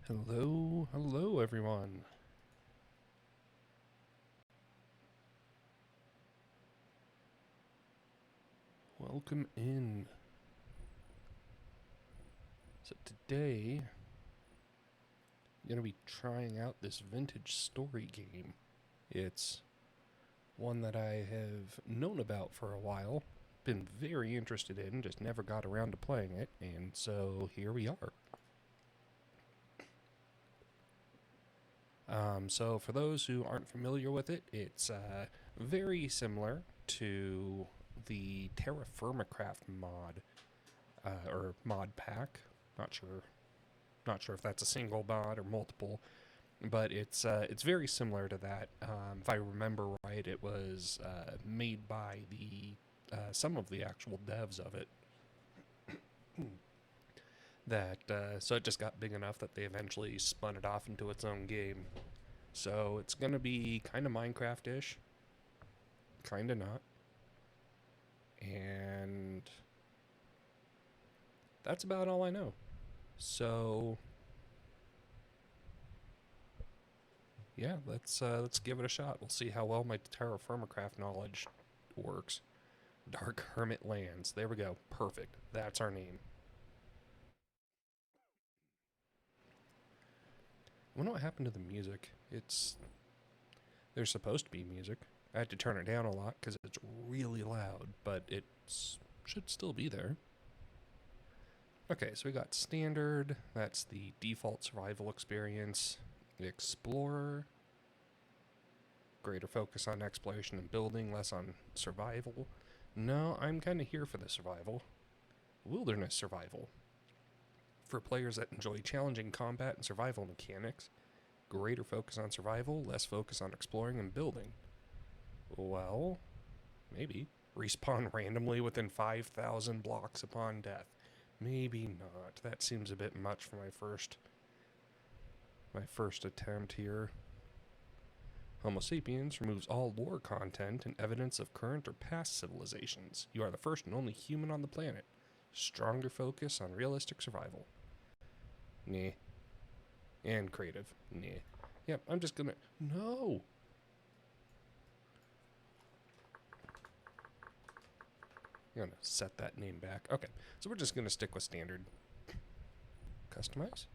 Hello everyone. Welcome in. So today, I'm going to be trying out this vintage story game. It's one that I have known about for a while, been very interested in, just never got around to playing it, and so here we are. So for those who aren't familiar with it, it's very similar to the Terra Firmacraft mod, or mod pack. Not sure if that's a single mod or multiple, but it's very similar to that. If I remember right, it was made by the some of the actual devs of it. That so it just got big enough that they eventually spun it off into its own game. So it's gonna be kind of Minecraft-ish, kind of not, and that's about all I know. So yeah, let's give it a shot. We'll see how well my Terra Firmacraft knowledge works. Dark Hermit Lands. There we go. Perfect. That's our name. I wonder what happened to the music. There's supposed to be music. I had to turn it down a lot because it's really loud, but it should still be there. Okay, so we got Standard. That's the default survival experience. Explorer. Greater focus on exploration and building, less on survival. No, I'm kind of here for the survival. Wilderness survival. For players that enjoy challenging combat and survival mechanics, greater focus on survival, less focus on exploring and building. Well, maybe. Respawn randomly within 5,000 blocks upon death. Maybe not. That seems a bit much for my first attempt here. Homo sapiens removes all lore content and evidence of current or past civilizations. You are the first and only human on the planet. Stronger focus on realistic survival. Nah. And creative. Nah. Yep, I'm just gonna... No! I'm gonna set that name back. Okay, so we're just gonna stick with standard. Customize?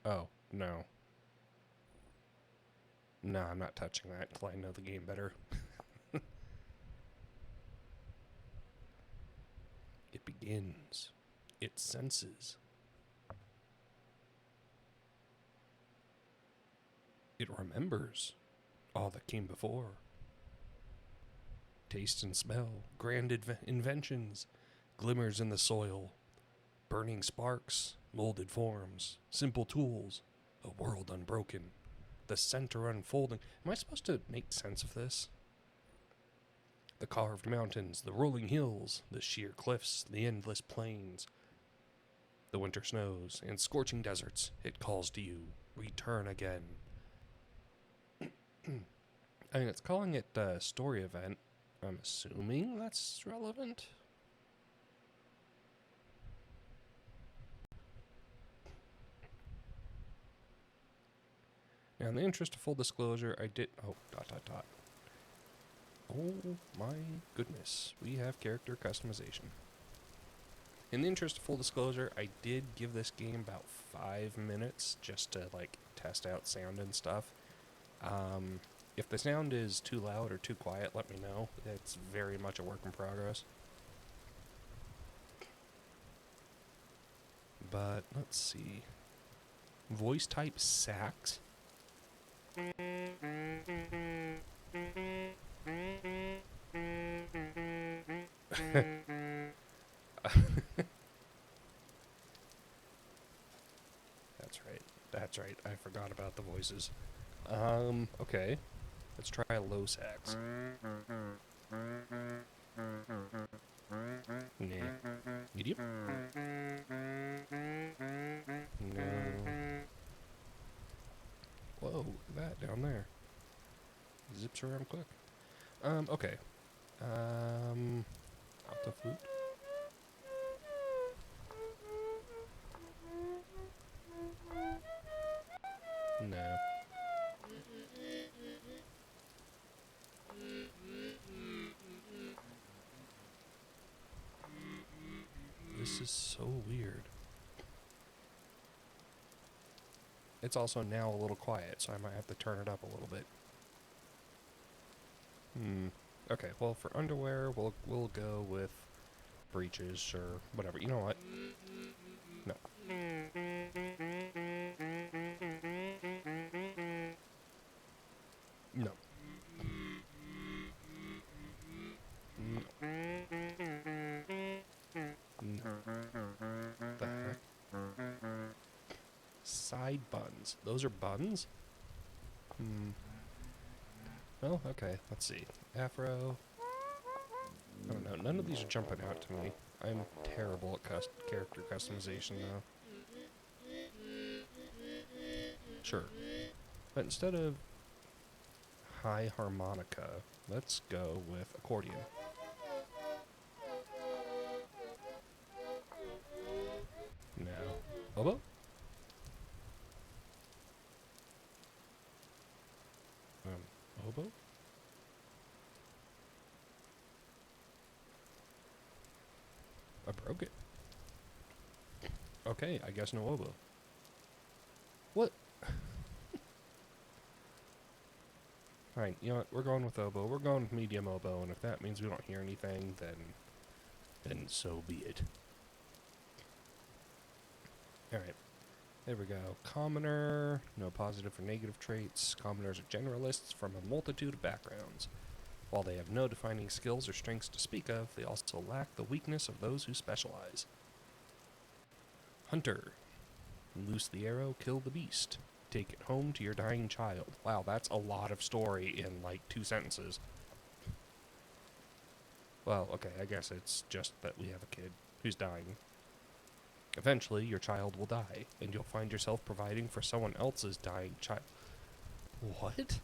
Oh, no. No, I'm not touching that until I know the game better. It begins. It senses. It remembers all that came before. Taste and smell, grand inventions, glimmers in the soil, burning sparks, molded forms, simple tools, a world unbroken, the center unfolding. Am I supposed to make sense of this? The carved mountains, the rolling hills, the sheer cliffs, the endless plains, the winter snows, and scorching deserts, it calls to you, return again. I mean, it's calling it story event. I'm assuming that's relevant. Now, in the interest of full disclosure, I did... Oh, ... Oh my goodness. We have character customization. In the interest of full disclosure, I did give this game about 5 minutes just to, like, test out sound and stuff. If the sound is too loud or too quiet, let me know. It's very much a work in progress. But, let's see. Voice type sax. That's right. I forgot about the voices. Okay. Let's try a low sax. Nah. Medium? No. Whoa, look at that down there. Zips around quick. Okay. Alto flute. No. This is so weird. It's also now a little quiet, so I might have to turn it up a little bit. Okay, well, for underwear, we'll go with breeches or whatever. You know what? No. No. No. The heck? Side buns. Those are buns? Well, okay, let's see. Afro. I don't know. None of these are jumping out to me. I'm terrible at character customization, though. Sure. But instead of high harmonica, let's go with accordion. No. Oboe? Oboe? I broke it. Okay, I guess no oboe. What? Alright, you know what? We're going with oboe. We're going with medium oboe, and if that means we don't hear anything, then so be it. Alright. There we go. Commoner. No positive or negative traits. Commoners are generalists from a multitude of backgrounds. While they have no defining skills or strengths to speak of, they also lack the weakness of those who specialize. Hunter. Loose the arrow, kill the beast. Take it home to your dying child. Wow, that's a lot of story in, like, 2 sentences. Well, okay, I guess it's just that we have a kid who's dying. Eventually, your child will die, and you'll find yourself providing for someone else's dying child. What?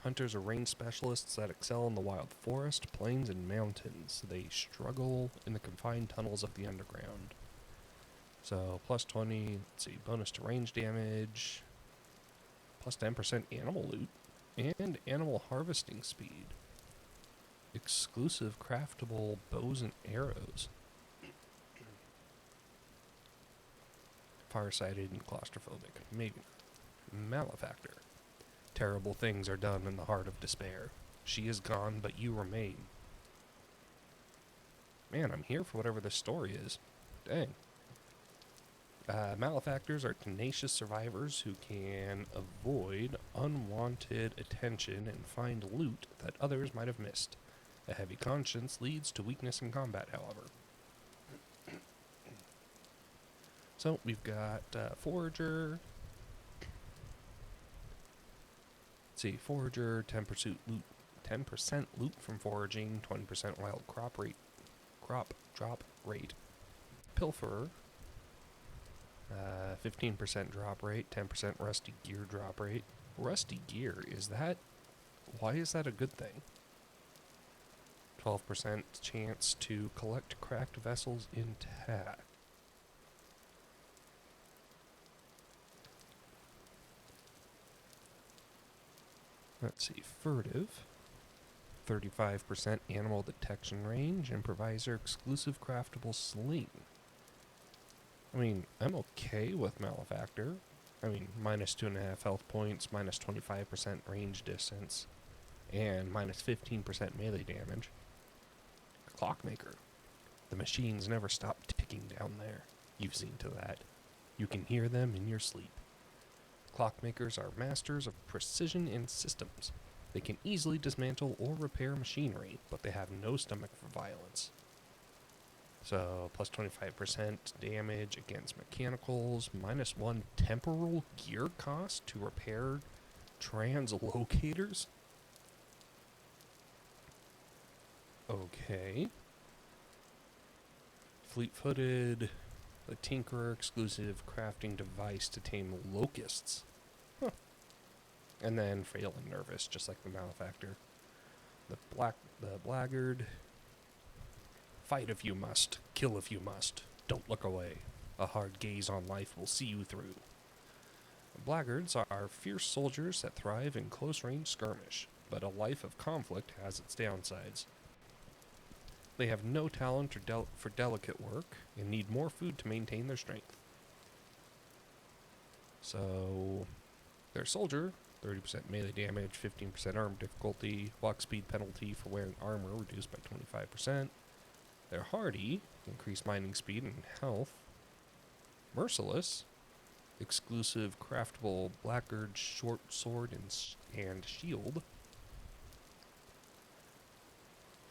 Hunters are range specialists that excel in the wild forest, plains, and mountains. They struggle in the confined tunnels of the underground. So, plus 20, let's see, bonus to range damage, plus 10% animal loot, and animal harvesting speed. Exclusive craftable bows and arrows. Farsighted and claustrophobic. Maybe not. Malefactor. Terrible things are done in the heart of despair. She is gone, but you remain. Man, I'm here for whatever this story is. Dang. Malefactors are tenacious survivors who can avoid unwanted attention and find loot that others might have missed. A heavy conscience leads to weakness in combat, however. So, we've got Forager. Let's see, Forager, 10% loot from foraging, 20% wild crop drop rate. Pilferer, 15% drop rate, 10% rusty gear drop rate. Rusty gear, why is that a good thing? 12% chance to collect cracked vessels intact. Let's see, furtive. 35% animal detection range, improviser exclusive craftable sling. I mean, I'm okay with malefactor. I mean, minus 2.5 health points, minus 25% range distance, and minus 15% melee damage. Clockmaker. The machines never stop ticking down there. You've seen to that. You can hear them in your sleep. Clockmakers are masters of precision and systems. They can easily dismantle or repair machinery, but they have no stomach for violence. So, plus 25% damage against mechanicals, minus 1 temporal gear cost to repair translocators. Okay. Fleet-footed, the Tinkerer exclusive crafting device to tame locusts. Huh. And then frail and nervous, just like the malefactor. The blackguard. Fight if you must, kill if you must. Don't look away. A hard gaze on life will see you through. Blackguards are fierce soldiers that thrive in close-range skirmish, but a life of conflict has its downsides. They have no talent for delicate work and need more food to maintain their strength. So, their soldier, 30% melee damage, 15% armor difficulty, walk speed penalty for wearing armor reduced by 25%. They're hardy, increased mining speed and health. Merciless, exclusive craftable blackguard short sword and shield.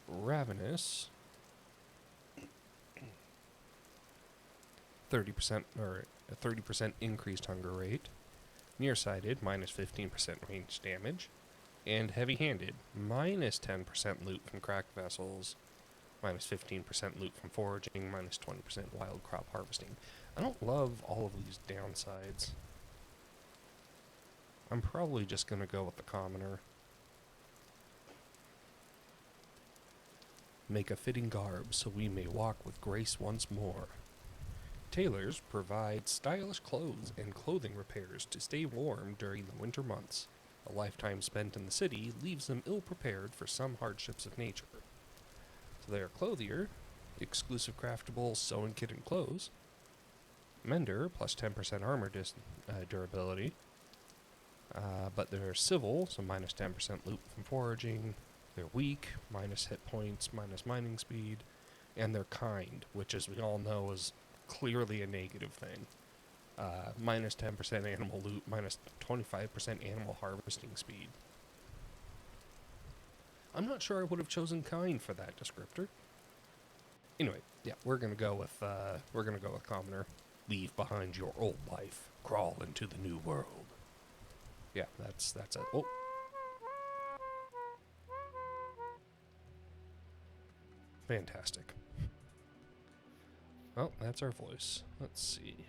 Ravenous, 30% or a 30% increased hunger rate. Nearsighted, minus 15% range damage. And heavy-handed, minus 10% loot from cracked vessels, minus 15% loot from foraging, minus 20% wild crop harvesting. I don't love all of these downsides. I'm probably just going to go with the commoner. Make a fitting garb so we may walk with grace once more. Tailors provide stylish clothes and clothing repairs to stay warm during the winter months. A lifetime spent in the city leaves them ill-prepared for some hardships of nature. So they are clothier, exclusive craftable sewing kit and clothes. Mender, plus 10% armor durability. But they're civil, so minus 10% loot from foraging. They're weak, minus hit points, minus mining speed. And they're kind, which as we all know is clearly a negative thing. Minus 10% animal loot, minus 25% animal harvesting speed. I'm not sure I would have chosen kind for that descriptor. Anyway, yeah, we're gonna go with commoner. Leave behind your old life. Crawl into the new world. Yeah, that's it. Oh. Fantastic. Well, that's our voice. Let's see.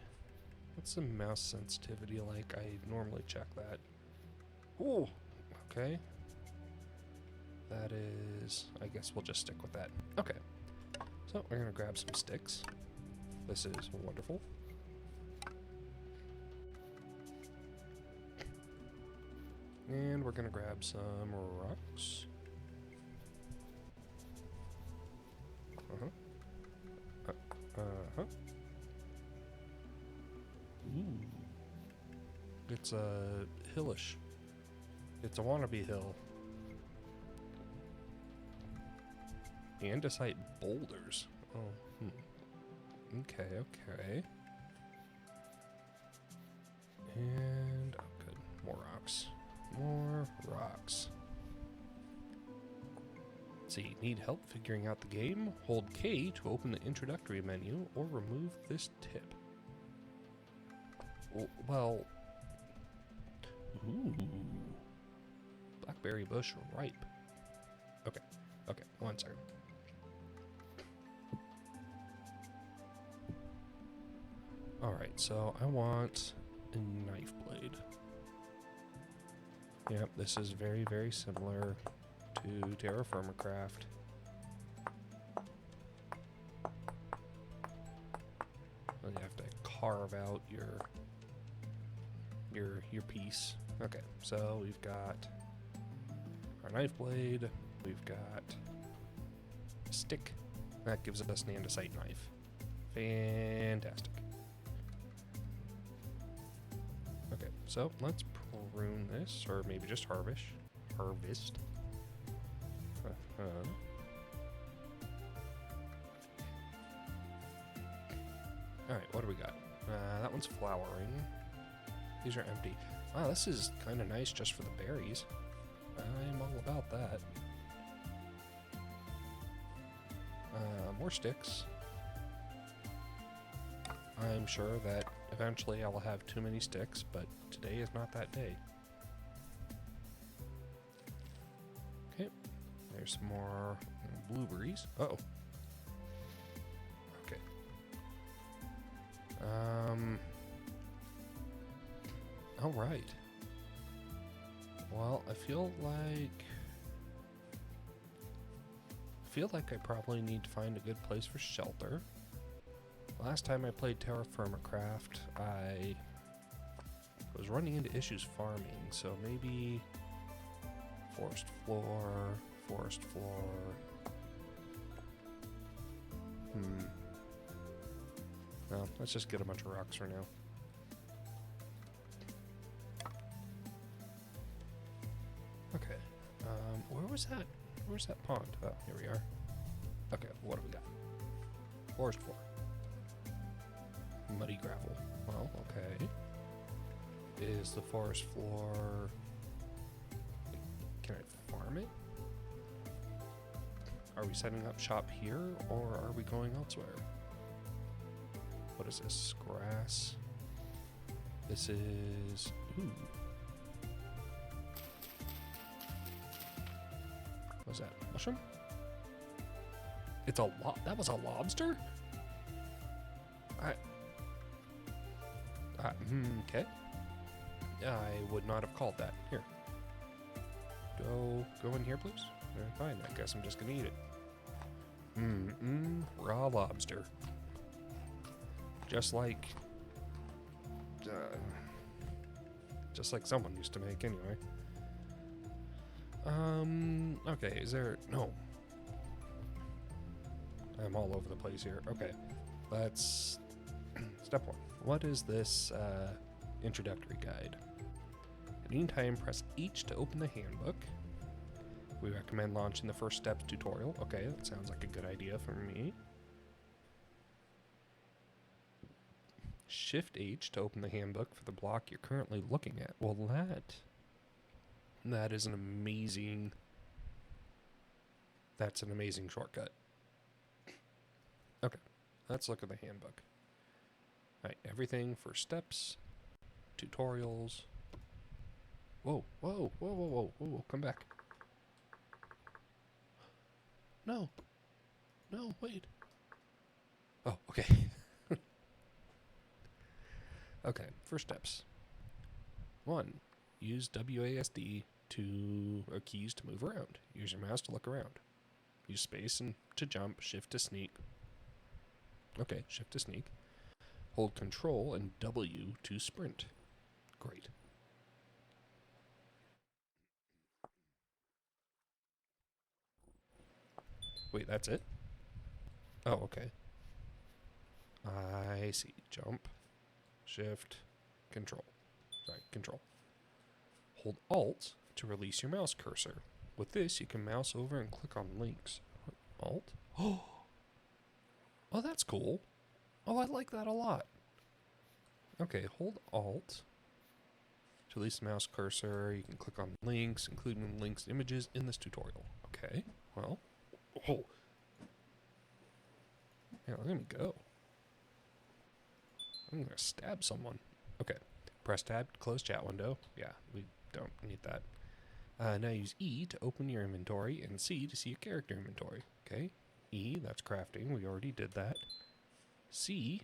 What's the mouse sensitivity like? I normally check that. Ooh, okay. That is... I guess we'll just stick with that. Okay. So, we're going to grab some sticks. This is wonderful. And we're going to grab some rocks. Ooh. It's a hillish. It's a wannabe hill. Andesite boulders. Oh, Okay. And, oh good, more rocks. See, need help figuring out the game? Hold K to open the introductory menu or remove this tip. Well, ooh, blackberry bush ripe. Okay, 1 second. Alright, so I want a knife blade. Yep, this is very, very similar to Terra Firma Craft. You have to carve out your piece. Okay, so we've got our knife blade, we've got a stick. That gives us an andesite knife. Fantastic. Okay, so let's prune this, or maybe just harvest. Alright, what do we got? That one's flowering. These are empty. Wow, this is kind of nice just for the berries. I'm all about that. More sticks. I'm sure that eventually I will have too many sticks, but today is not that day. Okay, there's some more blueberries. Uh-oh. Okay. All right. Well, I feel like I probably need to find a good place for shelter. Last time I played Terra Firma Craft, I was running into issues farming, so maybe forest floor. No, let's just get a bunch of rocks for now. Okay. Where was that? Where's that pond? Oh, here we are. Okay, what do we got? Forest floor. Muddy gravel. Well, okay. Is the forest floor... Can I farm it? Are we setting up shop here, or are we going elsewhere? What is this? Grass. This is... Ooh. What's that? Mushroom? It's a that was a lobster? Okay. I would not have called that. Here. Go in here, please. Fine, I guess I'm just gonna eat it. Raw lobster. Just like someone used to make anyway. Okay, is there... No. I'm all over the place here. Okay, let's... Step 1. What is this, introductory guide? At any time, press H to open the handbook. We recommend launching the first steps tutorial. Okay, that sounds like a good idea for me. Shift H to open the handbook for the block you're currently looking at. Well, that is an amazing... That's an amazing shortcut. Okay, let's look at the handbook. Alright, everything for steps, tutorials. Whoa, come back. No, wait. Oh, okay. Okay, first steps. 1, use WASD keys to move around. Use your mouse to look around. Use space to jump, shift to sneak. Okay, shift to sneak. Hold control and W to sprint. Great. Wait, that's it? Oh, okay. I see. Jump, shift, control. Sorry, control. Hold Alt to release your mouse cursor. With this, you can mouse over and click on links. Alt? Oh, that's cool. Oh, I like that a lot. Okay, hold Alt to release the mouse cursor. You can click on links, including links to images in this tutorial. Okay, well. Oh. Yeah, let me go. I'm going to stab someone. Okay, press tab to close chat window. Yeah, we don't need that. Now use E to open your inventory and C to see your character inventory. Okay, E, that's crafting. We already did that. C,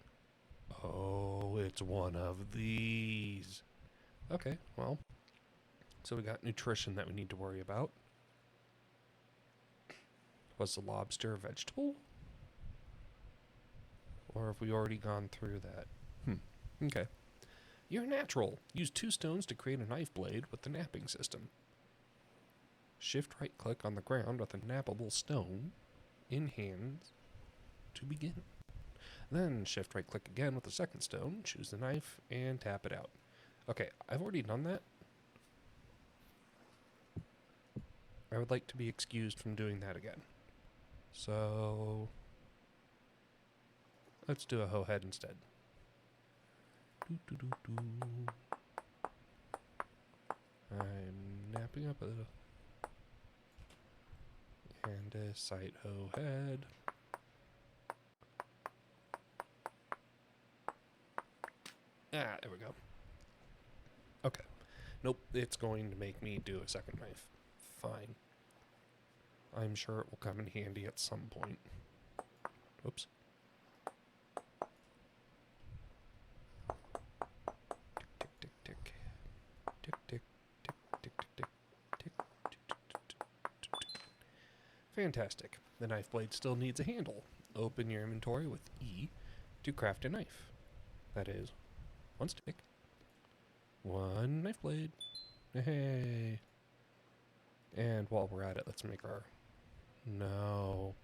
Oh, it's one of these. Okay, well. So we got nutrition that we need to worry about. Was the lobster a vegetable? Or have we already gone through that? Okay. You're natural. Use 2 stones to create a knife blade with the napping system. Shift right click on the ground with a nappable stone in hand to begin. Then shift right click again with the second stone, choose the knife, and tap it out. Okay, I've already done that. I would like to be excused from doing that again. So let's do a hoe head instead. I'm napping up a andesite hoe head. Ah, there we go. Okay. Nope, it's going to make me do a second knife. Fine. I'm sure it will come in handy at some point. Oops. Tick, tick, tick, tick. Tick, tick, tick, tick, tick, tick, tick, tick, tick, tick, tick. Fantastic. The knife blade still needs a handle. Open your inventory with E to craft a knife. That is, 1 stick, 1 knife blade. Hey. And while we're at it, let's make our... No.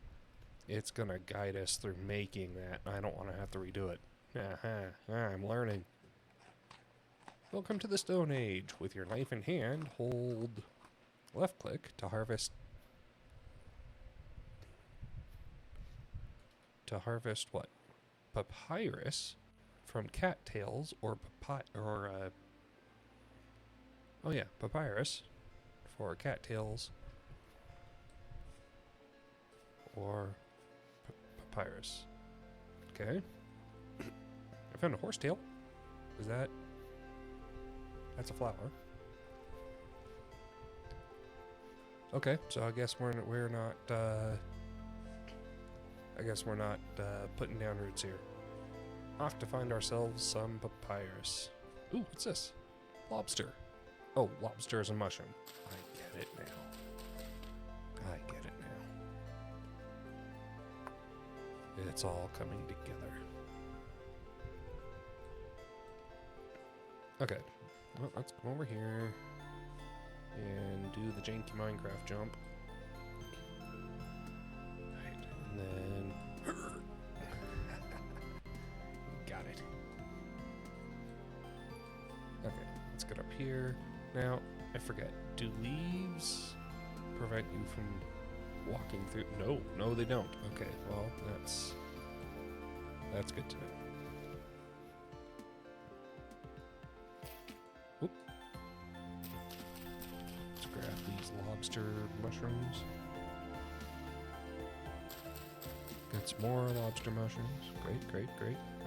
It's going to guide us through making that. I don't want to have to redo it. I'm learning. Welcome to the Stone Age. With your knife in hand, hold left click to harvest... To harvest what? Papyrus from cattails or oh yeah, papyrus for cattails or papyrus. Okay. I found a horsetail. Is that... That's a flower. Okay, so I guess we're not putting down roots here. Off to find ourselves some papyrus. Ooh, what's this? Lobster. Oh, lobster is a mushroom. I get it now. I get it now. It's all coming together. Okay. Well, let's come over here and do the janky Minecraft jump. Right, and then... Got it. Okay, let's get up here. Now, I forget. Do leaves prevent you from walking through? No, they don't. Okay, well, that's good to know. Whoop. Let's grab these lobster mushrooms. Get some more lobster mushrooms. Great.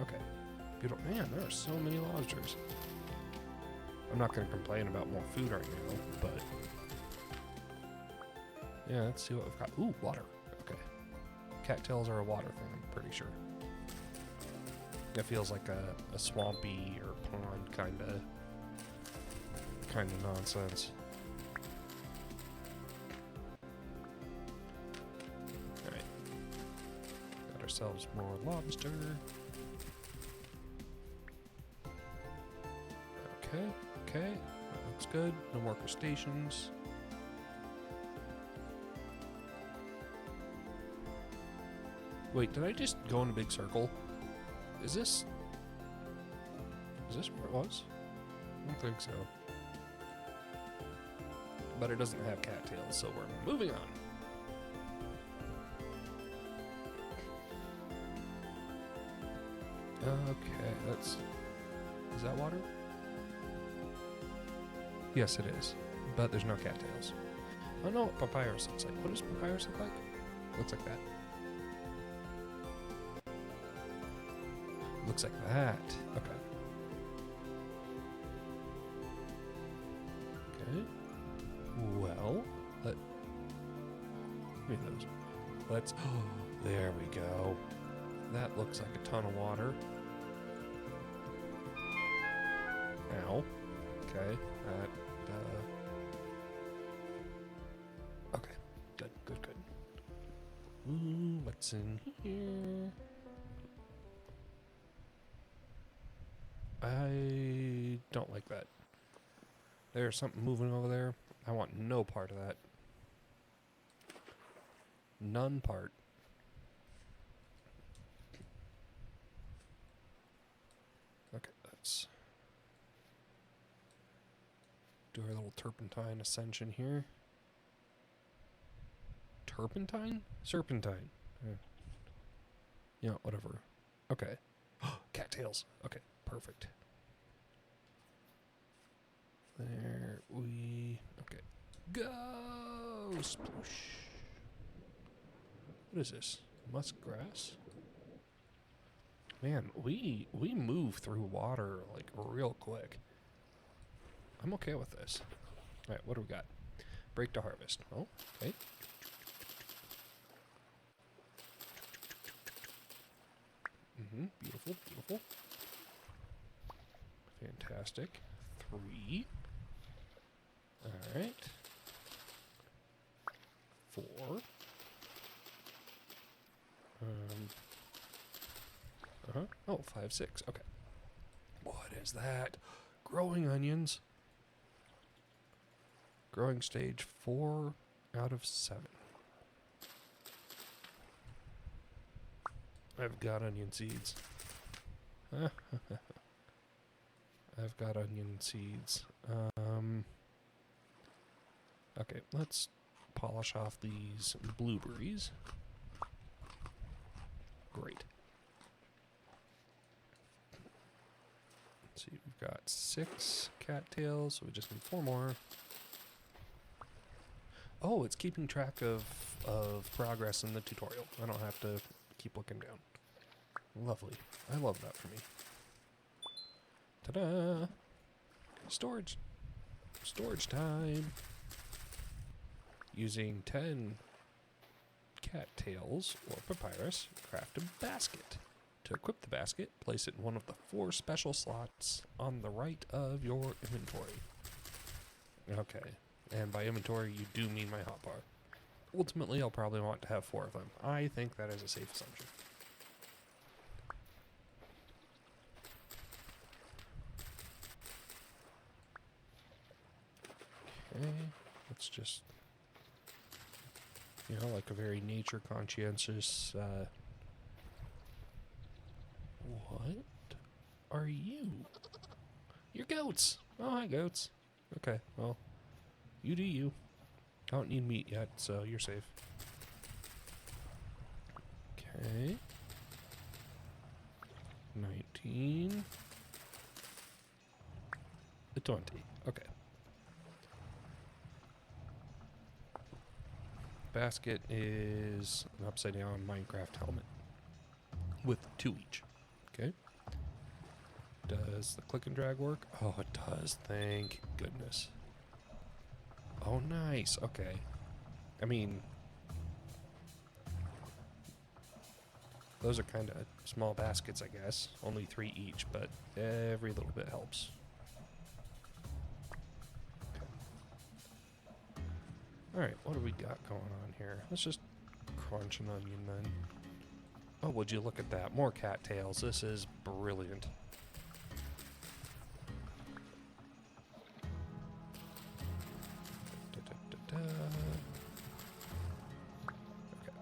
Okay. Beautiful. Man, there are so many lobsters. I'm not going to complain about more food right now, but... Yeah, let's see what we've got. Ooh, water. Okay. Cattails are a water thing, I'm pretty sure. It feels like a swampy or pond kind of nonsense. Alright. Got ourselves more lobster. Okay, that looks good. No more crustaceans. Wait, did I just go in a big circle? Is this where it was? I don't think so. But it doesn't have cattails, so we're moving on. Okay, is that water? Yes, it is. But there's no cattails. I don't know what papyrus looks like. What does papyrus look like? Looks like that. Looks like that. Okay. Okay. Well, let me those. Let's. Oh, there we go. That looks like a ton of water. Okay. Okay. Good. Ooh, what's in here? I don't like that. There's something moving over there. I want no part of that. None part. Okay, let's do our little turpentine ascension here. Turpentine? Serpentine. Yeah, whatever. Okay. Cattails. Okay, perfect. There we... Okay. Go! Sploosh. What is this? Muskgrass? Man, we move through water, like, real quick. I'm okay with this. Alright, what do we got? Break to harvest. Oh, okay. Beautiful, beautiful. Fantastic. 3. Alright. 4. Oh, 5, 6. Okay. What is that? Growing onions. Growing stage 4 out of 7. I've got onion seeds. I've got onion seeds. Okay, let's polish off these blueberries. Great. Let's see, we've got 6 cattails, so we just need 4 more. Oh, it's keeping track of progress in the tutorial. I don't have to keep looking down. Lovely. I love that for me. Ta-da! Storage. Storage time. Using 10 cattails or papyrus, craft a basket. To equip the basket, place it in one of the 4 special slots on the right of your inventory. Okay. And by inventory, you do mean my hotbar. Ultimately, I'll probably want to have 4 of them. I think that is a safe assumption. Okay, let's just, like a very nature conscientious, what are you? You're goats! Oh, hi, goats. Okay, well, you do you. I don't need meat yet, so you're safe. Okay. 19. 20. Okay. Basket is an upside down Minecraft helmet with 2 each. Okay. Does the click and drag work? Oh, it does. Thank goodness. Oh, nice. Okay. I mean, those are kind of small baskets, I guess. Only 3 each, but every little bit helps. Alright, what do we got going on here? Let's just crunch an onion then. Oh, would you look at that? More cattails. This is brilliant. Okay.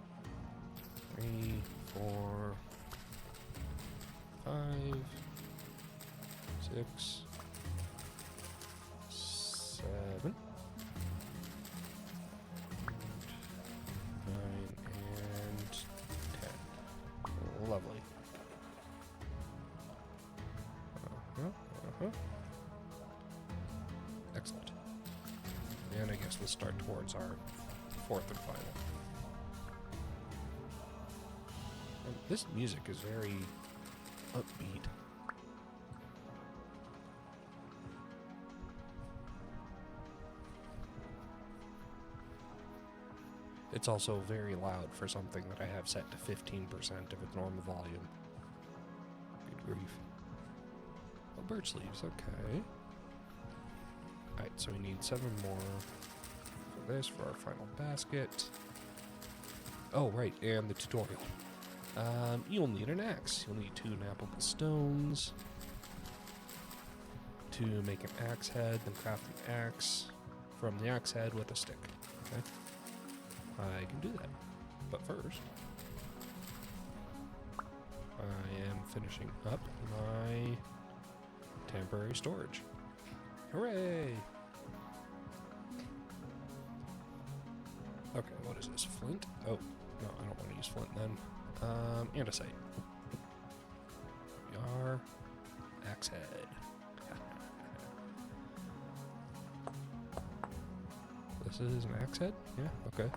3, 4, 5, 6, 7. 9 and 10. Lovely. Excellent. And I guess we'll start towards our 4th and final. And this music is very upbeat. It's also very loud for something that I have set to 15% of its normal volume. Good grief. Oh, birch leaves, okay. Alright, so we need 7 more for this, for our final basket. Oh, right, and the tutorial. You'll need an axe. You'll need 2 nappable stones to make an axe head, then craft an axe from the axe head with a stick. Okay? I can do that. But first, I am finishing up my temporary storage. Hooray! Okay, what is this? Flint? Oh, no, I don't want to use flint then. Andesite. We are axe head. This is an axe head? Yeah, okay.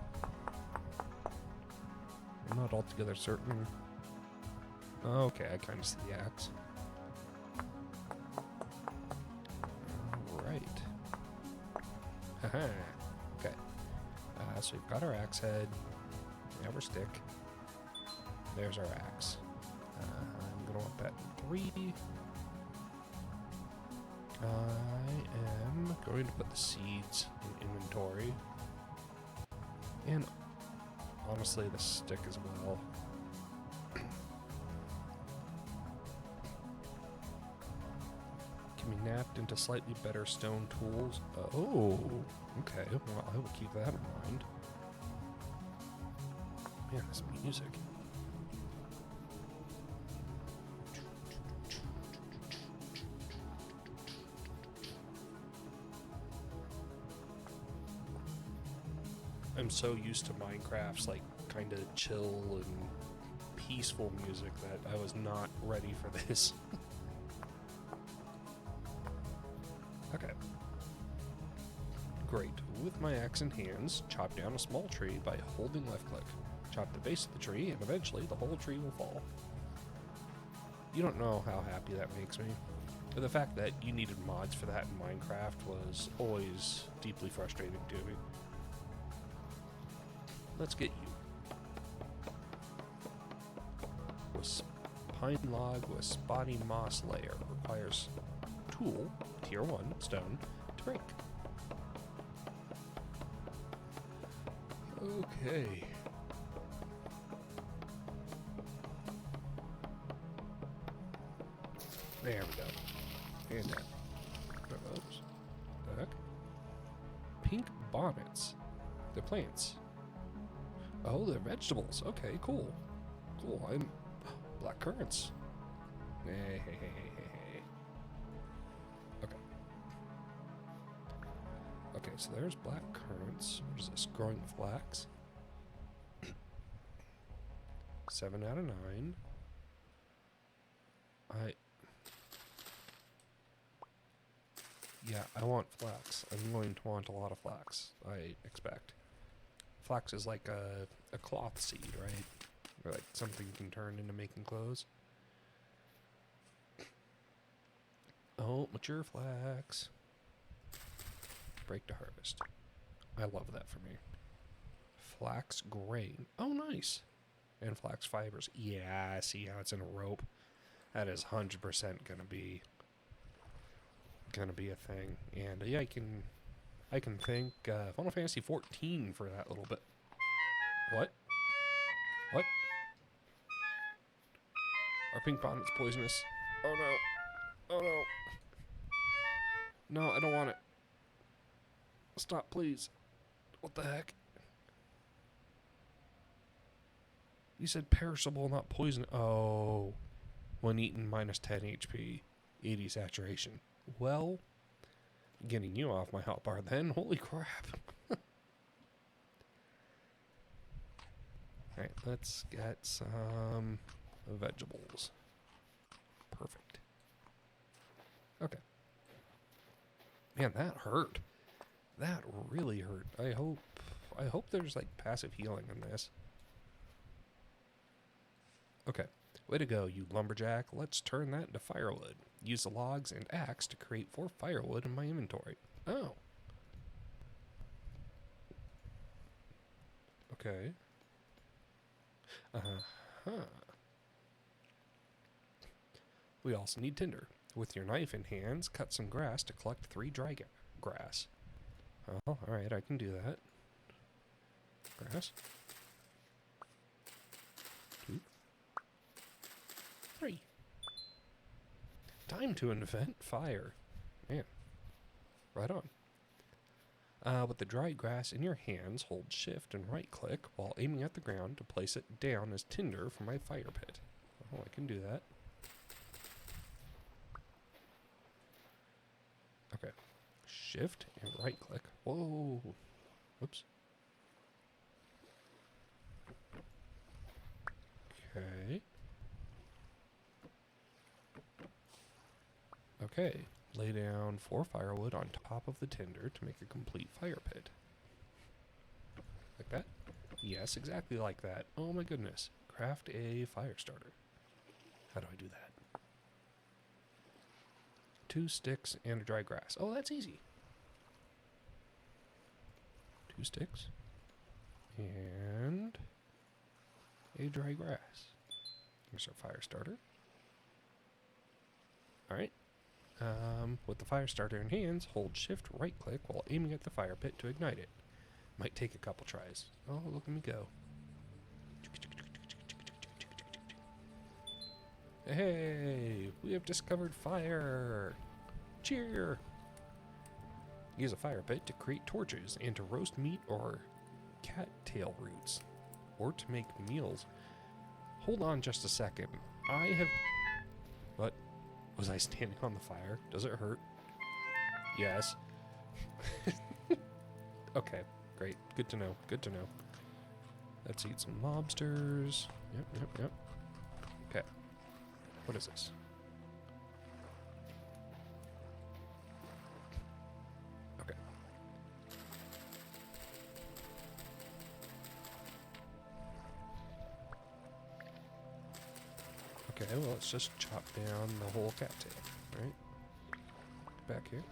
I'm not altogether certain. Okay, I kind of see the axe. Alright. Haha. Okay. So we've got our axe head. We have our stick. There's our axe. I'm going to want that in 3. I am going to put the seeds in inventory. And honestly, the stick as well. Can be napped into slightly better stone tools. Oh, okay. Well, I will keep that in mind. Man, this music. I'm so used to Minecraft's like kind of chill and peaceful music that I was not ready for this. Okay. Great. With my axe in hands, chop down a small tree by holding left click. Chop the base of the tree and eventually the whole tree will fall. You don't know how happy that makes me. The fact that you needed mods for that in Minecraft was always deeply frustrating to me. Let's get you. With pine log with spotty moss layer requires tool, tier 1, stone, to break. Okay. There we go. And that. What are those? The heck? Pink bonnets. They're plants. Oh, they're vegetables. Okay, cool. Cool. I'm black currants. Hey. Okay. Okay, so there's black currants. What is this? Growing flax. 7 out of 9. Yeah, I want flax. I'm going to want a lot of flax, I expect. Flax is like a cloth seed, right? Or like something you can turn into making clothes. Oh, mature flax. Break to harvest. I love that for me. Flax grain. Oh, nice. And flax fibers. Yeah, I see how it's in a rope. That is 100% gonna be a thing. And yeah, I can thank Final Fantasy 14 for that little bit. What? What? Our pink bonnet's poisonous. Oh no. Oh no. No, I don't want it. Stop, please. What the heck? You said perishable, not poison. Oh. When eaten, minus 10 HP. 80 saturation. Well, getting you off my hot bar then. Holy crap. Alright, let's get some vegetables. Perfect. Okay. Man, that hurt. That really hurt. I hope there's like passive healing in this. Okay. Way to go, you lumberjack. Let's turn that into firewood. Use the logs and axe to create 4 firewood in my inventory. Oh. Okay. We also need tinder. With your knife in hands, cut some grass to collect 3 dry grass. Oh, alright, I can do that. Grass. 2, 3. Time to invent fire. Man. Right on. With the dried grass in your hands, hold shift and right click while aiming at the ground to place it down as tinder for my fire pit. Oh, I can do that. Okay. Shift and right click. Whoa. Whoops. Okay. Okay. Lay down 4 firewood on top of the tinder to make a complete fire pit. Like that? Yes, exactly like that. Oh my goodness. Craft a fire starter. How do I do that? 2 sticks and a dry grass. Oh, that's easy. 2 sticks and a dry grass. Here's our fire starter. Alright. With the fire starter in hands, hold shift right click while aiming at the fire pit to ignite it. Might take a couple tries. Oh, look at me go. Hey, we have discovered fire. Cheer. Use a fire pit to create torches and to roast meat or cattail roots, or to make meals. Hold on just a second. I have... What? Was I standing on the fire? Does it hurt? Yes. Okay, great. Good to know. Good to know. Let's eat some lobsters. Yep. Okay. What is this? Okay. Okay, well, let's just chop down the whole cattail, right? Back here.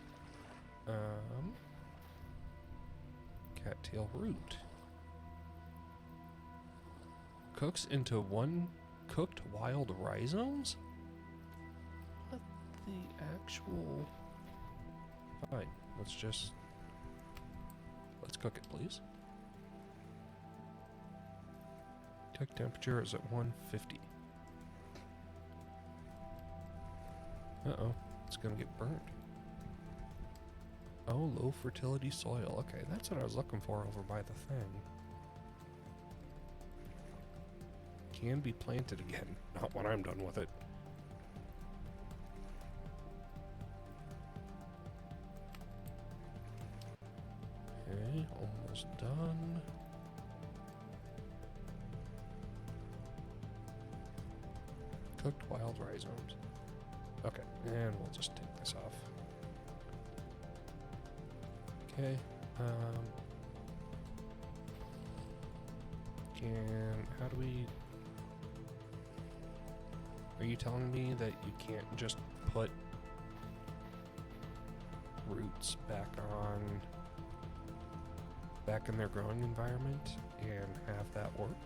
Cattail root. Cooks into 1 cooked wild rhizomes? What the actual... Fine, let's cook it, please. Cook temperature is at 150. Uh-oh, it's gonna get burned. Oh, low fertility soil. Okay, that's what I was looking for over by the thing. Can be planted again. Not when I'm done with it. Okay, almost done. Cooked wild rhizomes. Okay, and we'll just take this off. Okay, how do we... Are you telling me that you can't just put roots back in their growing environment and have that work?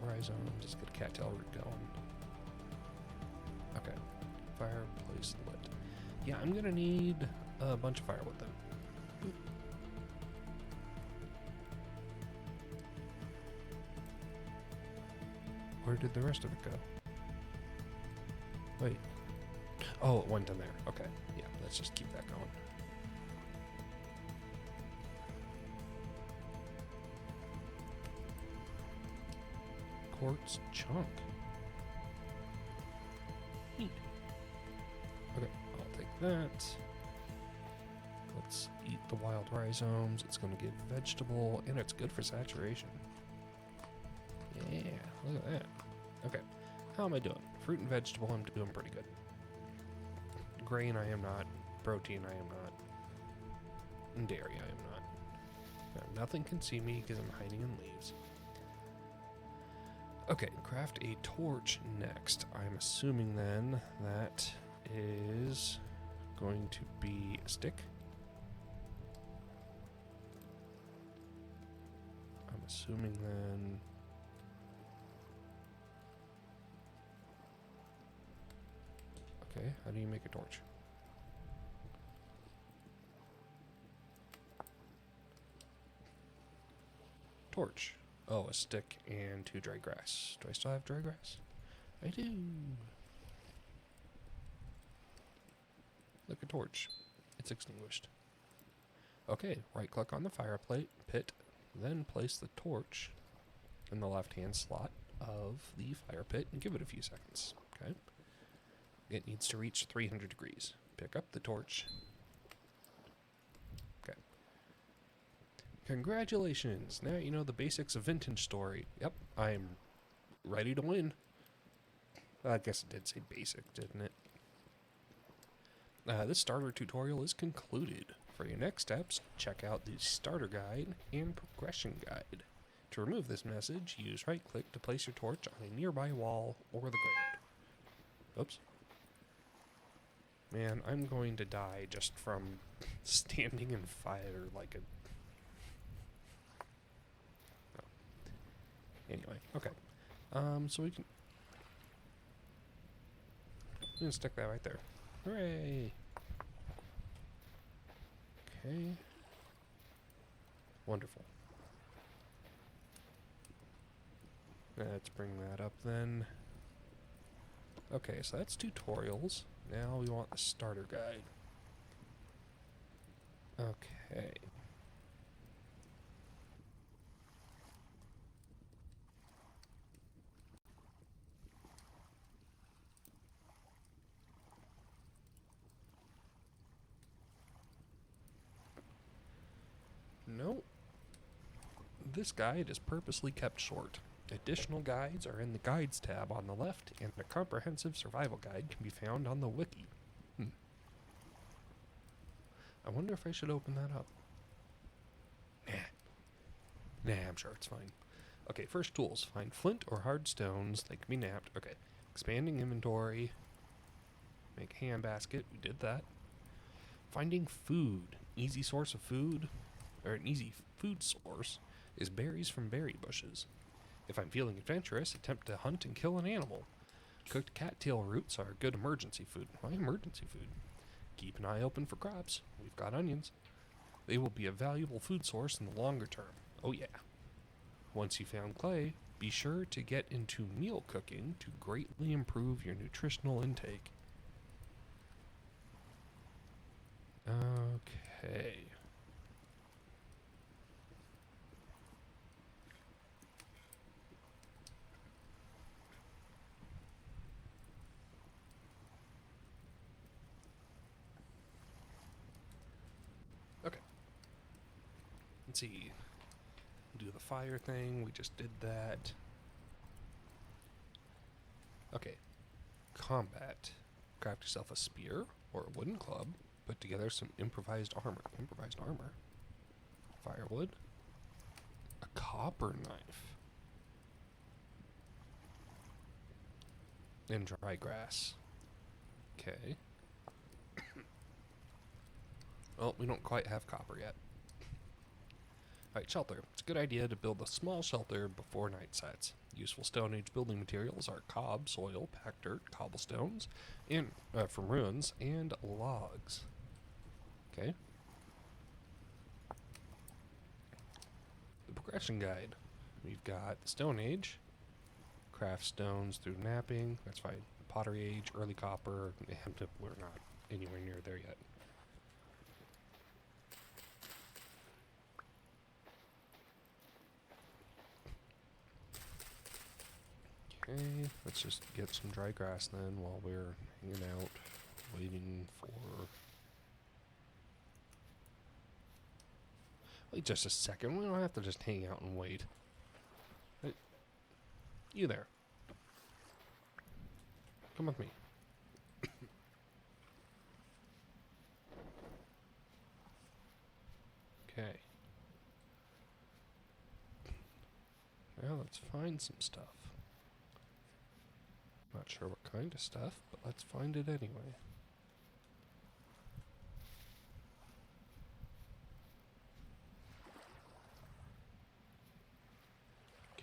Rhizomes, let's get a cattail root going. Okay, fireplace lit. Yeah, I'm gonna need a bunch of firewood then. Where did the rest of it go? Wait. Oh, it went in there. Okay, yeah, let's just keep that going. Quartz chunk. Neat. Okay, I'll take that. Let's eat the wild rhizomes. It's going to give vegetable, and it's good for saturation. Yeah, look at that. Okay, how am I doing? Fruit and vegetable, I'm doing pretty good. Grain, I am not. Protein, I am not. And dairy, I am not. Now, nothing can see me because I'm hiding in leaves. Okay, craft a torch next. I'm assuming then that is going to be a stick assuming then... Okay, how do you make a torch? Torch. Oh, a stick and 2 dry grass. Do I still have dry grass? I do. Look, a torch. It's extinguished. Okay, right click on the fire pit, then place the torch in the left-hand slot of the fire pit and give it a few seconds. Okay. It needs to reach 300 degrees. Pick up the torch. Okay. Congratulations! Now you know the basics of Vintage Story. Yep, I'm ready to win. I guess it did say basic, didn't it? This starter tutorial is concluded. For your next steps, check out the starter guide and progression guide. To remove this message, use right-click to place your torch on a nearby wall or the ground. Oops. Man, I'm going to die just from standing in fire like a... Oh. Anyway, okay. So we can... I'm going to stick that right there. Hooray! Okay. Wonderful. Let's bring that up then. Okay, so that's tutorials. Now we want the starter guide. Okay. No. This guide is purposely kept short. Additional guides are in the Guides tab on the left, and a comprehensive survival guide can be found on the wiki. I wonder if I should open that up. Nah, I'm sure it's fine. Okay, first tools. Find flint or hard stones that can be knapped. Okay, expanding inventory. Make hand basket. We did that. Finding food. Easy source of food, or an easy food source, is berries from berry bushes. If I'm feeling adventurous, attempt to hunt and kill an animal. Cooked cattail roots are good emergency food. Why emergency food? Keep an eye open for crops. We've got onions. They will be a valuable food source in the longer term. Oh yeah. Once you found clay, be sure to get into meal cooking to greatly improve your nutritional intake. Okay. Okay. Let's see. Do the fire thing. We just did that. Okay. Combat. Craft yourself a spear or a wooden club. Put together some improvised armor. Improvised armor. Firewood. A copper knife. And dry grass. Okay. Well, we don't quite have copper yet. Alright, shelter. It's a good idea to build a small shelter before night sets. Useful Stone Age building materials are cob, soil, packed dirt, cobblestones, and from ruins, and logs. Okay. The progression guide. We've got the Stone Age, craft stones through knapping. That's fine. Pottery Age, early copper. We're not anywhere near there yet. Okay, let's just get some dry grass then while we're hanging out, waiting for... Wait just a second, we don't have to just hang out and wait. Hey, you there. Come with me. Okay. Now let's find some stuff. Not sure what kind of stuff, but let's find it anyway.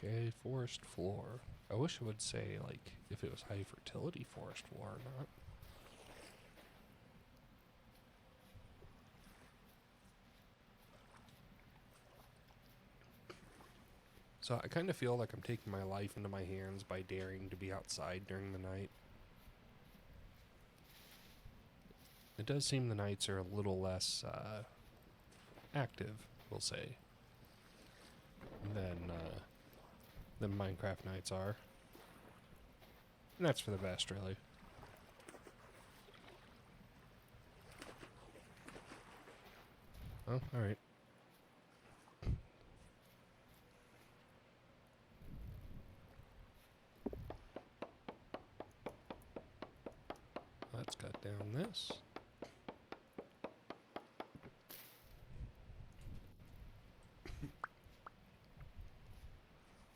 Okay, forest floor. I wish it would say, like, if it was high fertility forest floor or not. So I kind of feel like I'm taking my life into my hands by daring to be outside during the night. It does seem the nights are a little less active, we'll say, than Minecraft nights are. And that's for the best, really. Oh, alright. Let's cut down this.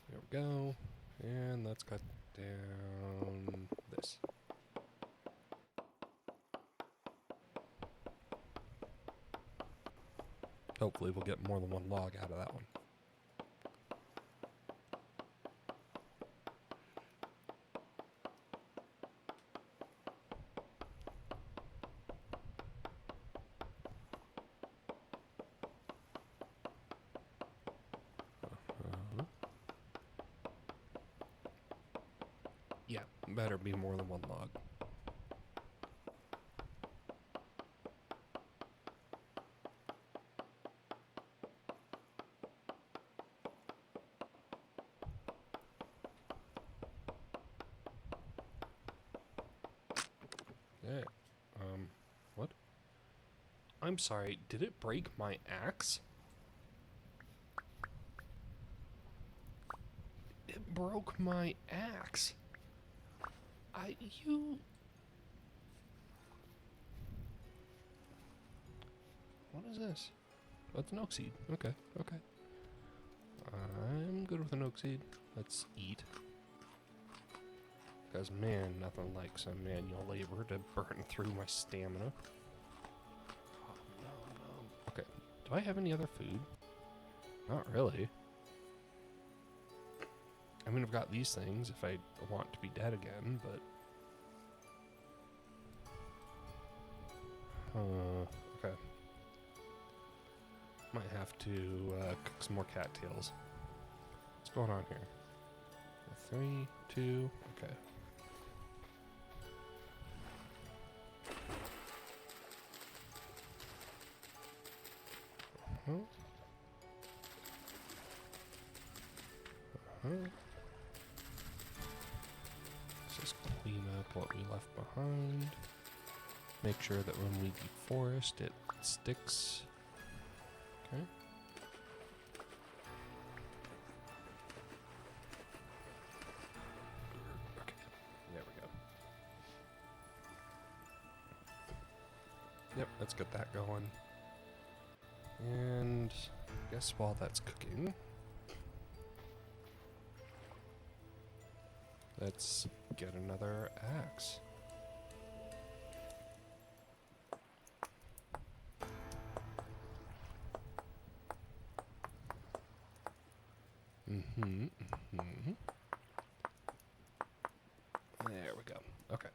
There we go. And let's cut down this. Hopefully we'll get more than one log out of that one. Yeah, better be more than one log. Yeah. What? I'm sorry, did it break my axe? It broke my axe. What is this? That's an oak seed. Okay, okay. I'm good with an oak seed. Let's eat. Because, man, nothing like some manual labor to burn through my stamina. Oh, no. Okay, do I have any other food? Not really. I mean, I've got these things if I want to be dead again, but... okay. Might have to cook some more cattails. What's going on here? 3, 2, okay. Let's just clean up what we left behind. Make sure that when we deforest, it sticks. Okay. Okay, there we go. Yep, let's get that going. And I guess while that's cooking, let's get another axe. There we go. Okay.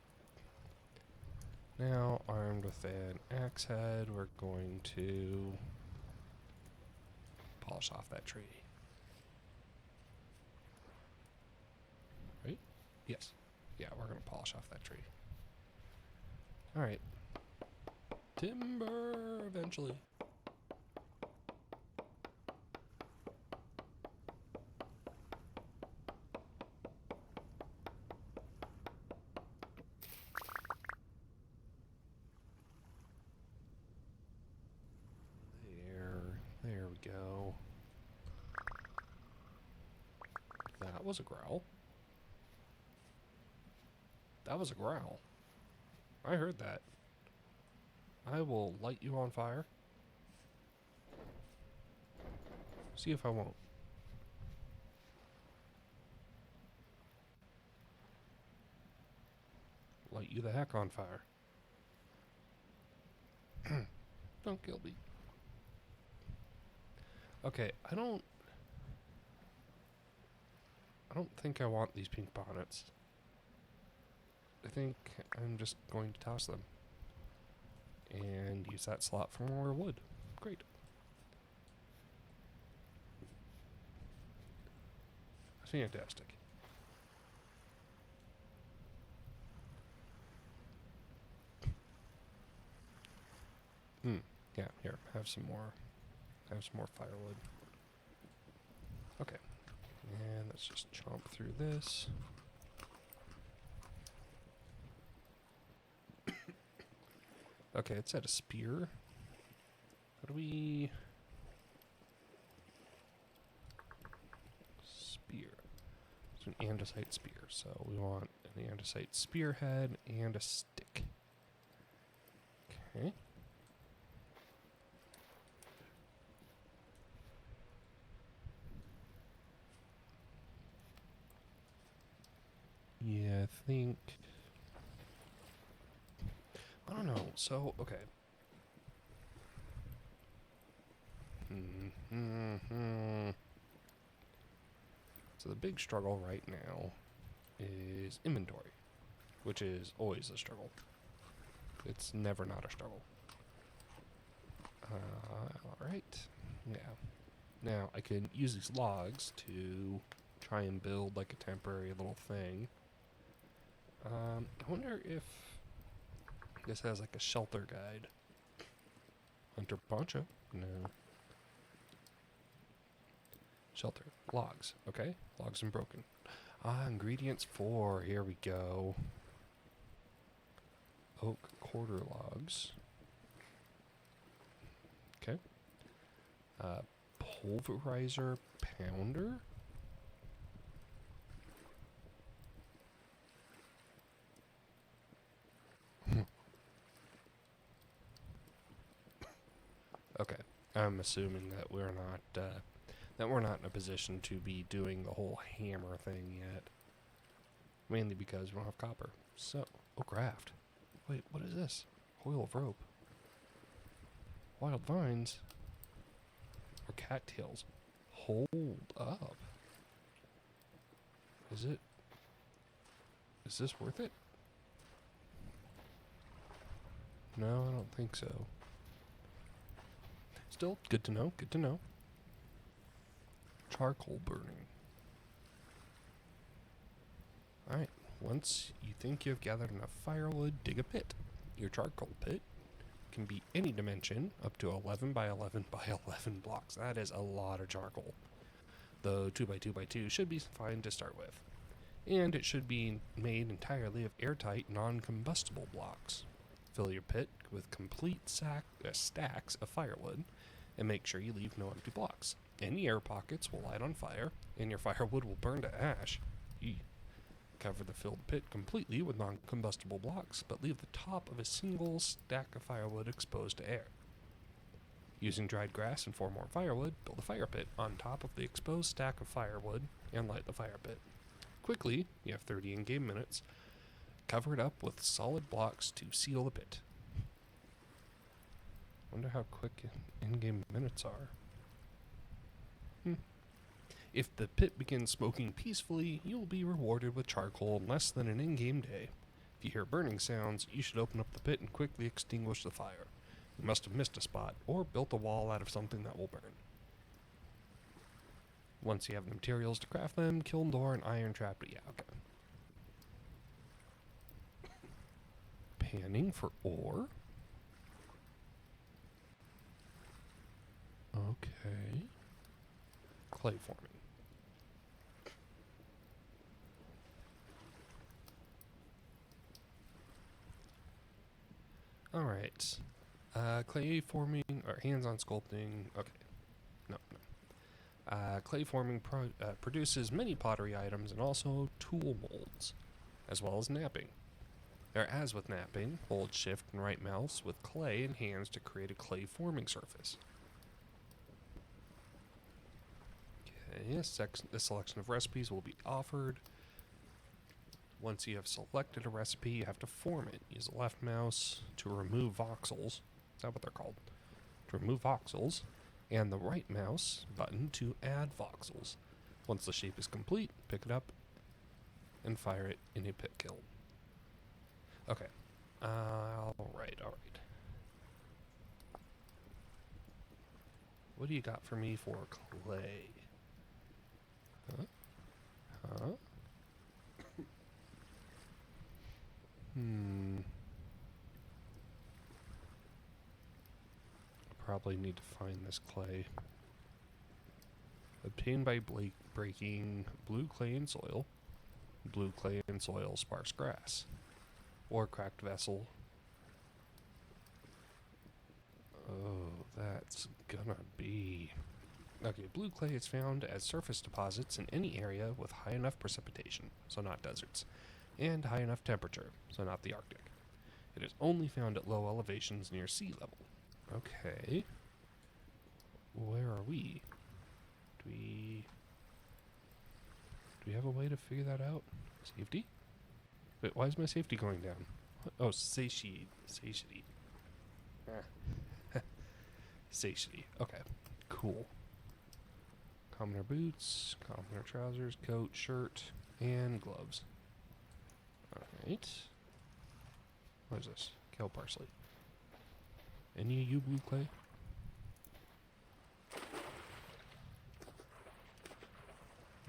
Now, armed with an axe head, we're going to polish off that tree. Right? Yes. Yeah, we're going to polish off that tree. Alright. Timber, eventually. There we go. That was a growl. That was a growl. I heard that. I will light you on fire. See if I won't. Light you the heck on fire. Don't kill me. Okay, I don't... I don't think I want these pink bonnets. I think I'm just going to toss them. And use that slot for more wood. Great. Fantastic. Yeah, here, have some more firewood. Okay. And let's just chomp through this. Okay, it said a spear. How do we... Spear. It's an andesite spear, so we want an andesite spearhead and a stick. Okay. Yeah, I think... I don't know. So, okay. So the big struggle right now is inventory, which is always a struggle. It's never not a struggle. Alright. Yeah. Now, I can use these logs to try and build like a temporary little thing. I wonder if this has like a shelter guide. Hunter poncho? No. Shelter. Logs. Okay. Logs and broken. Ingredients 4. Here we go. Oak quarter logs. Okay. Pulverizer pounder. Okay. I'm assuming that we're not in a position to be doing the whole hammer thing yet. Mainly because we don't have copper. So, craft. Wait, what is this? Coil of rope. Wild vines. Or cattails. Hold up. Is this worth it? No, I don't think so. Still, good to know, good to know. Charcoal burning. Alright, once you think you've gathered enough firewood, dig a pit. Your charcoal pit can be any dimension, up to 11 by 11 by 11 blocks. That is a lot of charcoal. Though 2 by 2 by 2 should be fine to start with. And it should be made entirely of airtight, non-combustible blocks. Fill your pit with complete stacks of firewood, and make sure you leave no empty blocks. Any air pockets will light on fire, and your firewood will burn to ash. Cover the filled pit completely with non-combustible blocks, but leave the top of a single stack of firewood exposed to air. Using dried grass and 4 more firewood, build a fire pit on top of the exposed stack of firewood, and light the fire pit. Quickly, you have 30 in-game minutes, cover it up with solid blocks to seal the pit. Wonder how quick in-game minutes are. If the pit begins smoking peacefully, you will be rewarded with charcoal in less than an in-game day. If you hear burning sounds, you should open up the pit and quickly extinguish the fire. You must have missed a spot, or built a wall out of something that will burn. Once you have the materials to craft them, kiln door and iron trap. Yeah, okay. Panning for ore. Okay. Clay forming. Alright. Clay forming, or hands-on sculpting. Okay. No. Clay forming produces many pottery items and also tool molds, as well as knapping. As with knapping, hold shift and right mouse with clay and hands to create a clay forming surface. Okay, a selection of recipes will be offered. Once you have selected a recipe, you have to form it. Use the left mouse to remove voxels. Is that what they're called? To remove voxels. And the right mouse button to add voxels. Once the shape is complete, pick it up and fire it in a pit kiln. Okay. Alright. What do you got for me for clay? Huh? Probably need to find this clay. Obtained by breaking blue clay in soil, blue clay in soil, sparse grass, or cracked vessel. Oh, that's gonna be... Okay, blue clay is found as surface deposits in any area with high enough precipitation, so not deserts, and high enough temperature, so not the Arctic. It is only found at low elevations near sea level. Okay. Where are we? Do we have a way to figure that out? Safety? Wait, why is my safety going down? What? Oh, satiety. Satiety. Okay. Cool. Commoner boots, commoner trousers, coat, shirt, and gloves. Alright. What is this? Kale parsley. Any of you blue clay?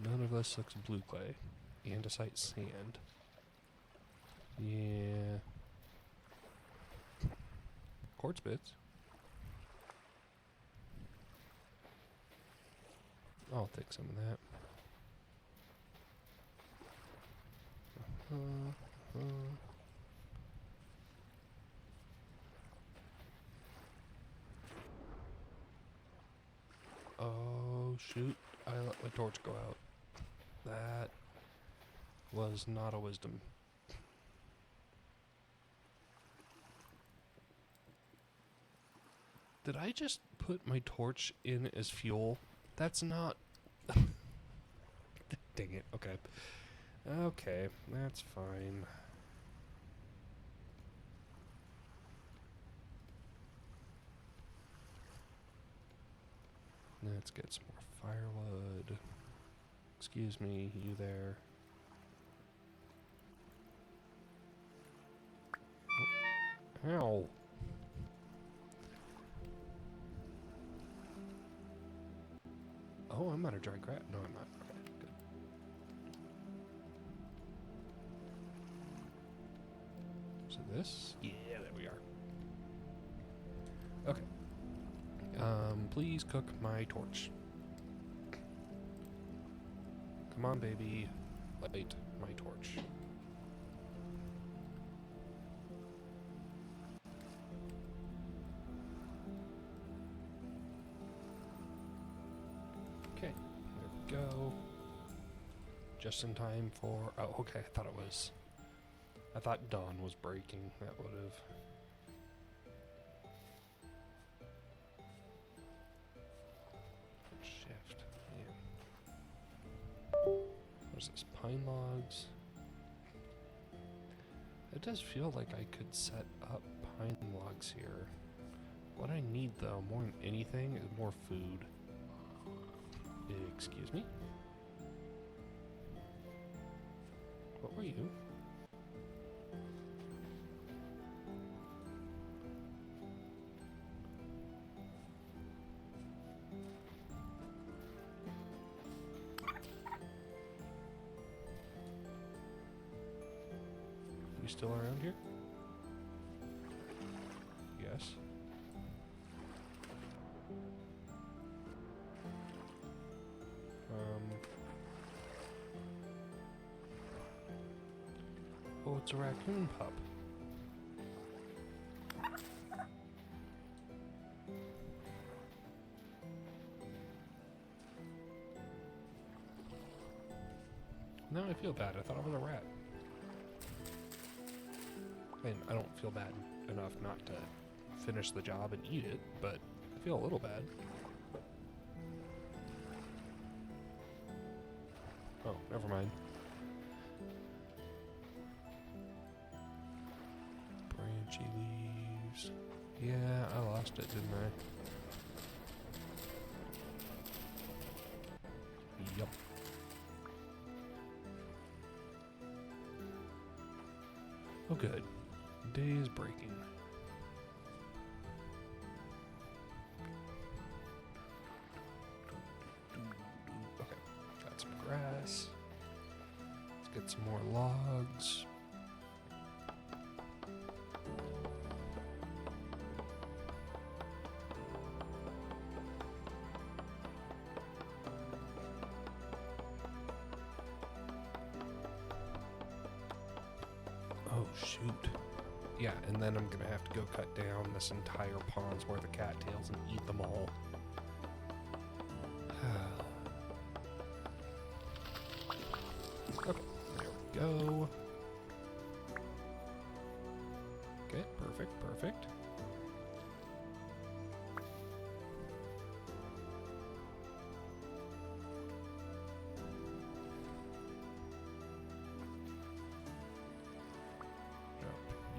None of us looks blue clay. Andesite sand. Yeah. Quartz bits. I'll take some of that. Oh, shoot. I let my torch go out. That was not a wisdom. Did I just put my torch in as fuel? That's not... Dang it. Okay. Okay, that's fine. Let's get some more firewood. Excuse me, you there. Oh. Ow. Oh, I'm out of dry grass. No, I'm not. Okay, good. So this? Yeah, there we are. Okay. Please cook my torch. Come on, baby. Light my torch. Okay, there we go. Just in time for... Oh, okay, I thought dawn was breaking. That would have... Shift. Yeah. What's this? Pine logs. It does feel like I could set up pine logs here. What I need, though, more than anything, is more food. Excuse me? What were you? You still around here? Yes. Oh, it's a raccoon pup. Now I feel bad. I thought I was a rat. And I don't feel bad enough not to finish the job and eat it, but I feel a little bad. Oh, never mind. Branchy leaves. Yeah, I lost it, didn't I? Yup. Oh, good. Day is breaking. Okay, got some grass. Let's get some more logs. Oh, shoot. Yeah, and then I'm gonna have to go cut down this entire pond's worth of cattails and eat them all. Okay, there we go. Okay, perfect, perfect.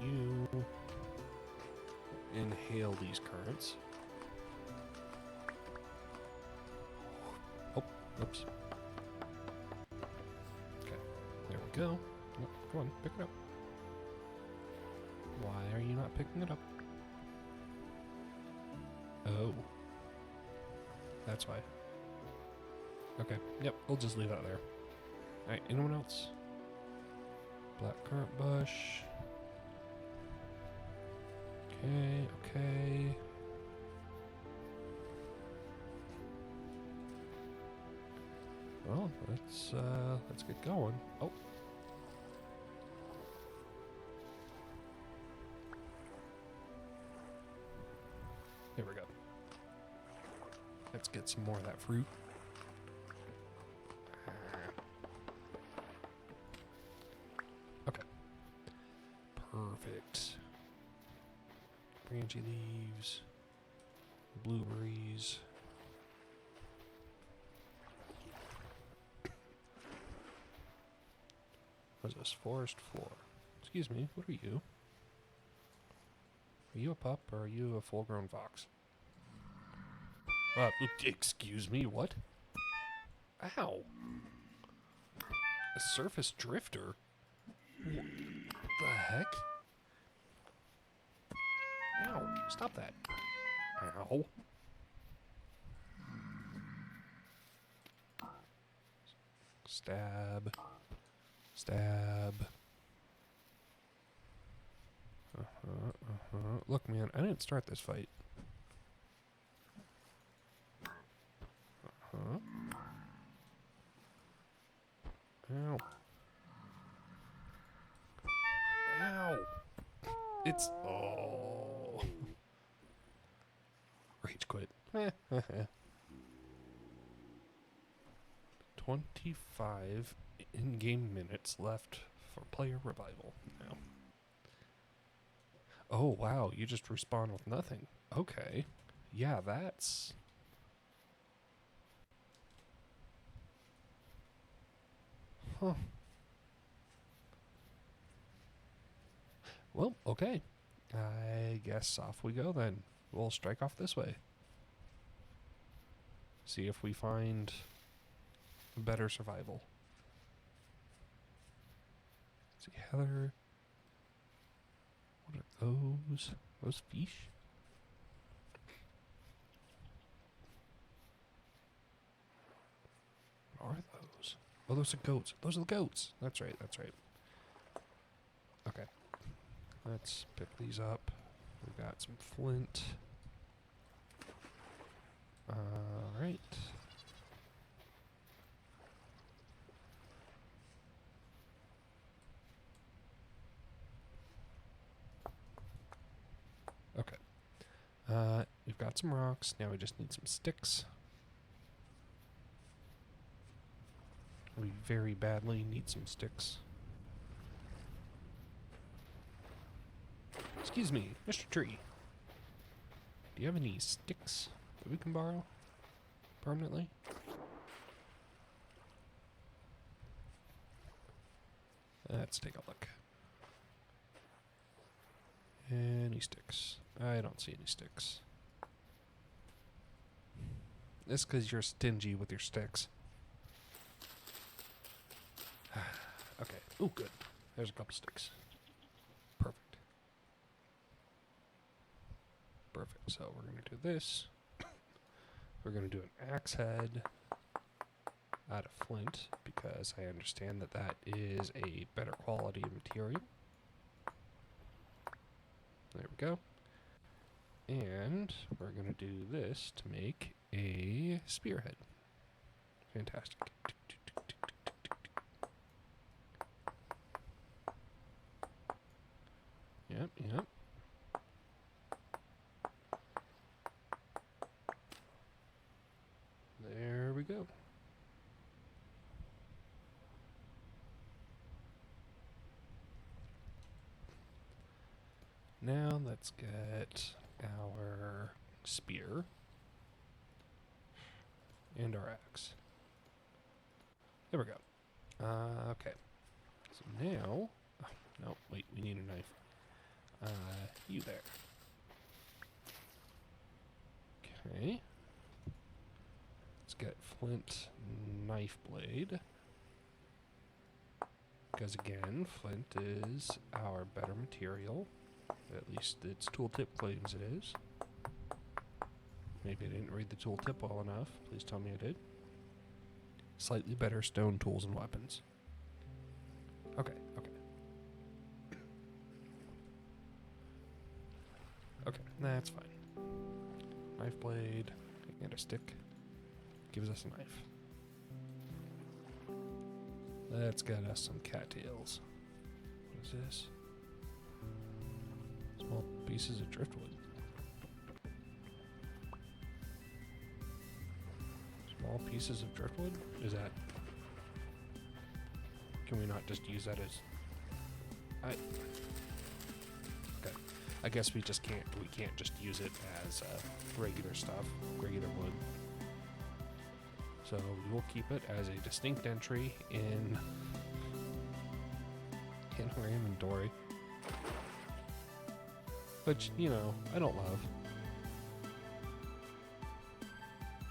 You inhale these currents. Oh, oops. Okay, there we go. Oh, come on, pick it up. Why are you not picking it up? Oh. That's why. Okay, yep, we'll just leave that there. Alright, anyone else? Black currant bush. Okay, okay. Well, let's get going. Oh. There we go. Let's get some more of that fruit. Okay. Perfect. Branchy leaves. Blueberries. What is this? Forest floor. Excuse me, what are you? Are you a pup or are you a full-grown fox? Excuse me, what? Ow! A surface drifter? What the heck? Ow! Stop that. Ow. Stab. Stab. Look, man, I didn't start this fight. Ow. Ow. It's... Oh. Rage quit. 25 in-game minutes left for player revival now. Oh, wow, you just respawn with nothing. Okay. Yeah, that's... Huh. Well, okay. I guess off we go then. We'll strike off this way. See if we find better survival. Let's see, Heather. What are those? Those fish? What are those? Oh, those are goats. Those are the goats. That's right, that's right. Okay. Let's pick these up. We've got some flint. Alright. Okay. We've got some rocks. Now we just need some sticks. We very badly need some sticks. Excuse me, Mr. Tree. Do you have any sticks that we can borrow permanently? Let's take a look. Any sticks? I don't see any sticks. It's because you're stingy with your sticks. Okay. Oh, good. There's a couple sticks. Perfect. So we're going to do this. We're going to do an axe head out of flint because I understand that that is a better quality material. There we go. And we're going to do this to make a spearhead. Fantastic. Yep, yep. There we go. Now let's get our spear and our axe. There we go. Okay. So now, oh, no, wait, we need a knife. You there. Okay. Let's get flint knife blade. Because again, flint is our better material. At least its tooltip claims it is. Maybe I didn't read the tooltip well enough. Please tell me I did. Slightly better stone tools and weapons. Okay, okay. Okay, that's fine. Knife blade and a stick gives us a knife. Let's get us some cattails. What is this? Small pieces of driftwood. Small pieces of driftwood? Is that... Can we not just use that as... Okay. I guess we just can't... We can't just use it as regular stuff. Regular wood. So we will keep it as a distinct entry in our inventory. Which, you know, I don't love.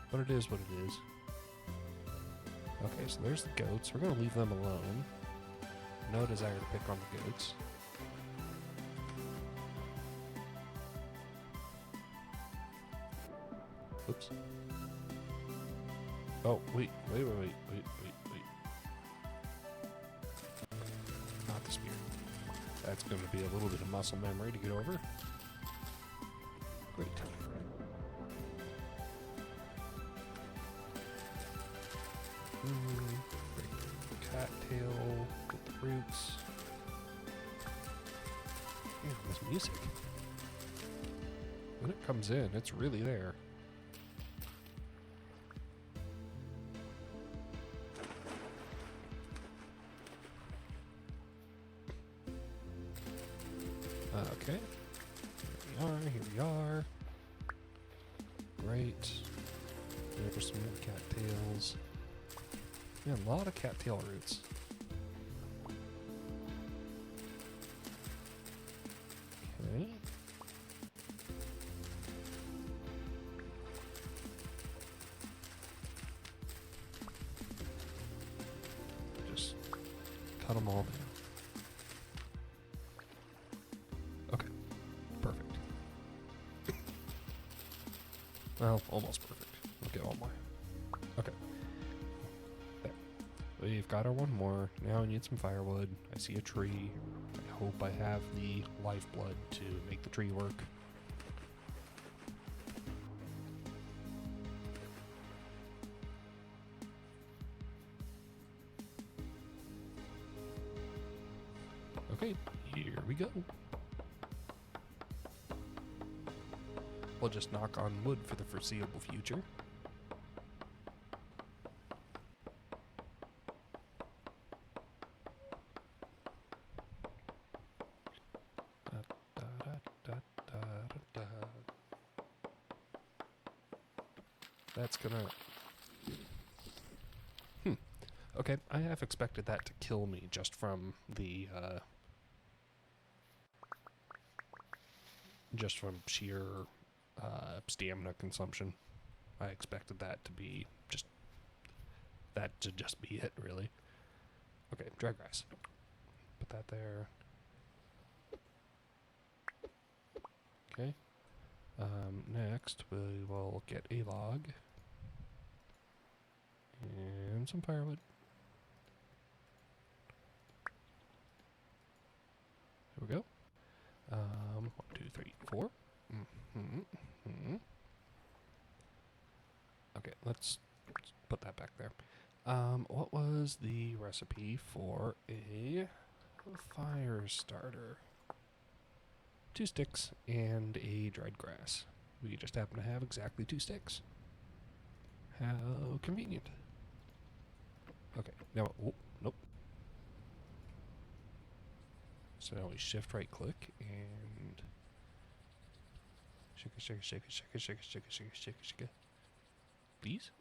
But it is what it is. Okay, so there's the goats. We're going to leave them alone. No desire to pick on the goats. Oops. Oh, wait. Not the spear. That's going to be a little bit of muscle memory to get over. Great. Cattail, get the roots. Yeah, this music. When it comes in, it's really there. Okay. Here we are. Great. There's some more cattails. Yeah, a lot of cattail roots. Okay. Just cut them all down. Okay. Perfect. Well, almost perfect. We'll get one more. Okay. There. We've got our one more. Now I need some firewood. I see a tree. I hope I have the lifeblood to make the tree work. Okay, here we go. We'll just knock on wood for the foreseeable future. That's gonna... Okay, I have expected that to kill me just from the, just from sheer, stamina consumption. I expected that to be just... That to just be it, really. Okay, dry grass. Put that there. Okay. Next, we will get a log and some firewood. There we go. 1, 2, 3, 4. Okay, let's put that back there. What was the recipe for a fire starter? 2 sticks and a dried grass. We just happen to have exactly 2 sticks. How convenient. Okay, now, oh, nope. So now we shift right click and shake it, shake it, shake it, shake it, shake it, shake it, shake it, shake it, shake it. Please?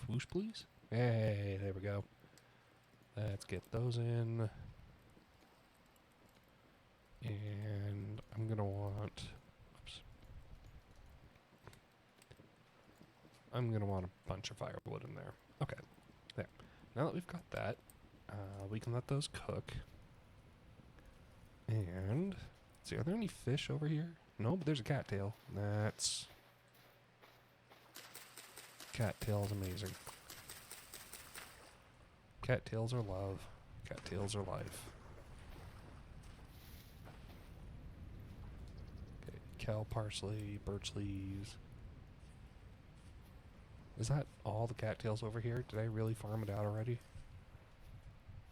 Whoosh, please? Hey, there we go. Let's get those in. And I'm gonna want, oops. I'm gonna want a bunch of firewood in there. Okay, there. Now that we've got that, we can let those cook. And, let's see, are there any fish over here? No, but there's a cattail. That's, cattail is amazing. Cattails are love. Cattails are life. Okay, kale, parsley, birch leaves. Is that all the cattails over here? Did I really farm it out already?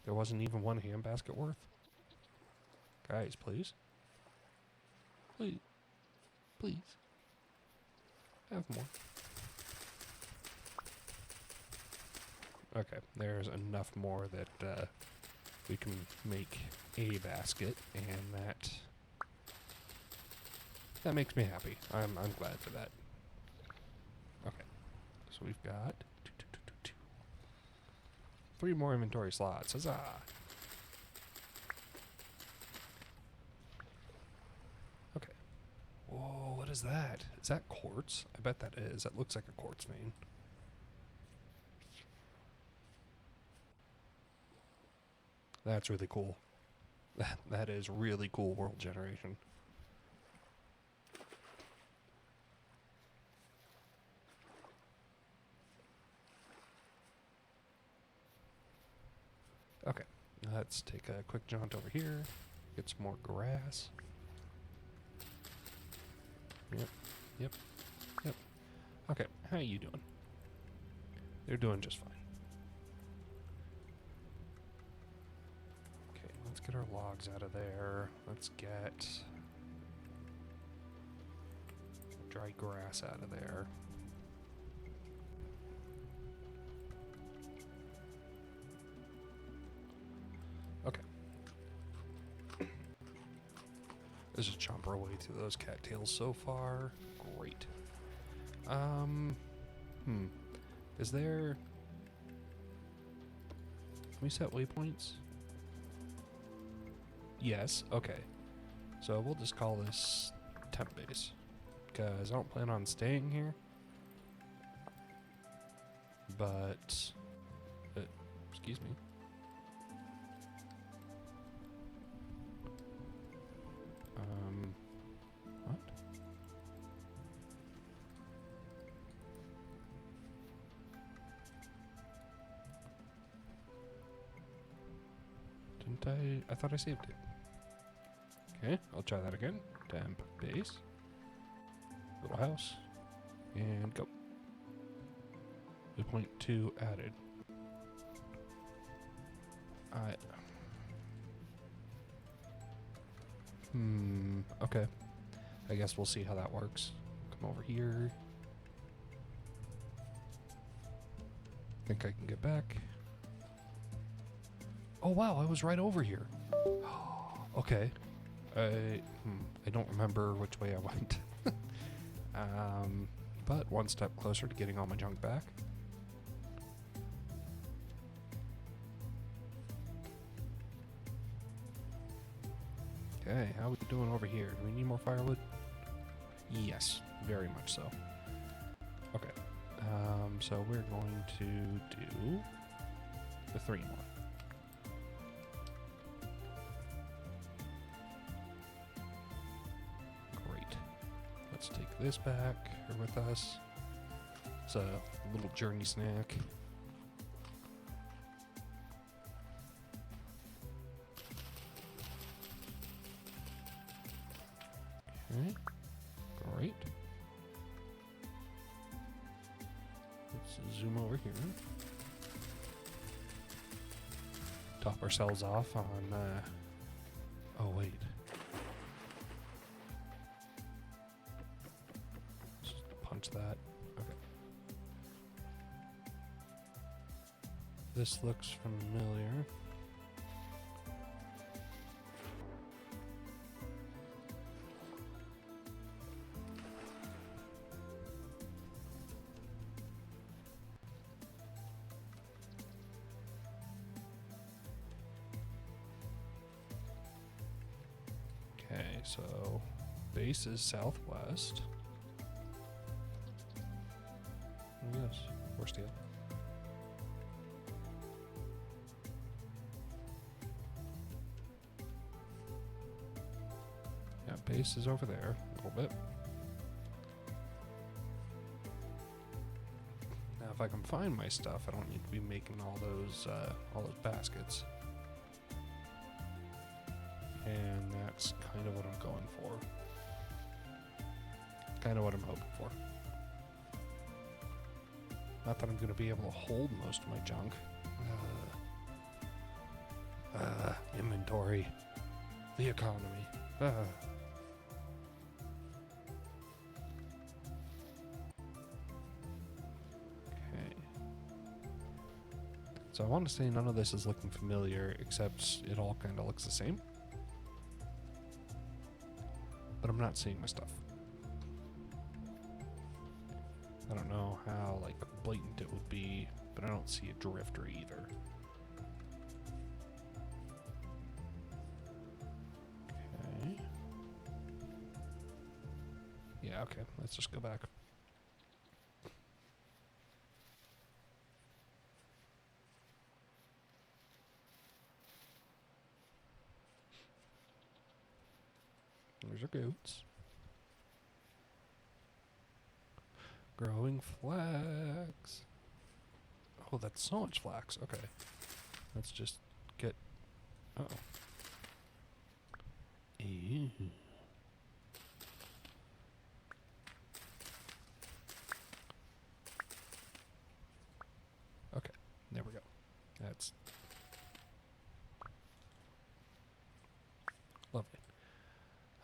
There wasn't even one ham basket worth? Guys, please. Please. Please. Have more. Okay, there's enough more that we can make a basket, and that makes me happy. I'm glad for that. Okay, so we've got 3 more inventory slots. Huzzah! Okay. Whoa, what is that? Is that quartz? I bet that is. That looks like a quartz vein. That's really cool. That is really cool world generation. Okay, let's take a quick jaunt over here. Get some more grass. Yep. Okay, how you doing? They're doing just fine. Okay, let's get our logs out of there. Let's get dry grass out of there. Okay. Let's just chomp our way through those cattails so far. Great. Is there... Can we set waypoints? Yes, okay. So we'll just call this temp base, because I don't plan on staying here. But... excuse me. What? Didn't I thought I saved it. Okay, I'll try that again. Temp base. Little house. And go. 2.2 added. Okay. I guess we'll see how that works. Come over here. Think I can get back. Oh wow, I was right over here. Okay. I don't remember which way I went. But one step closer to getting all my junk back. Okay, how are we doing over here? Do we need more firewood? Yes, very much so. Okay, so we're going to do the 3 more. this back or with us. It's a little journey snack. Okay, great. Let's zoom over here. Top ourselves off on, oh wait. Just punch that. Okay. This looks familiar. Okay, so base is southwest. Look at this. More steel. Yeah, base is over there a little bit. Now, if I can find my stuff, I don't need to be making all those baskets. And that's kind of what I'm going for. Kind of what I'm hoping for. Not that I'm going to be able to hold most of my junk. Inventory. The economy. Okay. So I want to say none of this is looking familiar, except it all kind of looks the same. But I'm not seeing my stuff. I don't know how like blatant it would be, but I don't see a drifter either. Okay. Yeah, okay. Let's just go back. There's our goats. Growing flax. Oh, that's so much flax. Okay. Let's just get... Uh-oh. Ew. Okay. There we go. That's... lovely.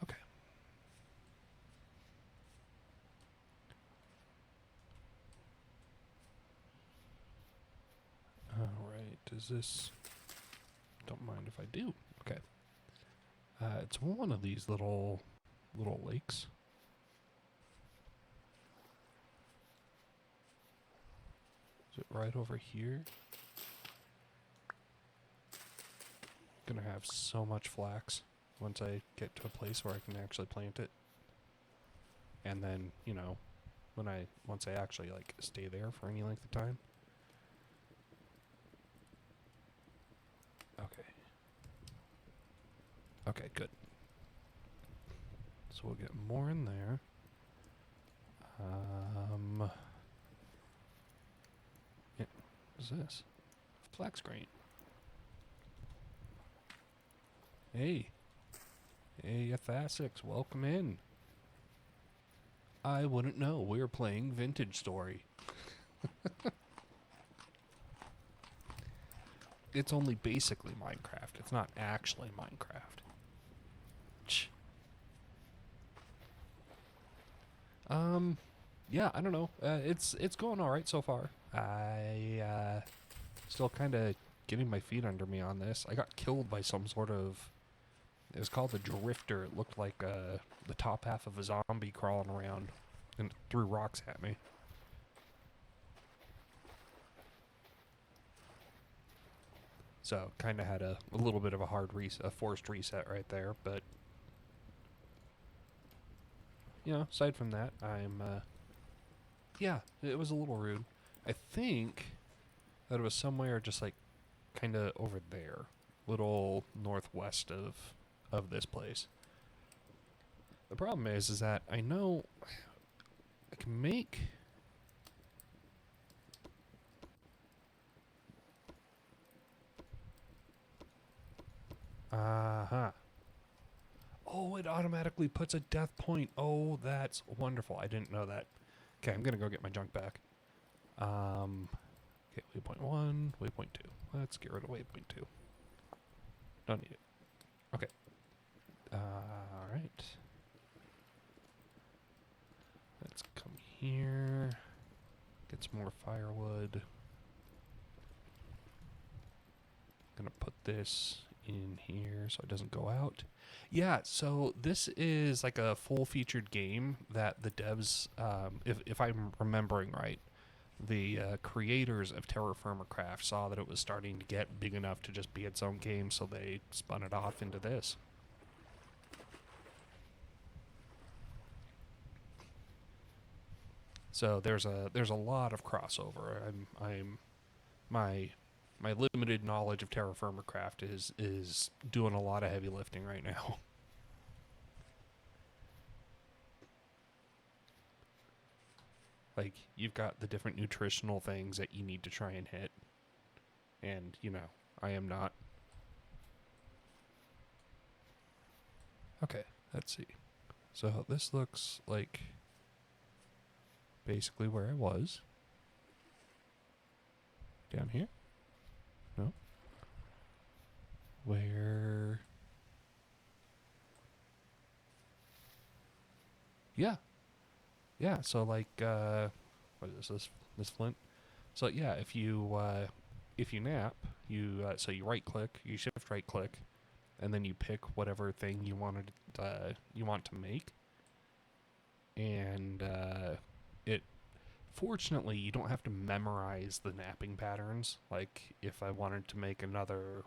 Okay. Alright, is this... Don't mind if I do. Okay. It's one of these little lakes. Is it right over here? Gonna have so much flax once I get to a place where I can actually plant it. And then, you know, once I actually like stay there for any length of time. Okay. Okay, good. So we'll get more in there. Yeah, what is this? Flax grain. Hey. Hey, Athasix, welcome in. I wouldn't know. We're playing Vintage Story. It's only basically Minecraft. It's not actually Minecraft. Yeah, I don't know. It's going all right so far. I still kind of getting my feet under me on this. I got killed by some sort of... It was called a drifter. It looked like the top half of a zombie crawling around and threw rocks at me. So kind of had a little bit of a forced reset right there, but you know, aside from that, I'm yeah, it was a little rude. I think that it was somewhere just like kind of over there, little northwest of this place. The problem is that I know I can make... Uh-huh. Oh, it automatically puts a death point. Oh, that's wonderful. I didn't know that. Okay, I'm gonna go get my junk back. Okay, waypoint 1, waypoint 2. Let's get rid of waypoint 2. Don't need it. Okay. Alright. Let's come here. Get some more firewood. Gonna put this in here so it doesn't go out. Yeah, so this is like a full-featured game that the devs, if I'm remembering right, the creators of Terra Firma Craft saw that it was starting to get big enough to just be its own game, so they spun it off into this. So there's a lot of crossover. My limited knowledge of Terra Firma Craft is doing a lot of heavy lifting right now. Like, you've got the different nutritional things that you need to try and hit. And, you know, I am not. Okay, let's see. So this looks like basically where I was. Down here? No? Where... Yeah. Yeah, so like, what is this flint? So yeah, if you nap, so you right click, you shift right click, and then you pick whatever thing you want to make. And it, fortunately, you don't have to memorize the napping patterns. Like if I wanted to make another,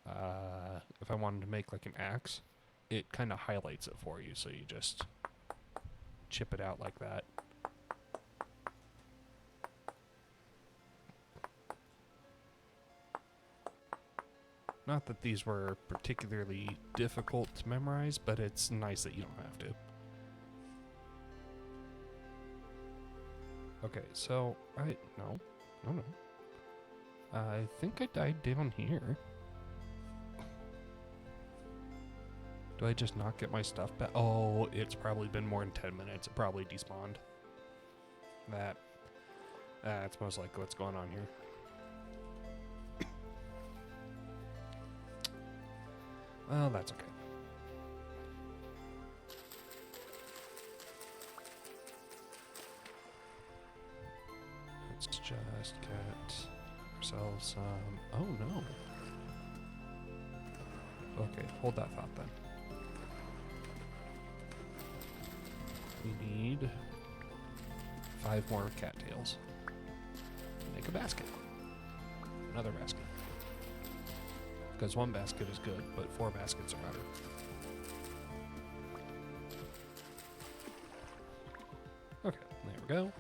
if I wanted to make like an axe, it kind of highlights it for you, so you just chip it out like that. Not that these were particularly difficult to memorize, but it's nice that you don't have to. Okay, so no. I think I died down here. Do I just not get my stuff back? Oh, it's probably been more than 10 minutes. It probably despawned. That's most likely what's going on here. Well, that's okay. Let's just get ourselves some... Oh, no. Okay, hold that thought then. We need 5 more cattails. Make a basket. Another basket. Because 1 basket is good, but 4 baskets are better. Okay, there we go.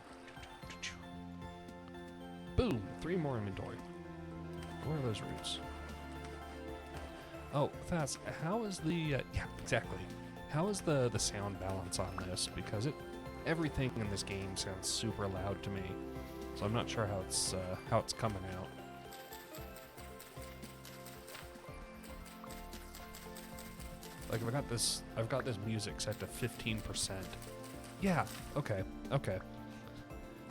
Boom! 3 more inventory. Where are those roots? Oh, Thas, how is the... yeah, exactly. How is the sound balance on this? Because everything in this game sounds super loud to me. So I'm not sure how it's coming out. Like I've got this music set to 15%. Yeah, okay.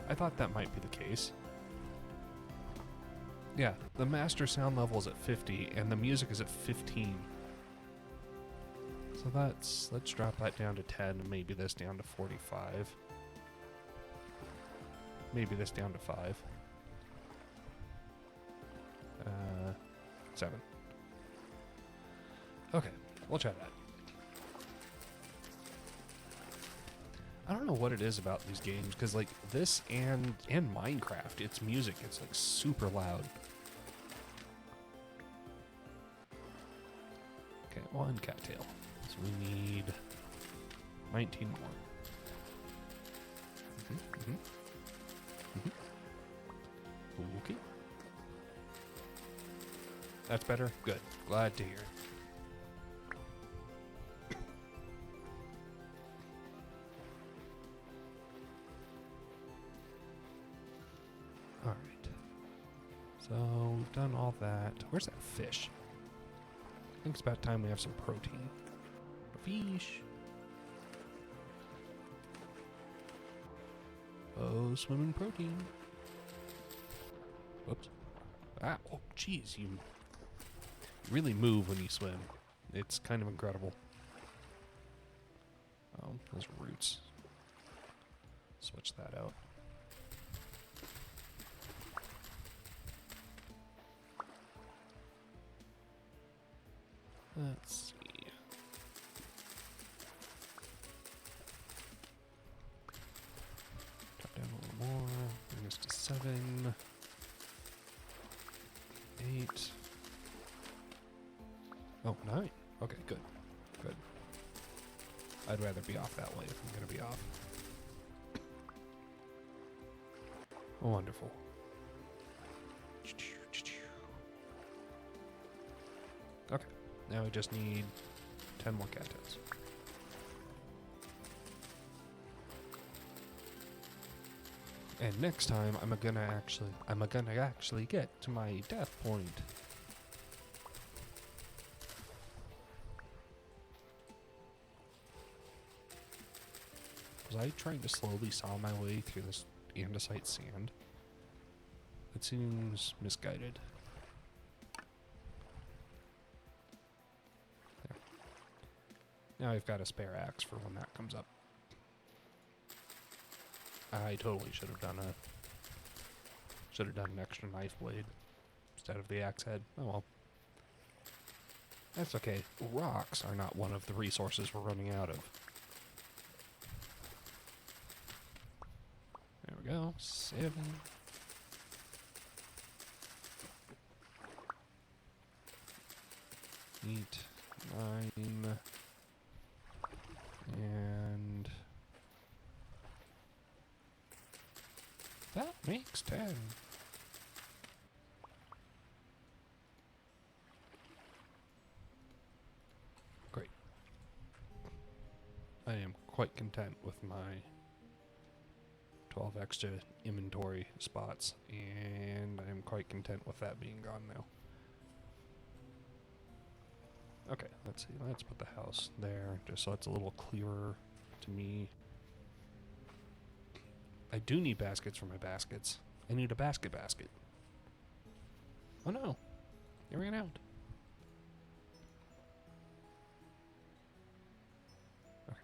I thought that might be the case. Yeah, the master sound level is at 50 and the music is at 15. So let's drop that down to 10 and maybe this down to 45. Maybe this down to 5. 7. Okay, we'll try that. I don't know what it is about these games, because like this and Minecraft, it's music, it's like super loud. Okay, 1 cattail. So we need 19 more. Okay. That's better? Good. Glad to hear. done all that. Where's that fish? I think it's about time we have some protein. Fish. Oh, swimming protein. Whoops. Ah, oh, jeez, you really move when you swim. It's kind of incredible. Oh, those roots. Switch that out. Let's see. Drop down a little more. Bring us to 7. 8. Oh, 9. Okay, good. Good. I'd rather be off that way if I'm going to be off. Oh, wonderful. Okay. Now we just need 10 more cattails. And next time I'm gonna actually get to my death point. Was I trying to slowly saw my way through this andesite sand? That seems misguided. There. Now I've got a spare axe for when that comes up. I totally should have done an extra knife blade instead of the axe head. Oh well. That's okay. Rocks are not one of the resources we're running out of. There we go. 7. 8, 9, and that makes 10. Great. I am quite content with my 12 extra inventory spots, and I'm quite content with that being gone now. Okay, let's see. Let's put the house there, just so it's a little clearer to me. I do need baskets for my baskets. I need a basket. Oh no, it ran out. Okay,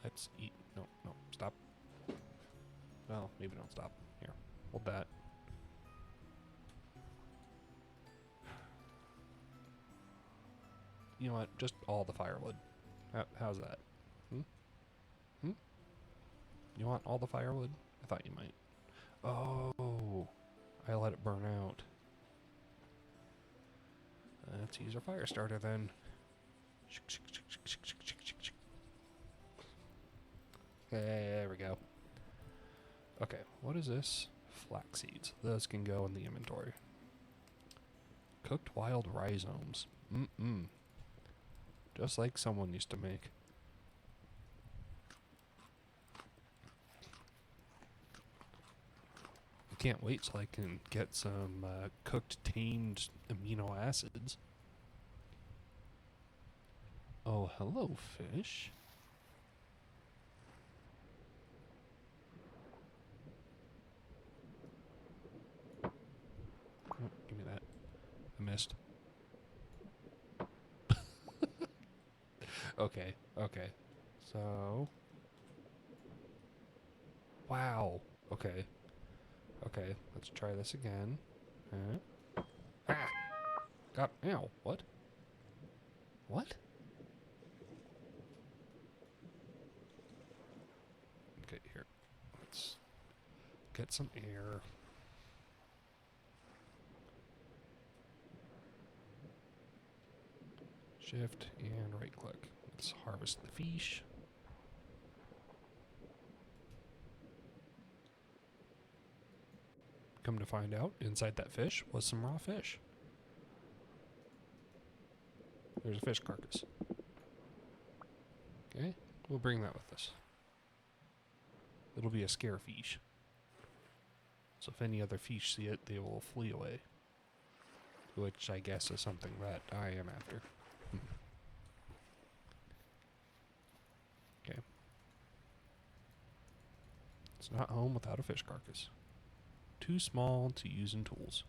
let's eat. No, stop. Well, maybe don't stop. Here, hold that. You know what? Just all the firewood. How's that? You want all the firewood? I thought you might. Oh, I let it burn out. Let's use our fire starter then. There we go. Okay, what is this? Flax seeds. Those can go in the inventory. Cooked wild rhizomes. Just like someone used to make. I can't wait till I can get some cooked tamed amino acids. Oh, hello, fish. Oh, give me that. I missed. Okay. So. Wow. Okay, let's try this again. Ah! God, ow, what? Okay, here. Let's get some air. Shift and right click. Let's harvest the fish. Come to find out, inside that fish was some raw fish. There's a fish carcass. Okay, we'll bring that with us. It'll be a scare fish. So if any other fish see it, they will flee away. which I guess is something that I am after. Okay. It's not home without a fish carcass. Too small to use in tools.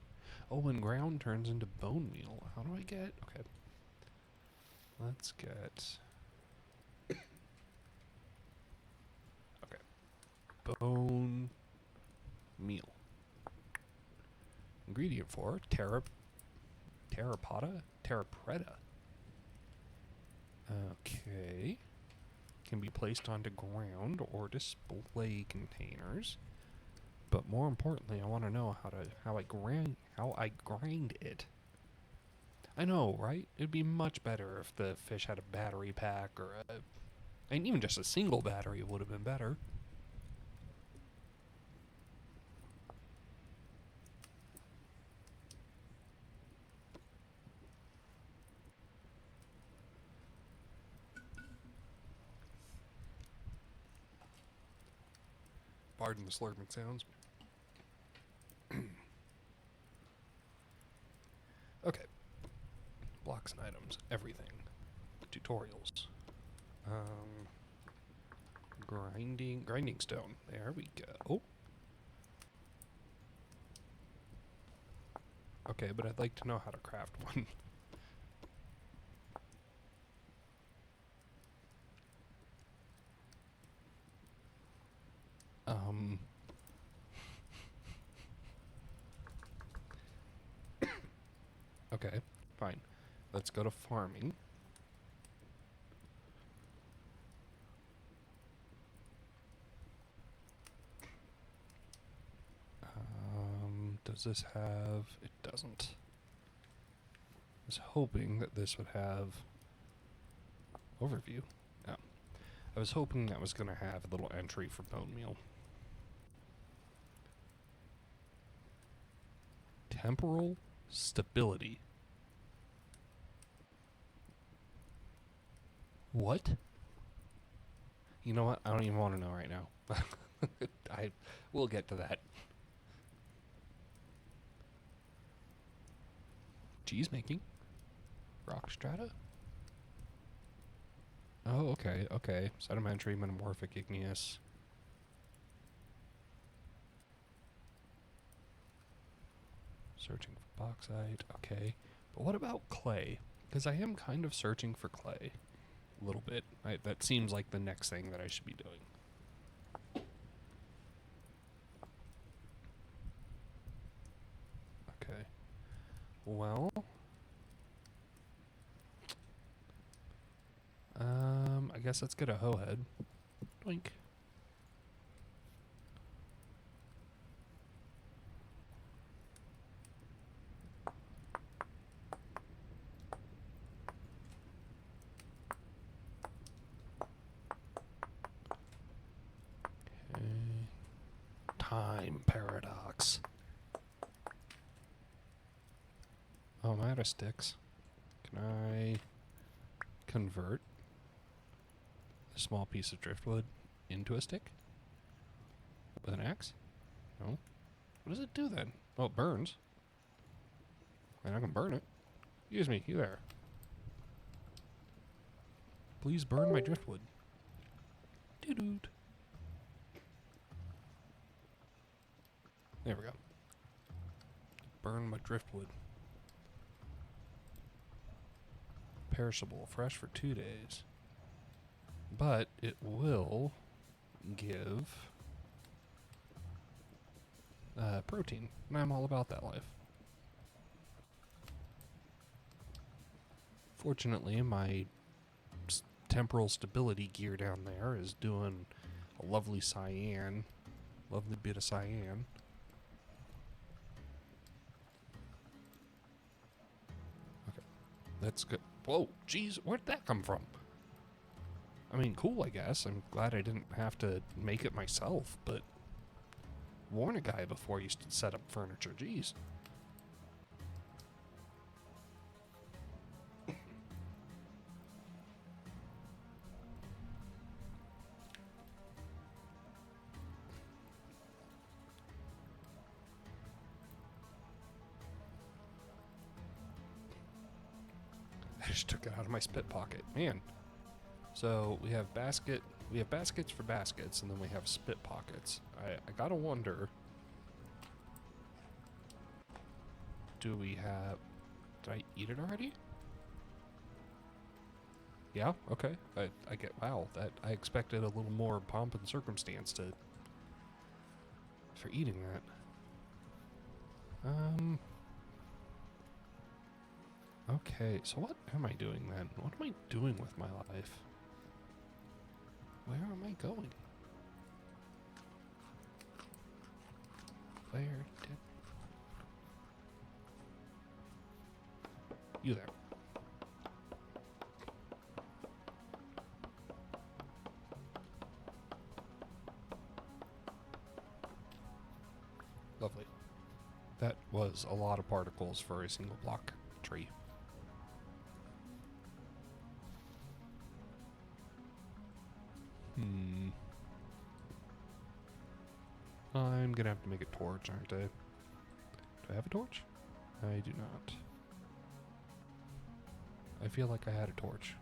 Oh, when ground turns into bone meal. How do I get... Okay. Let's get... Okay. Bone meal. Ingredient 4, terra preta. Okay. Can be placed onto ground or display containers. But more importantly, I want to know how I grind it. I know, right? It'd be much better if the fish had a battery pack and even just a single battery would have been better. Pardon the slurping sounds. Okay. Blocks and items. Everything. Tutorials. Grinding stone. There we go. Okay, but I'd like to know how to craft one. Okay, fine. Let's go to farming. Does this have... It doesn't. I was hoping that this would have... Overview? No. I was hoping that was going to have a little entry for bone meal. Temporal stability. What? You know what? I don't even want to know right now. We'll get to that. Cheese making? Rock strata? Oh, okay, okay. Sedimentary, metamorphic, igneous. Searching for bauxite, okay. But what about clay? Because I am kind of searching for clay. A little bit. That seems like the next thing that I should be doing. Okay. Well... I guess let's get a hoe head. Doink. Okay. Time paradox. Oh, I'm out of sticks. Can I convert a small piece of driftwood into a stick? With an axe? No. What does it do then? Oh, it burns. And I can burn it. Excuse me, you there. Please burn my driftwood. Doo-doot. There we go. Burn my driftwood. Perishable, fresh for 2 days. But it will give protein, and I'm all about that life. Fortunately, my temporal stability gear down there is doing a lovely cyan, lovely bit of cyan. Okay, that's good. Whoa, jeez, where'd that come from? I mean, cool, I guess. I'm glad I didn't have to make it myself, but warn a guy before you set up furniture, jeez. Just took it out of my spit pocket. Man. So we have baskets for baskets, and then we have spit pockets. I gotta wonder. Do we have... Did I eat it already? Yeah, okay. I get... Wow, that I expected a little more pomp and circumstance for eating that. Okay, so what am I doing then? What am I doing with my life? Where am I going? Where did... You there. Lovely. That was a lot of particles for a single block tree. I'm gonna have to make a torch, aren't I? Do I have a torch? I do not. I feel like I had a torch.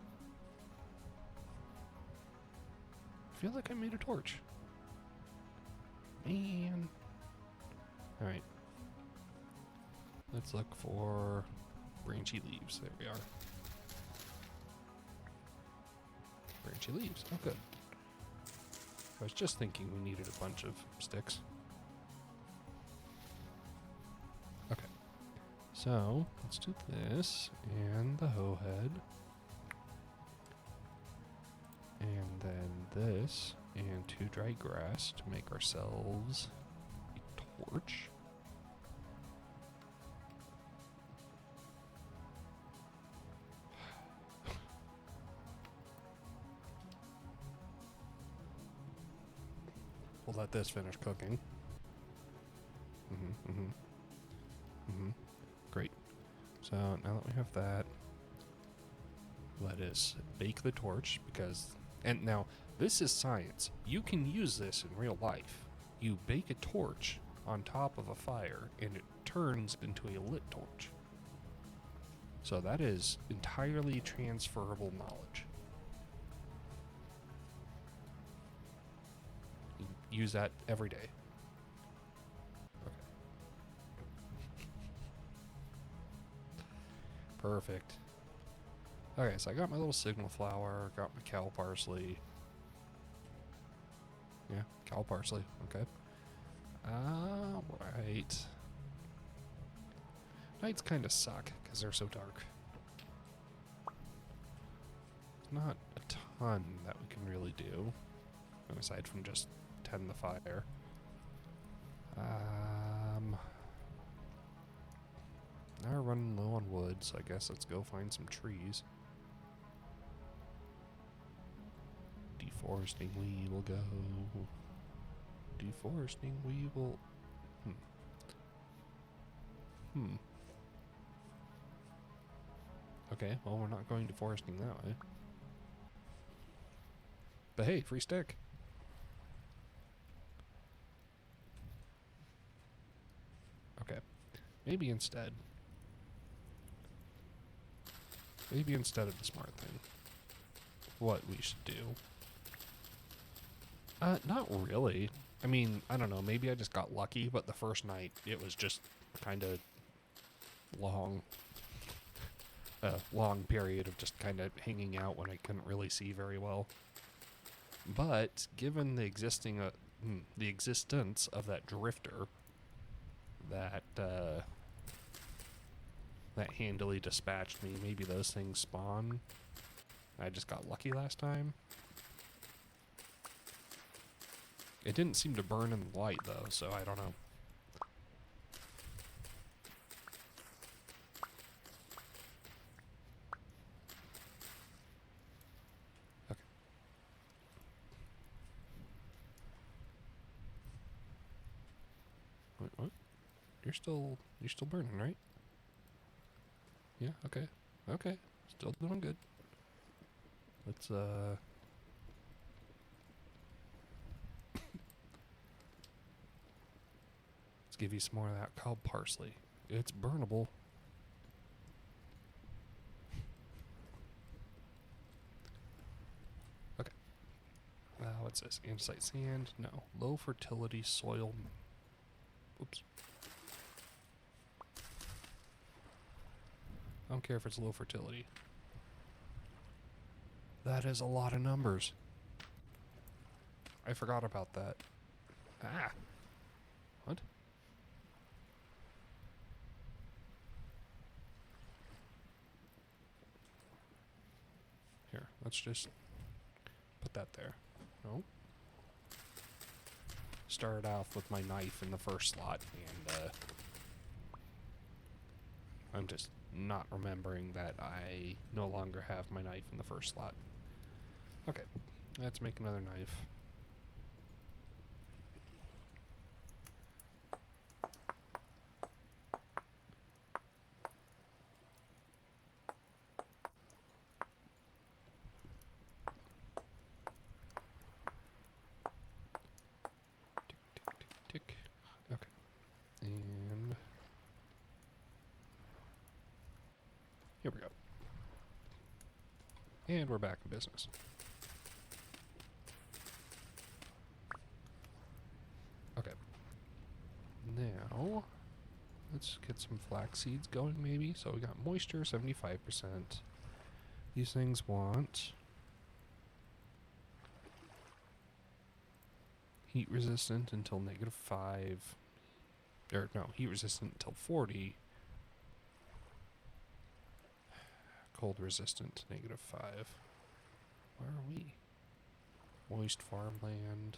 I feel like I made a torch. Man. Alright. Let's look for branchy leaves. There we are. Branchy leaves. Oh, good. I was just thinking we needed a bunch of sticks. Okay. So, let's do this, and the hoe head. And then this, and 2 dry grass to make ourselves a torch. We'll let this finish cooking. Great. So now that we have that, let us bake the torch because... And now, this is science. You can use this in real life. You bake a torch on top of a fire and it turns into a lit torch. So that is entirely transferable knowledge. Use that every day. Okay. Perfect. Okay, so I got my little signal flower, got my cow parsley. Yeah, cow parsley, okay. Right. Nights kind of suck, because they're so dark. There's not a ton that we can really do, aside from just tend the fire. Now we're running low on wood, so I guess let's go find some trees. Deforesting we will go. Deforesting we will... Okay, well we're not going deforesting that way. But hey, free stick. Okay. Maybe instead of the smart thing, what we should do. Not really. I mean, I don't know, maybe I just got lucky, but the first night it was just kind of long period of just kind of hanging out when I couldn't really see very well. But given the existence of that drifter that handily dispatched me, maybe those things spawn. I just got lucky last time. It didn't seem to burn in the light though, so I don't know. Okay. What? You're still burning, right? Yeah, okay. Okay. Still doing good. Let's let's give you some more of that cow parsley. It's burnable. What's this? Andesite sand? No. Low fertility soil. Oops. I don't care if it's low fertility. That is a lot of numbers. I forgot about that. Ah. What? Here, let's just put that there. No. Started off with my knife in the first slot, and I'm just not remembering that I no longer have my knife in the first slot. Okay, let's make another knife. Tick, tick, tick. Okay. And here we go. And we're back in business. Okay. Now, let's get some flax seeds going maybe. So we got moisture, 75%. These things want heat resistant until -5. Or no, heat resistant until 40. Cold resistant, -5. Where are we? Moist farmland.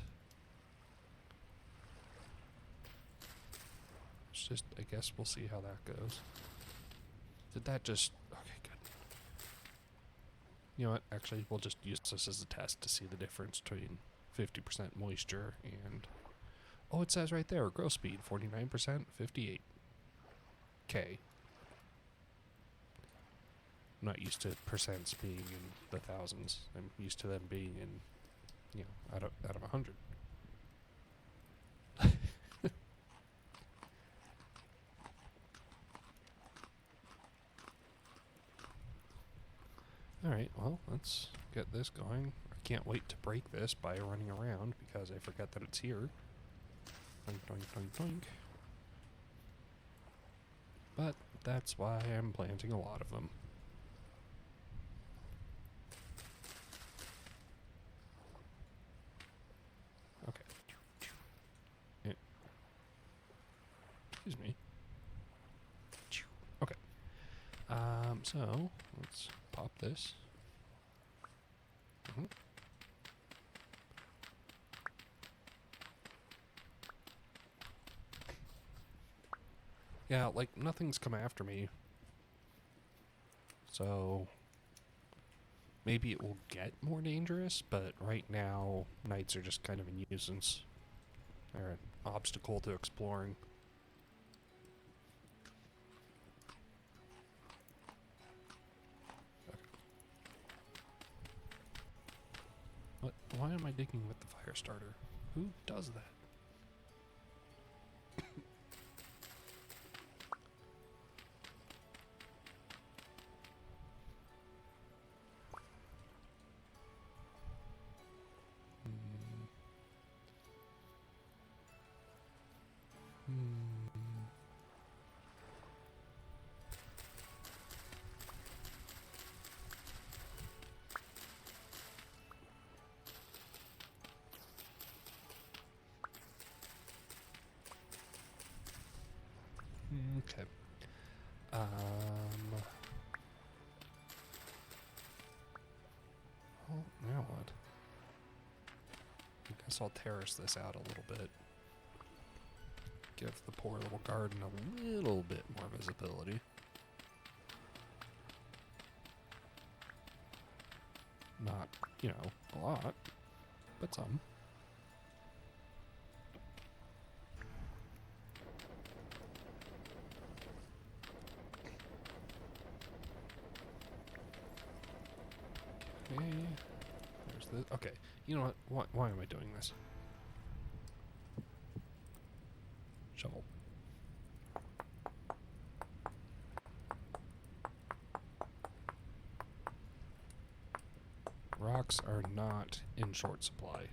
It's just, I guess we'll see how that goes. Did that just... Okay, good. You know what? Actually, we'll just use this as a test to see the difference between 50% moisture and... Oh, it says right there, grow speed, 49%, 58. Okay. I'm not used to percents being in the thousands. I'm used to them being in, you know, out of 100. Alright, well, let's get this going. I can't wait to break this by running around because I forget that it's here. Doink, doink, doink, doink. But that's why I'm planting a lot of them. Okay. Excuse me. Okay. So let's pop this. Yeah, like, nothing's come after me. So maybe it will get more dangerous, but right now, knights are just kind of a nuisance. They're an obstacle to exploring. Okay. What? Why am I digging with the fire starter? Who does that? Okay. Well, now what? I guess I'll terrace this out a little bit. Give the poor little garden a little bit more visibility. Not, you know, a lot, but some. Okay. There's the... Okay. You know what? Why am I doing this? Shovel. rocks are not in short supply.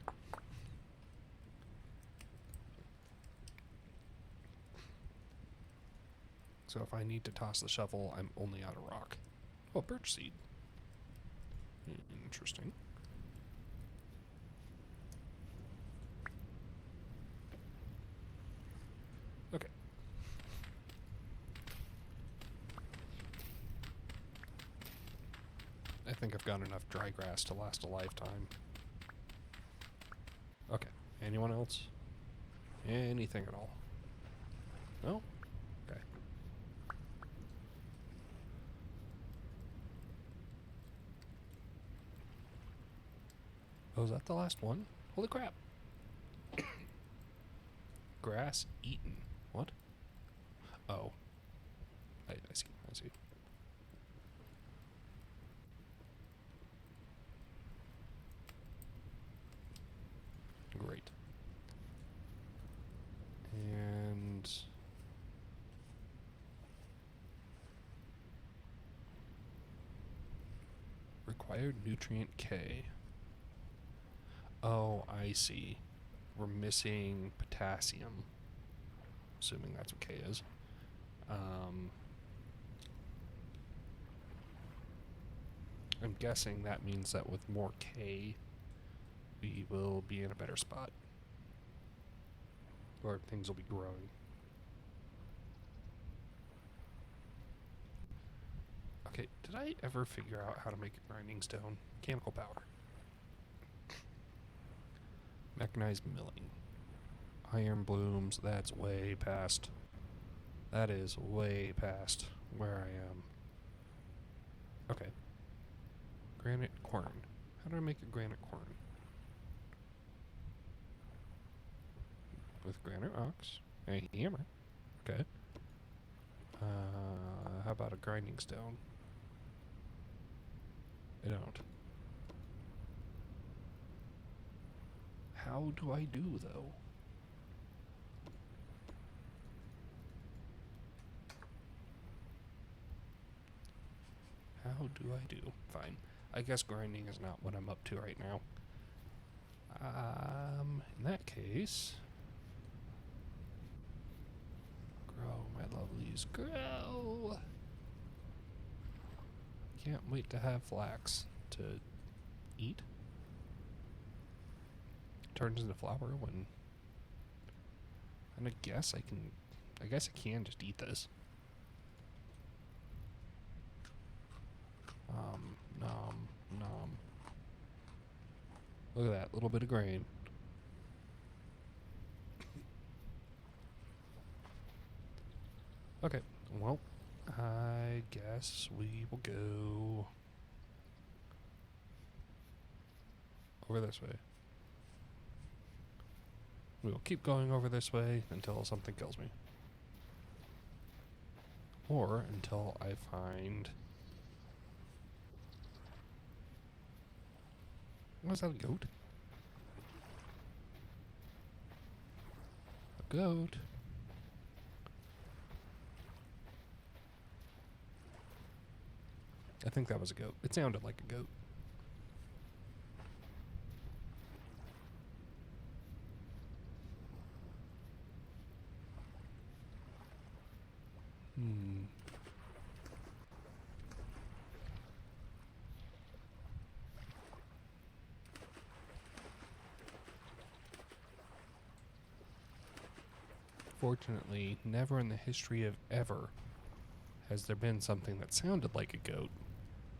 So if I need to toss the shovel, I'm only out of rock. Oh, birch seed. Interesting. Okay. I think I've got enough dry grass to last a lifetime. Okay. Anyone else? Anything at all? No? Okay. Oh, is that the last one? Holy crap. Grass eaten. What? Oh. I see. I see. Great. And required nutrient K. Oh, I see. We're missing potassium. Assuming that's what K is. I'm guessing that means that with more K, we will be in a better spot. Or things will be growing. Okay, did I ever figure out how to make a grinding stone? Mechanical power. Mechanized milling. Iron blooms, that's way past. That is way past where I am. Okay. Granite quern. How do I make a granite quern? With granite rocks. A hammer. Okay. How about a grinding stone? I don't. How do I do, though? How do I do? Fine. I guess grinding is not what I'm up to right now. In that case... Grow, my lovelies, grow! Can't wait to have flax to eat. Turns into flour when... I guess I can just eat this. Nom, nom. Look at that, little bit of grain. Okay, well, I guess we will go over this way. We will keep going over this way until something kills me. Or until I find... Was that a goat? A goat. I think that was a goat. It sounded like a goat. Fortunately, never in the history of ever has there been something that sounded like a goat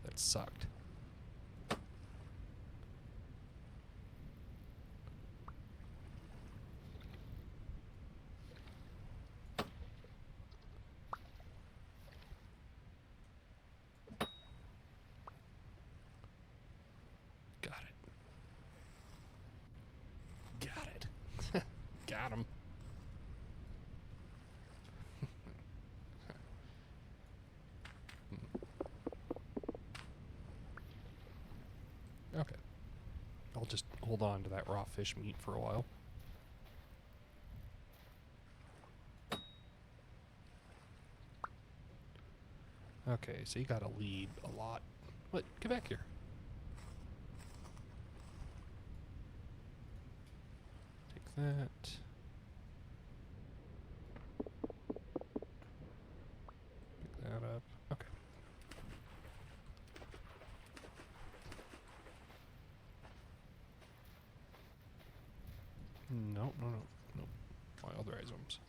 that sucked. Got it. Got it. Got him. Okay. I'll just hold on to that raw fish meat for a while. Okay, so you gotta lead a lot. What? Get back here. that. Pick that up. Okay. No. My other items.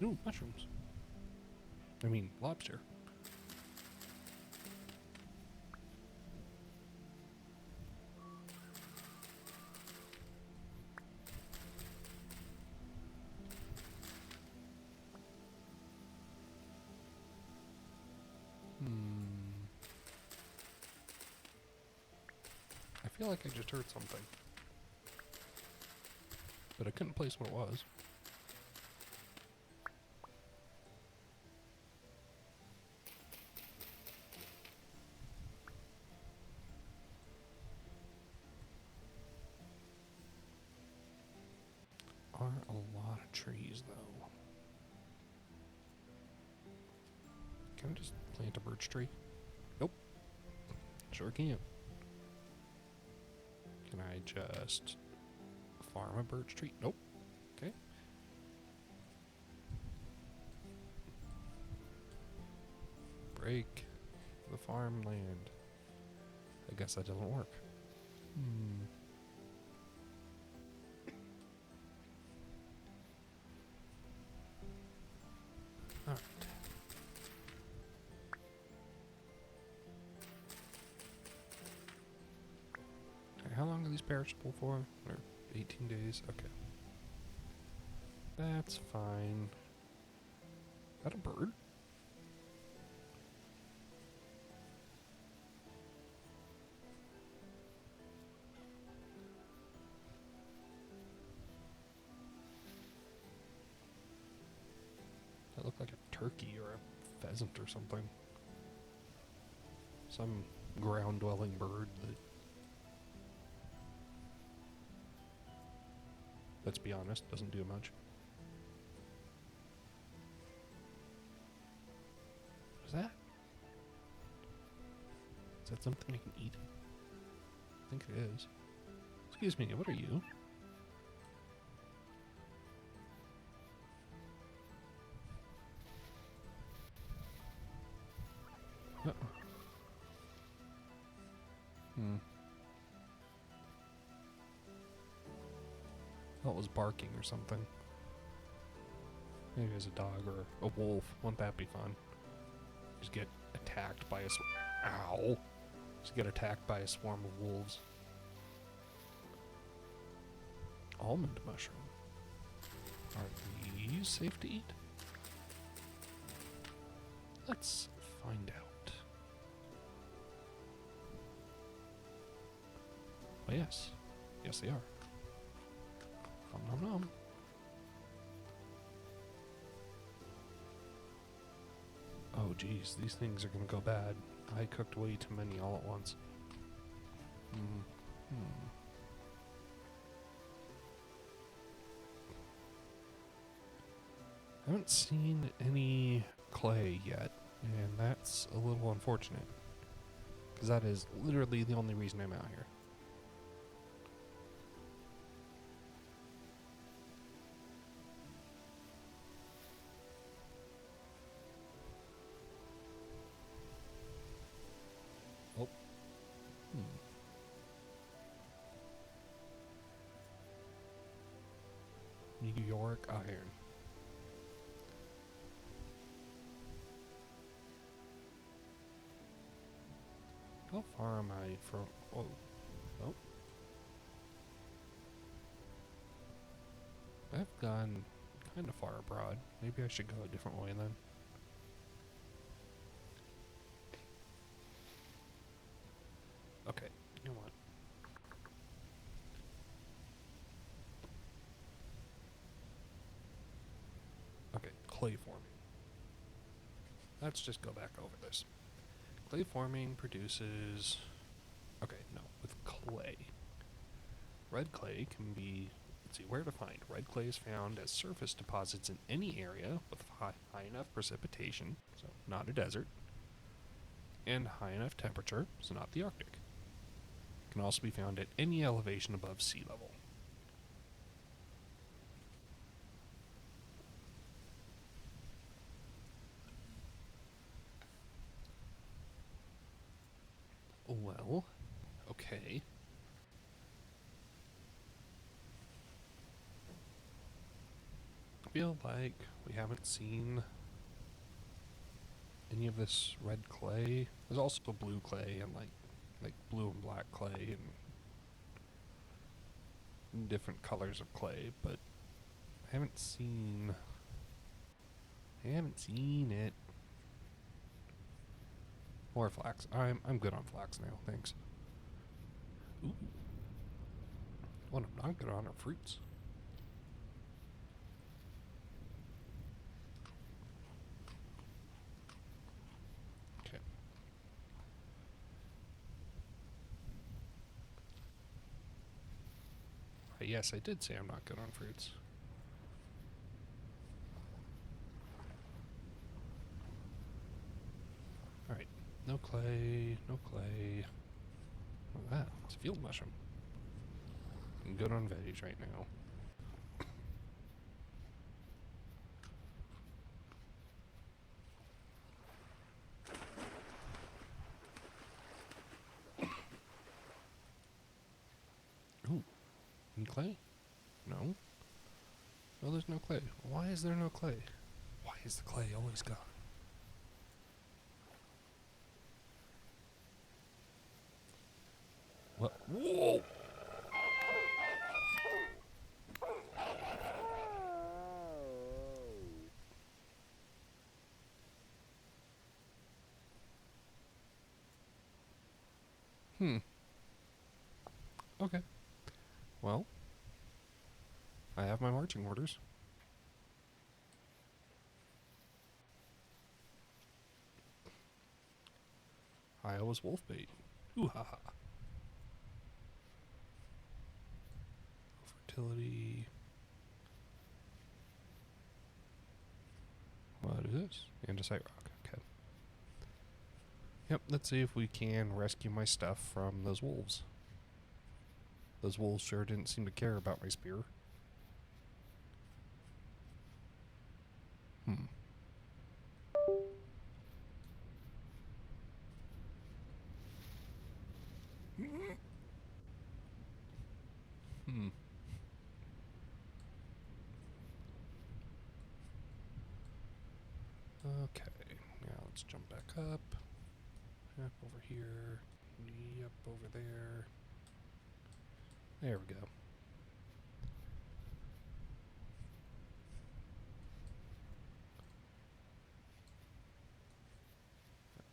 Ooh, mushrooms. I mean, lobster. I feel like I just heard something. But I couldn't place what it was. Are a lot of trees, though. Can I just plant a birch tree? Nope. Sure can't. Can I just farm a birch tree? Nope. Okay. Break the farmland. I guess that doesn't work. Alright. How long are these perishable for? Or 18 days? Okay. That's fine. Is that a bird? That looked like a turkey or a pheasant or something. Some ground-dwelling bird that... Let's be honest, doesn't do much. What is that? Is that something I can eat? I think it is. Excuse me, what are you? That was barking or something. Maybe it was a dog or a wolf. Wouldn't that be fun? Just get attacked by a ow! Just get attacked by a swarm of wolves. Almond mushroom. Are these safe to eat? Let's find out. Oh yes. Yes they are. Nom nom nom. Oh geez, these things are gonna go bad. I cooked way too many all at once. I haven't seen any clay yet, and that's a little unfortunate. Because that is literally the only reason I'm out here. New York iron. How far am I from... Oh. Oh. I've gone kind of far abroad. Maybe I should go a different way then. Okay, you know what? clay forming. Let's just go back over this. Clay forming produces... Okay, no, with clay. Red clay can be... Let's see, where to find? Red clay is found as surface deposits in any area with high enough precipitation, so not a desert, and high enough temperature, so not the Arctic. It can also be found at any elevation above sea level. Well, okay. I feel like we haven't seen any of this red clay. There's also blue clay and like blue and black clay and different colors of clay, but I haven't seen it. More flax. I'm good on flax now, thanks. Ooh. What I'm not good on are fruits. Okay. Yes, I did say I'm not good on fruits. Alright. No clay, no clay. Look at that. It's a field mushroom. I'm good on veggies right now. Ooh. Any clay? No. No, there's no clay. Why is there no clay? Why is the clay always gone? What? Whoa! Okay. Well, I have my marching orders. Iowa's wolf bait. Ooh ha ha. Fertility. What is this? Andesite rock. Okay. Yep, let's see if we can rescue my stuff from those wolves. Those wolves sure didn't seem to care about my spear. Hmm. Okay, now let's jump back up. Yep, over here. Yep, over there. There we go.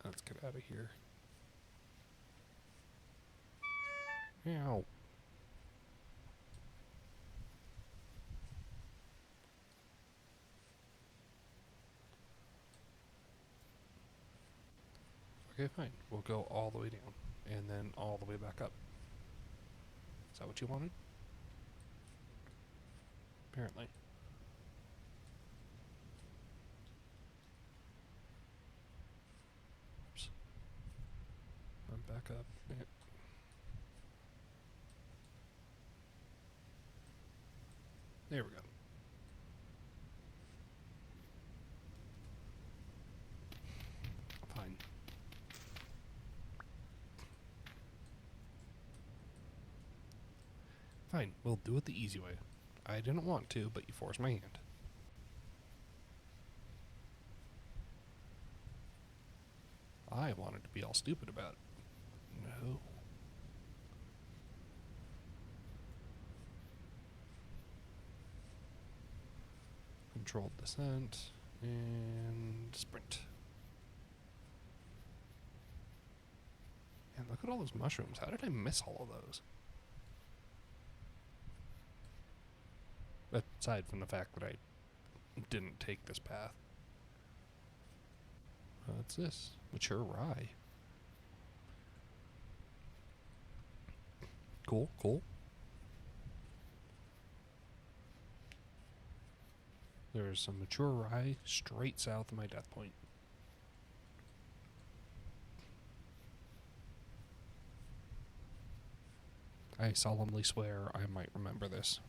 Let's get out of here. Ow. Okay, fine. We'll go all the way down and then all the way back up. Is that what you wanted? Apparently. Oops. I'm back up. There we go. Fine. Fine, we'll do it the easy way. I didn't want to, but you forced my hand. I wanted to be all stupid about it. No. Controlled descent and sprint. And look at all those mushrooms. How did I miss all of those? Aside from the fact that I didn't take this path. What's this? Mature rye. Cool, cool. There's some mature rye straight south of my death point. I solemnly swear I might remember this.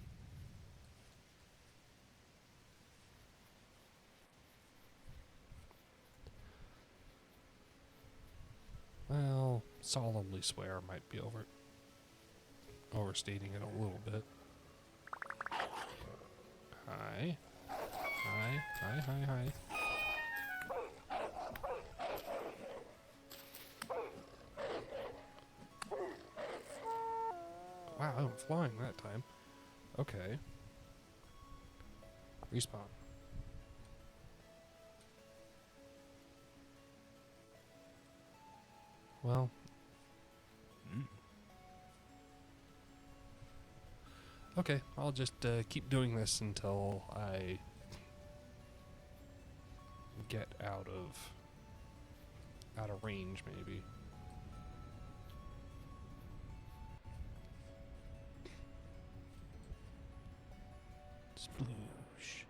Well, solemnly swear might be overstating it a little bit. Hi. Hi, hi, hi, hi. Wow, I'm flying that time. Okay. Respawn. Well. Okay, I'll just keep doing this until I get out of range, maybe. Sploosh.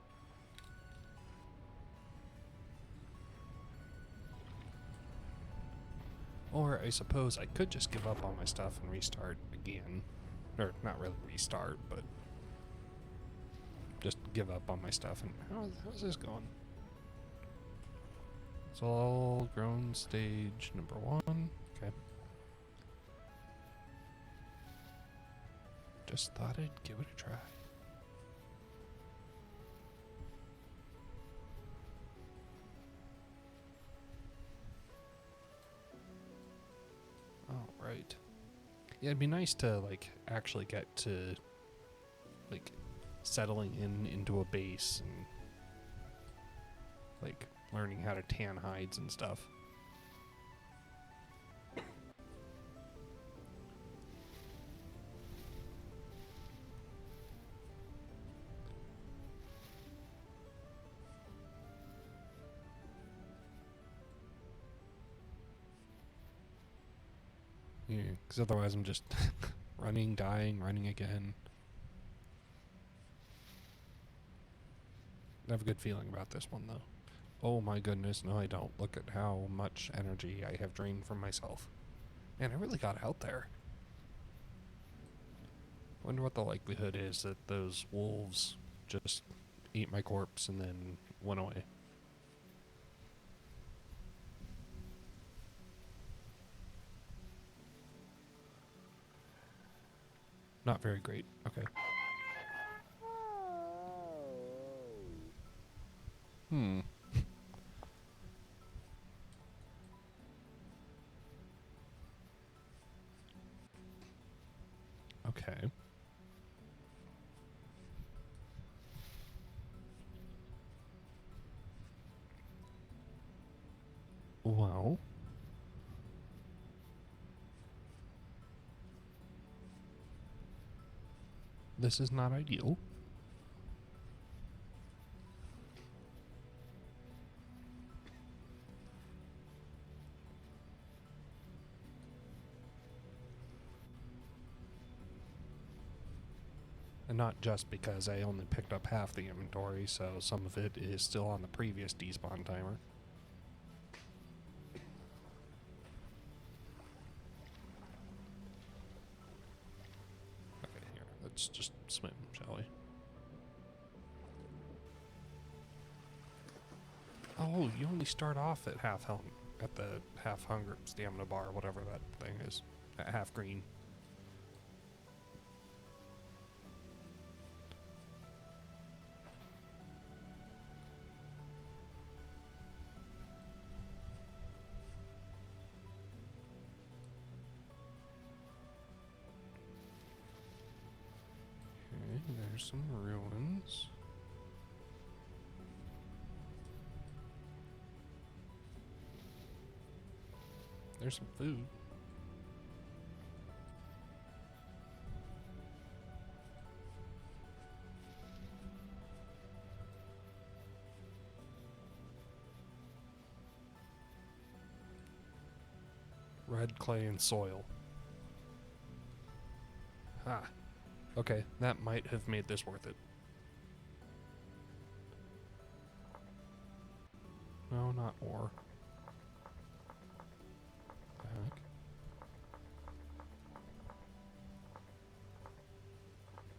Or I suppose I could just give up on my stuff and restart again. Or not really restart, but just give up on my stuff. And how's this going? It's all grown stage number 1. Okay. Just thought I'd give it a try. All right. Yeah, it'd be nice to like actually get to like settling into a base and like learning how to tan hides and stuff. Yeah, because otherwise I'm just running, dying, running again. I have a good feeling about this one, though. Oh my goodness, no I don't. Look at how much energy I have drained from myself. Man, I really got out there. Wonder what the likelihood is that those wolves just ate my corpse and then went away. Not very great. Okay. Okay. Well. This is not ideal. And not just because I only picked up half the inventory, so some of it is still on the previous despawn timer. Okay, here, let's just swim, shall we? Oh, you only start off at half health, at the half hunger stamina bar, whatever that thing is, at half green. Okay, there's some ruins. There's some food. Red clay and soil. Ah. Okay, that might have made this worth it. No, not ore. The heck?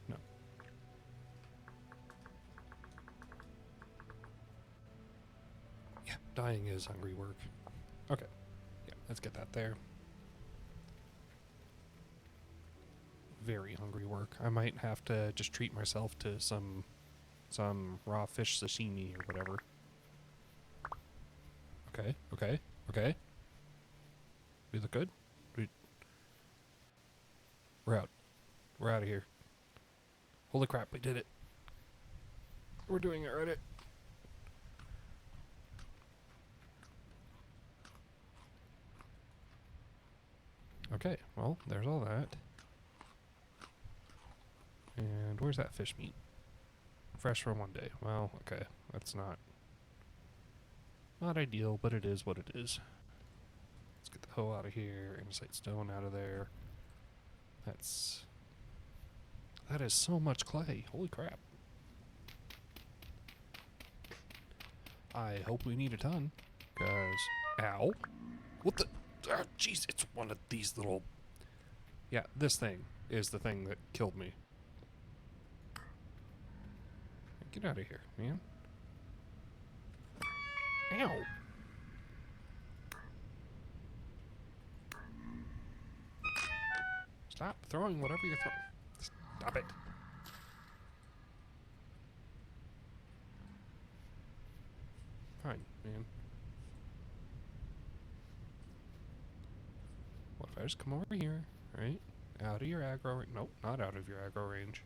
No. Yeah, dying is hungry work. Okay. Yeah, let's get that there. Very hungry work. I might have to just treat myself to some raw fish sashimi or whatever. Okay, okay, okay. We look good? We're out. We're out of here. Holy crap, we did it. We're doing it right. Okay, well, there's all that. And where's that fish meat? Fresh from one day. Well, okay. That's not ideal, but it is what it is. Let's get the hoe out of here. Andesite stone out of there. That is so much clay. Holy crap. I hope we need a ton. Because... Ow. What the... Jeez, it's one of these little... Yeah, this thing is the thing that killed me. Get out of here, man. Ow. Stop throwing whatever you're throwing. Stop it. Fine, man. What if I just come over here, right? Out of your aggro range. Nope, not out of your aggro range.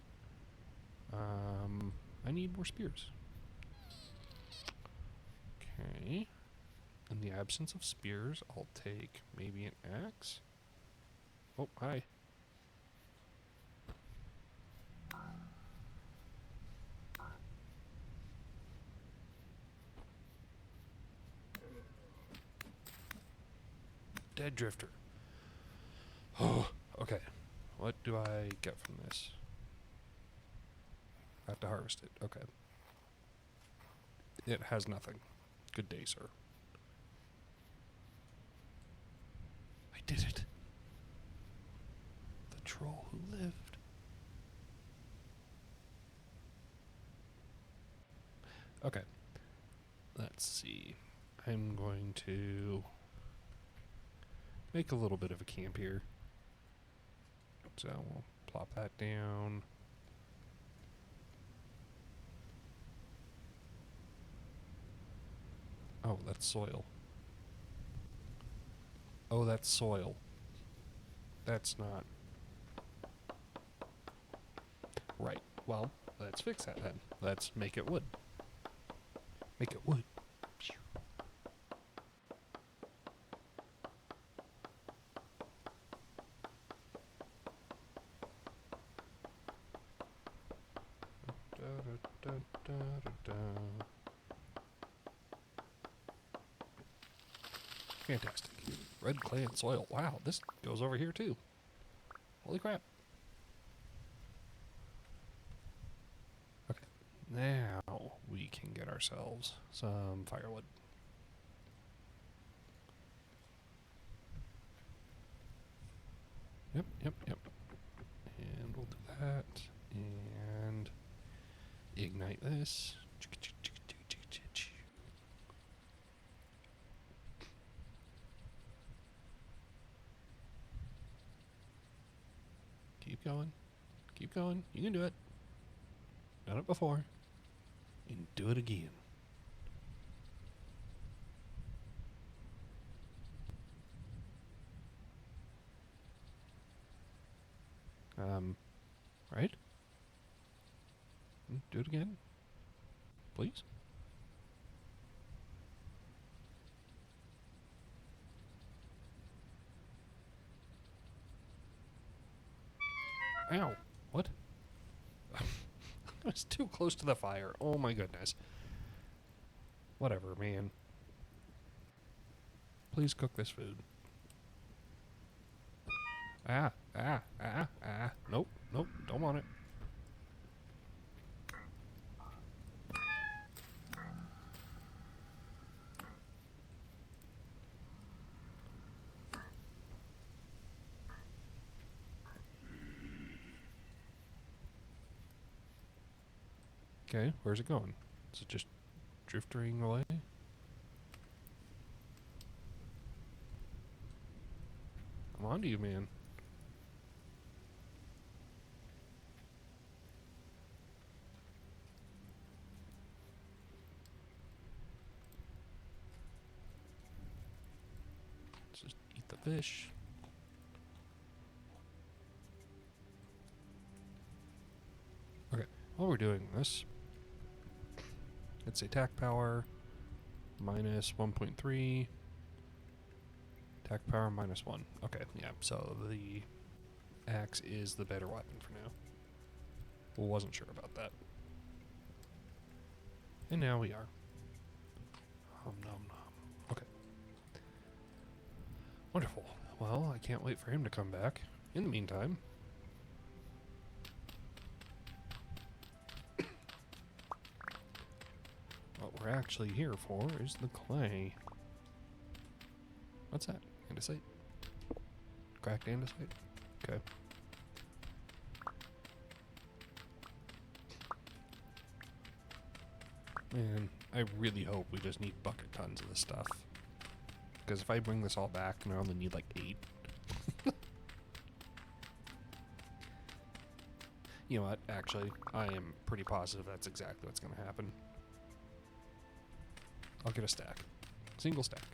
I need more spears. Okay. In the absence of spears, I'll take maybe an axe. Oh, hi. Dead drifter. Oh, okay. What do I get from this? I have to harvest it. Okay. It has nothing. Good day, sir. I did it. The troll who lived. Okay. Let's see. I'm going to make a little bit of a camp here. So we'll plop that down. Oh, that's soil. Oh, that's soil. That's not... Right. Well, let's fix that then. Let's make it wood. Make it wood. Fantastic. Red clay and soil. Wow, this goes over here too. Holy crap. Okay, now we can get ourselves some firewood. Yep. And we'll do that. And ignite this. Keep going. Keep going. You can do it. Done it before. You can do it again. Right? Do it again. Please. Ow. What? I was too close to the fire. Oh my goodness. Whatever, man. Please cook this food. Nope, nope, don't want it. Okay, where's it going? Is it just drifting away? I'm on to you, man. Let's just eat the fish. Okay, while we're doing this, it's attack power minus 1.3. Attack power minus 1. Okay, yeah, so the axe is the better weapon for now. Wasn't sure about that. And now we are. Nom nom nom. Okay. Wonderful. Well, I can't wait for him to come back. In the meantime, what we're actually here for is the clay. What's that? Andesite? Cracked andesite? Okay. Man, I really hope we just need bucket tons of this stuff. Because if I bring this all back, and I only need like 8. You know what? Actually, I am pretty positive that's exactly what's going to happen. I'll get a stack. Single stack.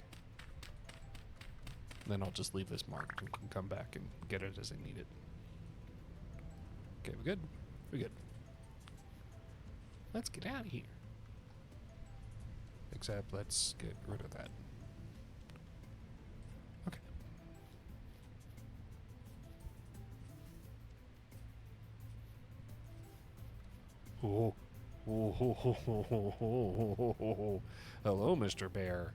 Then I'll just leave this marked and can come back and get it as I need it. Okay, we good? We good. Let's get out of here. Except let's get rid of that. Okay. Oh. Oh, ho, ho, ho, ho, ho, ho, ho, ho. Hello, Mr. Bear.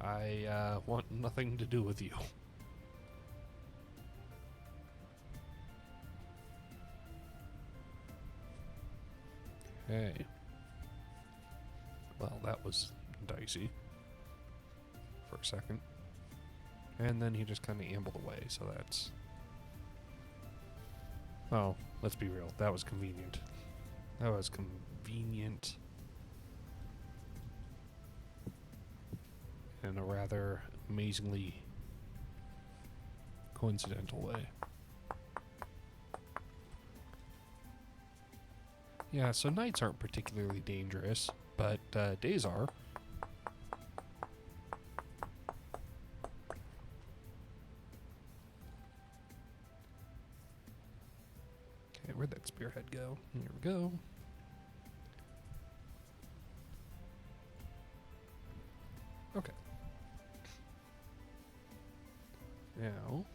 I want nothing to do with you. Hey. Well, that was dicey for a second. And then he just kind of ambled away, so that's... Well, let's be real. That was convenient. That was convenient. In a rather amazingly coincidental way. Yeah, so nights aren't particularly dangerous, but days are. Okay, where'd that spearhead go? Here we go. Okay. Now.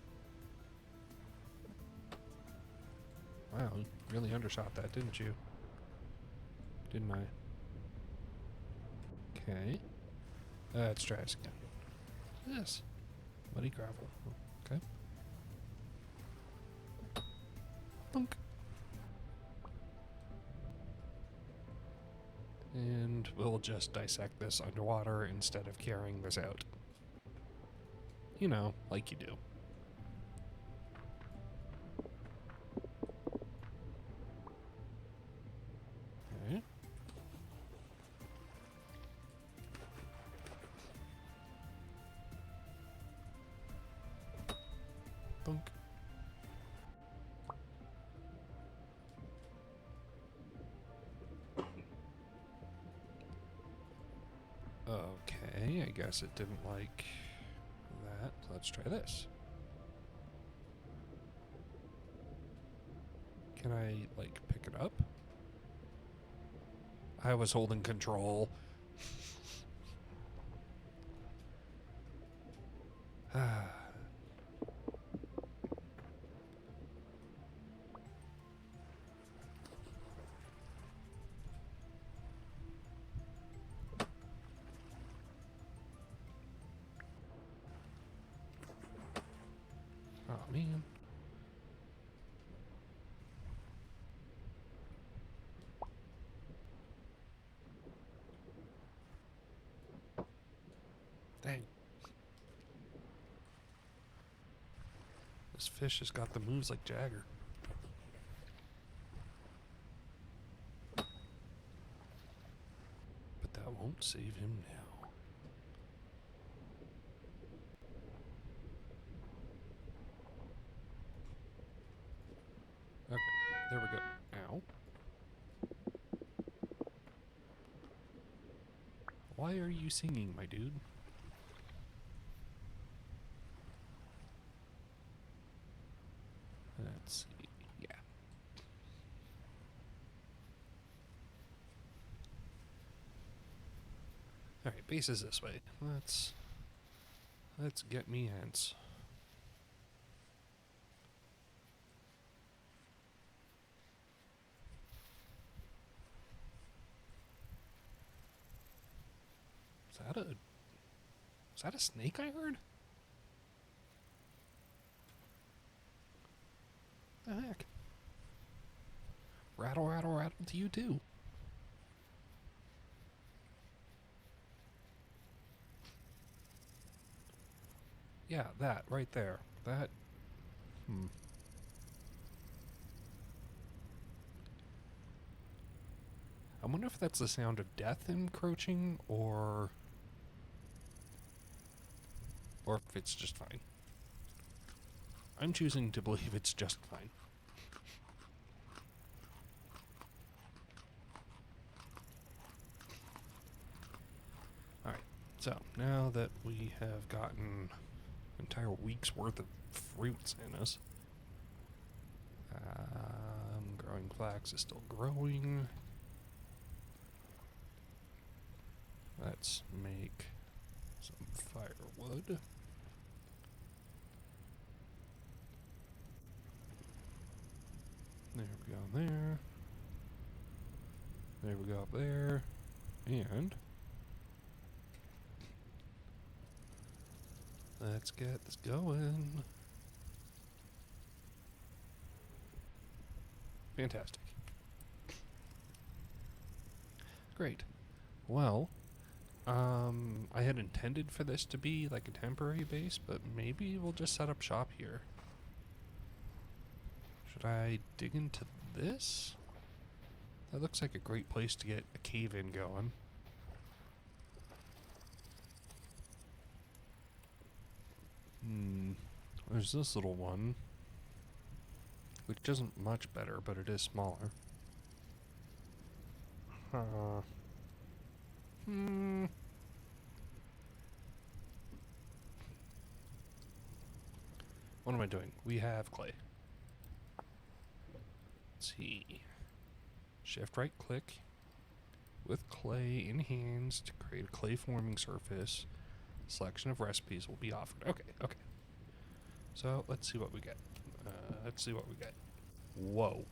Wow, you really undershot that, didn't you? Didn't I? Okay. Let's try this again. Yes. Muddy gravel. Okay. Thunk. And we'll just dissect this underwater instead of carrying this out. You know, like you do. Okay. Thunk. Okay, I guess it didn't like that. Let's try this. Can I, like, pick it up? I was holding control. Oh, man. This fish has got the moves like Jagger. But that won't save him now. Okay, there we go. Ow. Why are you singing, my dude? Let's see. Yeah. Alright, base is this way. Let's get me hence. Is that a snake I heard? The heck? Rattle, rattle, rattle to you too. Yeah, that right there. That. I wonder if that's the sound of death encroaching, or if it's just fine. I'm choosing to believe it's just fine. Alright, so now that we have gotten an entire week's worth of fruits in us, growing flax is still growing. Let's make some firewood. There we go there. There we go up there. And let's get this going. Fantastic. Great. Well, I had intended for this to be like a temporary base, but maybe we'll just set up shop here. Should I dig into this? That looks like a great place to get a cave-in going. There's this little one, which isn't much better, but it is smaller. What am I doing? We have clay. Let's see. Shift right click with clay in hands to create a clay forming surface. Selection of recipes will be offered. Okay. So let's see what we get. Whoa.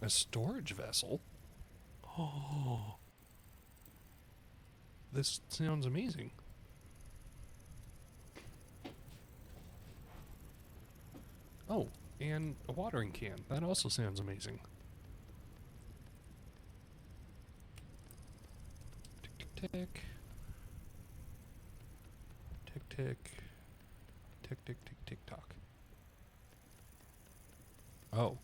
A storage vessel? Oh. This sounds amazing. Oh, and a watering can. That also sounds amazing. Tick, tick, tick. Tick, tick. Tick, tick, tick, tick, tock. Oh.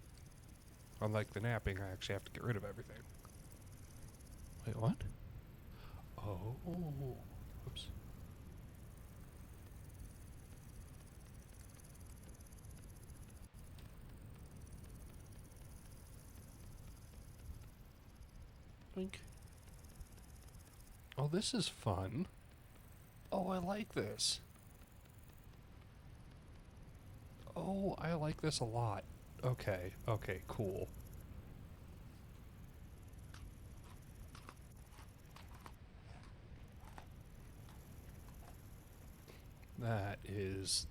Unlike the napping, I actually have to get rid of everything. Wait, what? Oh. Oops. Blink. Oh, this is fun. Oh, I like this. Oh, I like this a lot. Okay, cool.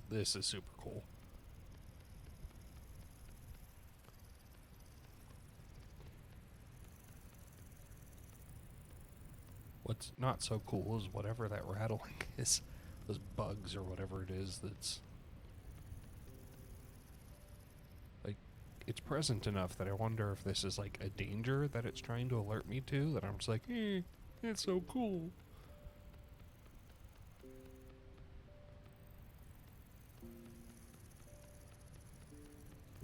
This is super cool. What's not so cool is whatever that rattling is. Those bugs or whatever it is that's... like, it's present enough that I wonder if this is like a danger that it's trying to alert me to, that I'm just like, eh. It's so cool.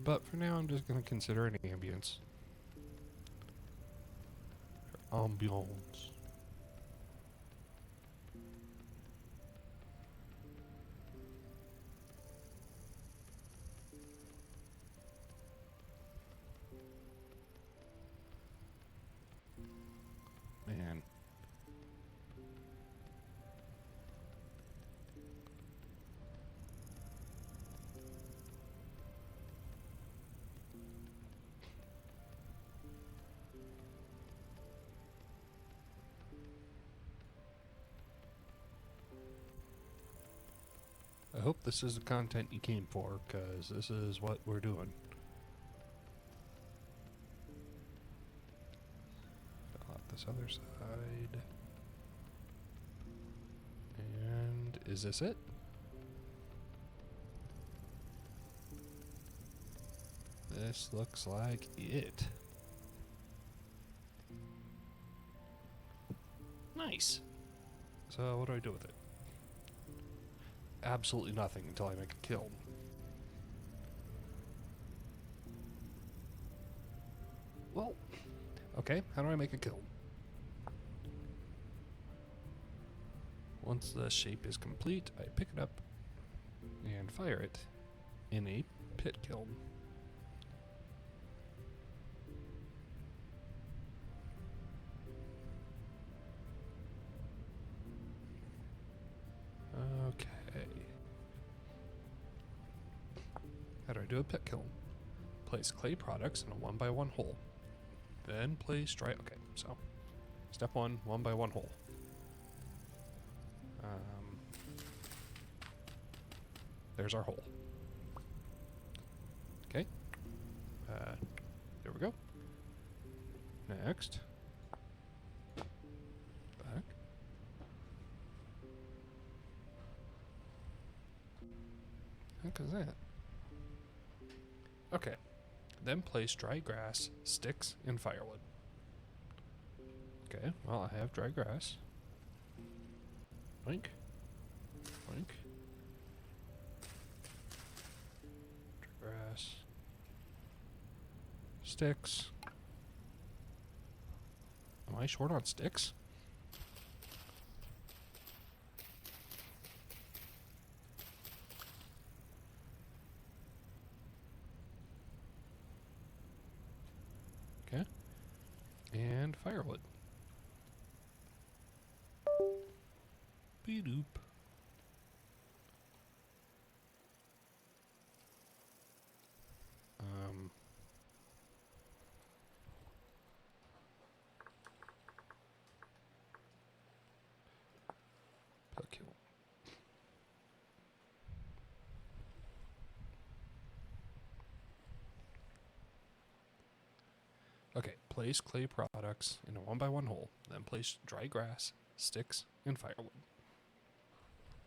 But for now, I'm just going to consider it ambience. Ambiance. Man. I hope this is the content you came for, because this is what we're doing. Fill out this other side. And is this it? This looks like it. Nice. So what do I do with it? Absolutely nothing until I make a kiln. Well, okay, how do I make a kiln? Once the shape is complete, I pick it up and fire it in a pit kiln. Okay. How do I do a pit kiln? Place clay products in a 1x1 hole. Then place dry. Okay, so step 1, 1x1 hole. There's our hole. Okay. There we go. Next. Back. Heck is that? Okay. Then place dry grass, sticks, and firewood. Okay, well, I have dry grass. Boink. Boink. Dry grass. Sticks. Am I short on sticks? Okay. And firewood. Beep-doop. Kill. Okay, place clay products in a 1x1 hole, then place dry grass, sticks, and firewood.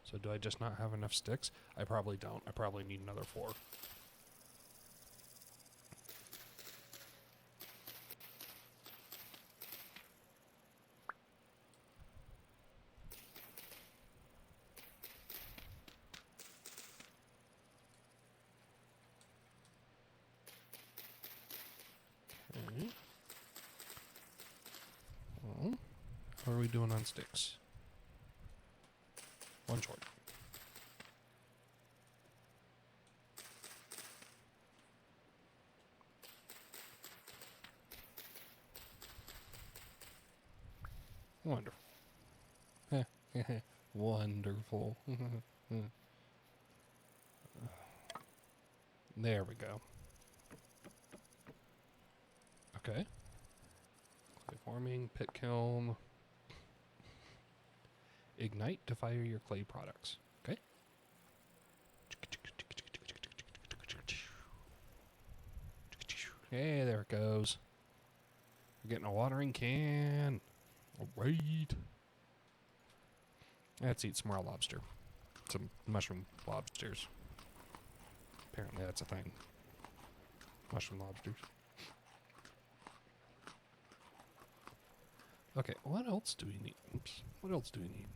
So do I just not have enough sticks? I probably don't. I probably need another 4. Okay. Well, how are we doing on sticks? 1 short. Wonderful. Wonderful. There we go. Okay. Clay forming, pit kiln. Ignite to fire your clay products. Okay. Hey, there it goes. We're getting a watering can. Alright. Let's eat some raw lobster. Some mushroom lobsters. Apparently that's a thing. Mushroom lobsters. Okay, what else do we need? Oops. What else do we need?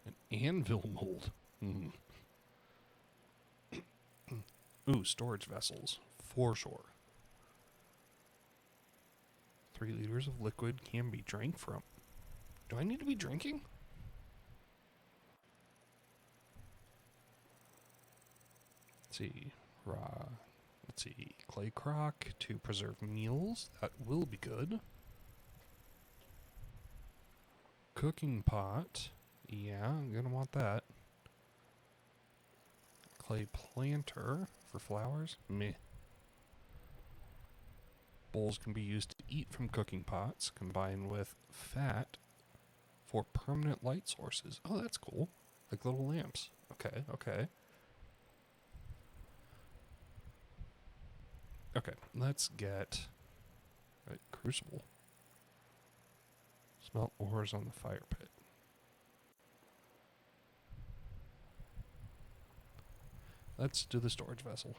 An anvil mold. Ooh, storage vessels. For sure. 3 liters of liquid can be drank from. Do I need to be drinking? Let's see. Let's see. Clay crock to preserve meals. That will be good. Cooking pot. Yeah, I'm going to want that. Clay planter for flowers. Meh. Bowls can be used to eat from cooking pots, combined with fat for permanent light sources. Oh, that's cool. Like little lamps. Okay, okay. Okay, let's get a crucible. Smelt ores on the fire pit. Let's do the storage vessel.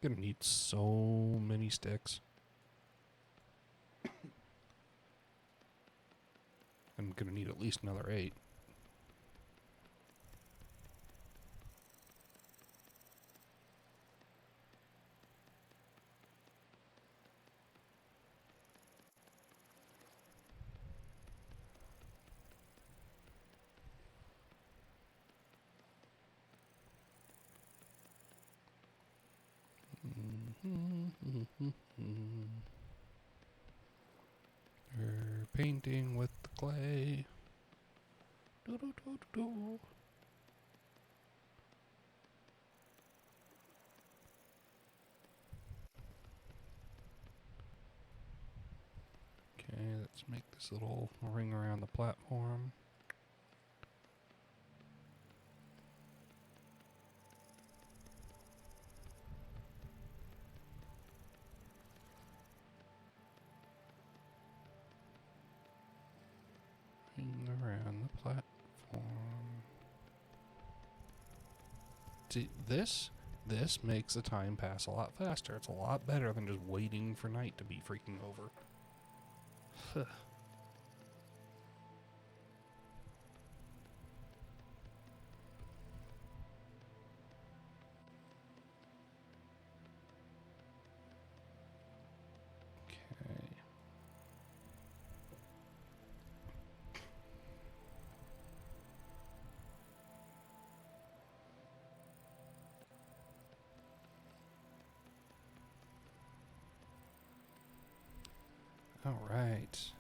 Gonna need so many sticks. I'm gonna need at least another 8. We're painting with the clay. Do. Okay, let's make this little ring around the platform. Ring around the platform. See, this makes the time pass a lot faster. It's a lot better than just waiting for night to be freaking over. Okay. All right.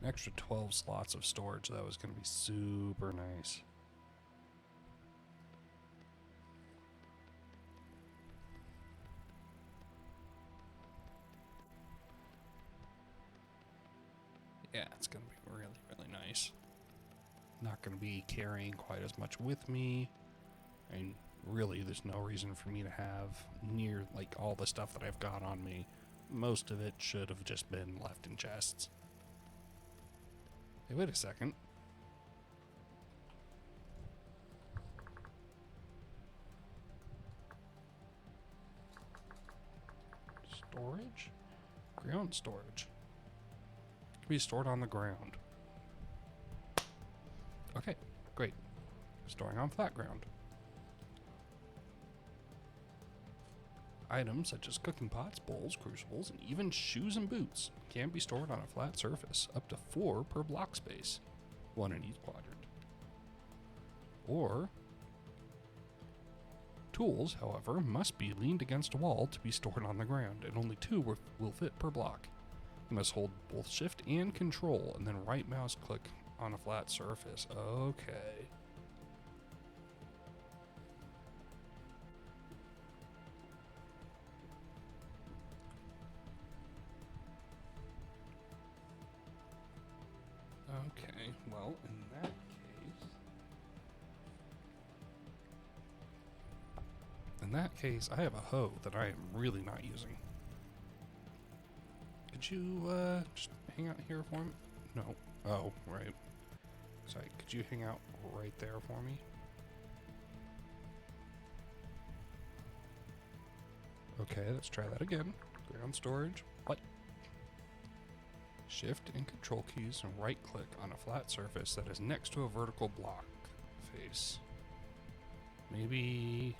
An extra 12 slots of storage. That was going to be super nice. Yeah, it's going to be really, really nice. Not going to be carrying quite as much with me. And really, there's no reason for me to have near like all the stuff that I've got on me. Most of it should have just been left in chests. Hey, wait a second. Storage? Ground storage. Can be stored on the ground. Okay, great. Storing on flat ground. Items such as cooking pots, bowls, crucibles, and even shoes and boots can be stored on a flat surface, up to 4 per block space, 1 in each quadrant. Or, tools, however, must be leaned against a wall to be stored on the ground, and only 2 will fit per block. You must hold both Shift and Control, and then right mouse click on a flat surface. Okay. Okay, well, in that case, I have a hoe that I am really not using. Could you, just hang out here for me? No. Oh, right. Sorry, could you hang out right there for me? Okay, let's try that again. Ground storage. What? Shift and control keys and right click on a flat surface that is next to a vertical block face. Maybe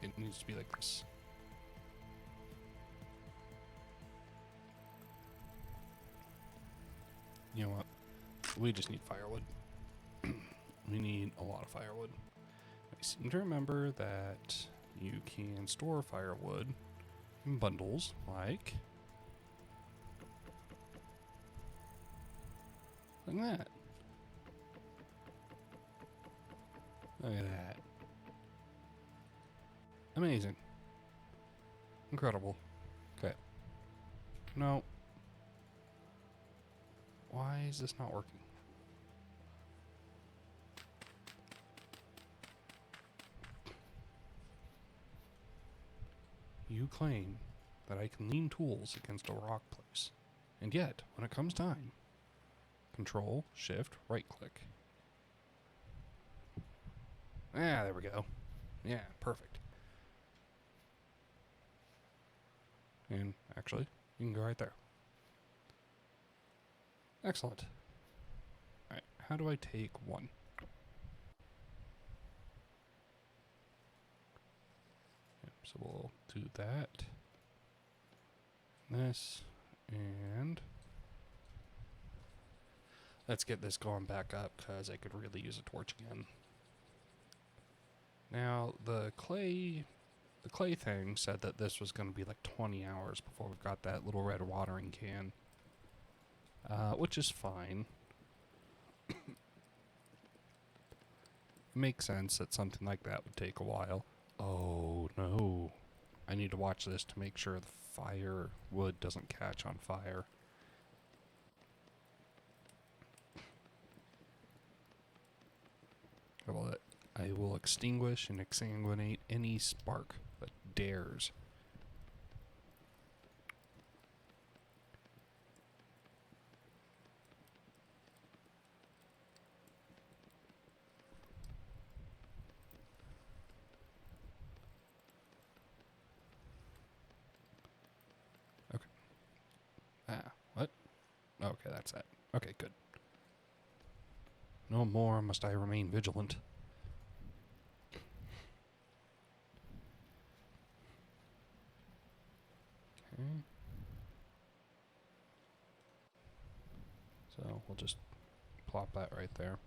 it needs to be like this. You know what? We just need firewood. We need a lot of firewood. I seem to remember that you can store firewood in bundles, like that. Look at that. Amazing. Incredible. Okay. No. Why is this not working? You claim that I can lean tools against a rock place. And yet, when it comes time, Control, Shift, right click. Ah, there we go. Yeah, perfect. And actually, you can go right there. Excellent. Alright, how do I take one? Yep, so we'll do that. This, and let's get this going back up because I could really use a torch again. Now, the clay thing said that this was going to be like 20 hours before we got that little red watering can. Which is fine. It makes sense that something like that would take a while. Oh no. I need to watch this to make sure the firewood doesn't catch on fire. I will extinguish and exsanguinate any spark that dares. Okay. Ah, what? Okay, that's that. Okay, good. No more must I remain vigilant. Okay. So we'll just plop that right there.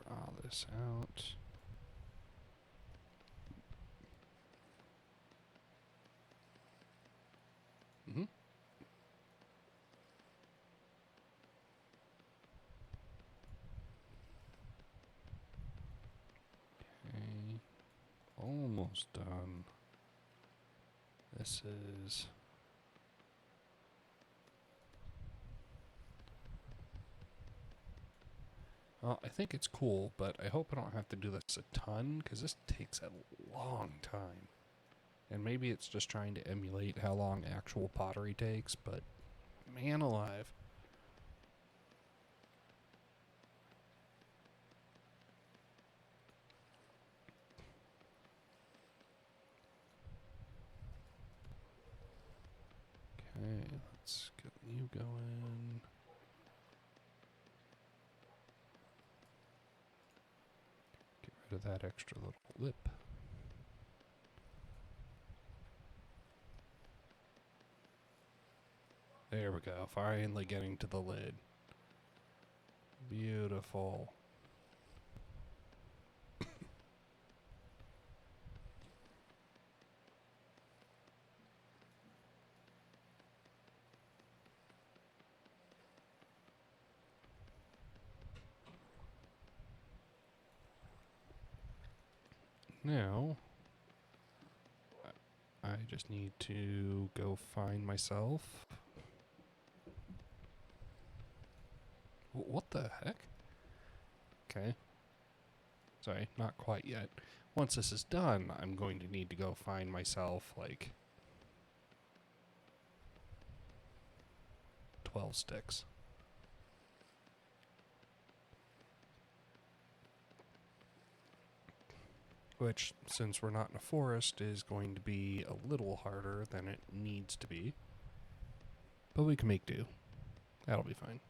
Draw this out. Mm-hmm. Okay. Almost done. This is... Well, I think it's cool, but I hope I don't have to do this a ton, because this takes a long time. And maybe it's just trying to emulate how long actual pottery takes, but man alive. Okay, let's get you going. Get rid of that extra little lip. There we go. Finally getting to the lid. Beautiful. Now, I just need to go find myself. What the heck? Okay. Sorry, not quite yet. Once this is done, I'm going to need to go find myself, like, 12 sticks. Which, since we're not in a forest, is going to be a little harder than it needs to be. But we can make do. That'll be fine.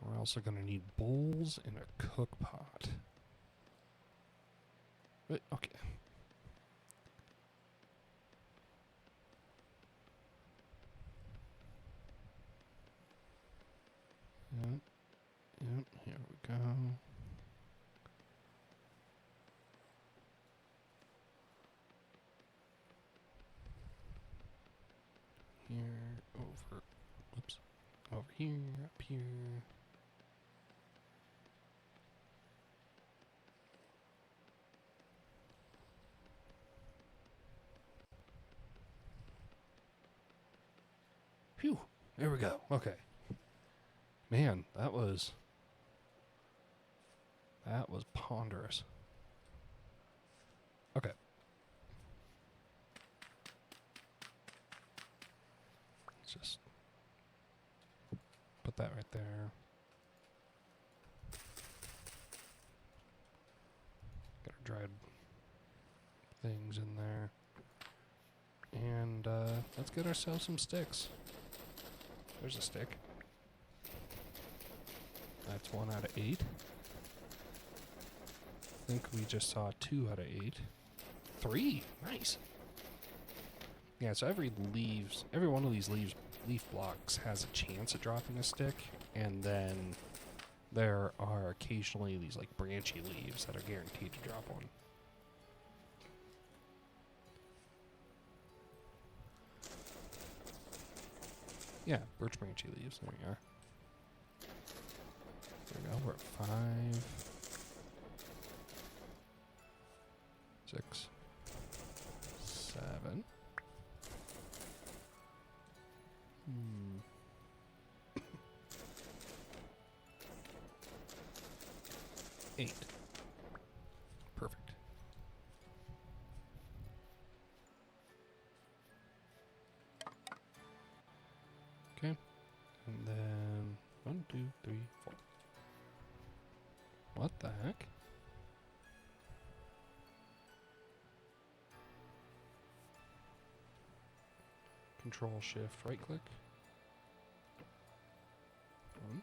We're also going to need bowls and a cook pot. Wait, okay. Yep, here we go. Here, over, whoops, over here, up here. Phew, there we go. Okay. Man, that was ponderous. Okay. Let's just put that right there. Got our dried things in there. And let's get ourselves some sticks. There's a stick. That's 1 out of 8. I think we just saw 2 out of 8. 3! Nice! Yeah, so every one of these leaf blocks has a chance at dropping a stick, and then there are occasionally these like branchy leaves that are guaranteed to drop one. Yeah, birch branchy leaves. There we are. There we go. We're at 5, 6, 7. 8. Perfect. Okay. And then 1, 2, 3, 4. What the heck? Control Shift right click. 1,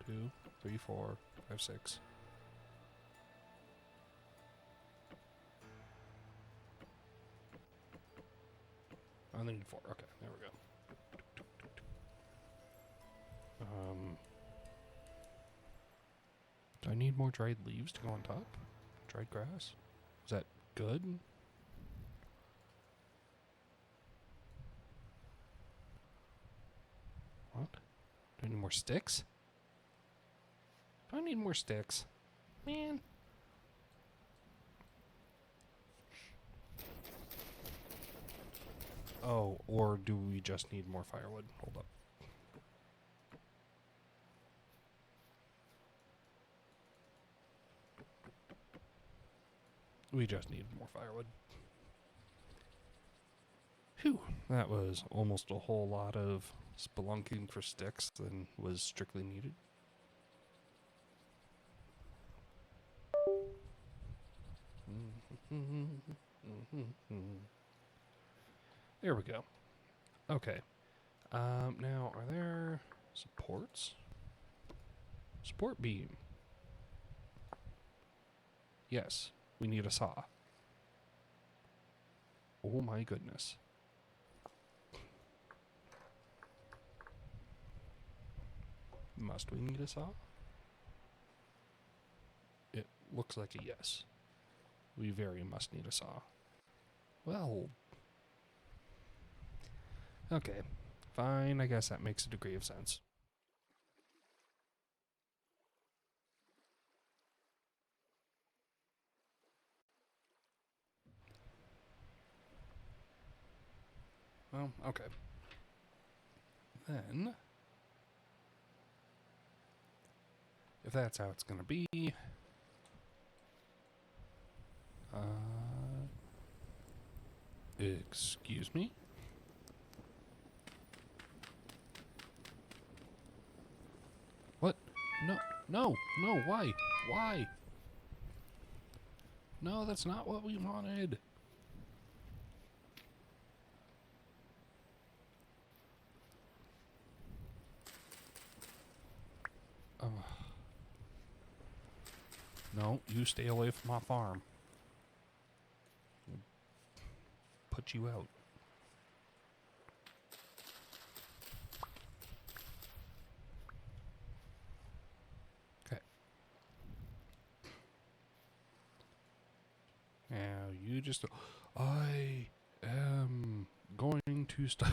2, 3, 4, 5, 6. I only need 4. Okay, there we go. Do I need more dried leaves to go on top? Dried grass? Is that good? What? Do I need more sticks? Do I need more sticks? Man. Oh, or do we just need more firewood? Hold up. We just need more firewood. Phew, that was almost a whole lot of spelunking for sticks than was strictly needed. There we go. Okay. Now, are there supports? Support beam. Yes, we need a saw. Oh my goodness. Must we need a saw? It looks like a yes. We very must need a saw. Well, okay. Fine, I guess that makes a degree of sense. Well, okay. then, if that's how it's going to be, excuse me? What? No, no, no, why? Why? No, that's not what we wanted. No, you stay away from my farm. Put you out. Okay. Now you just... I am going to stop.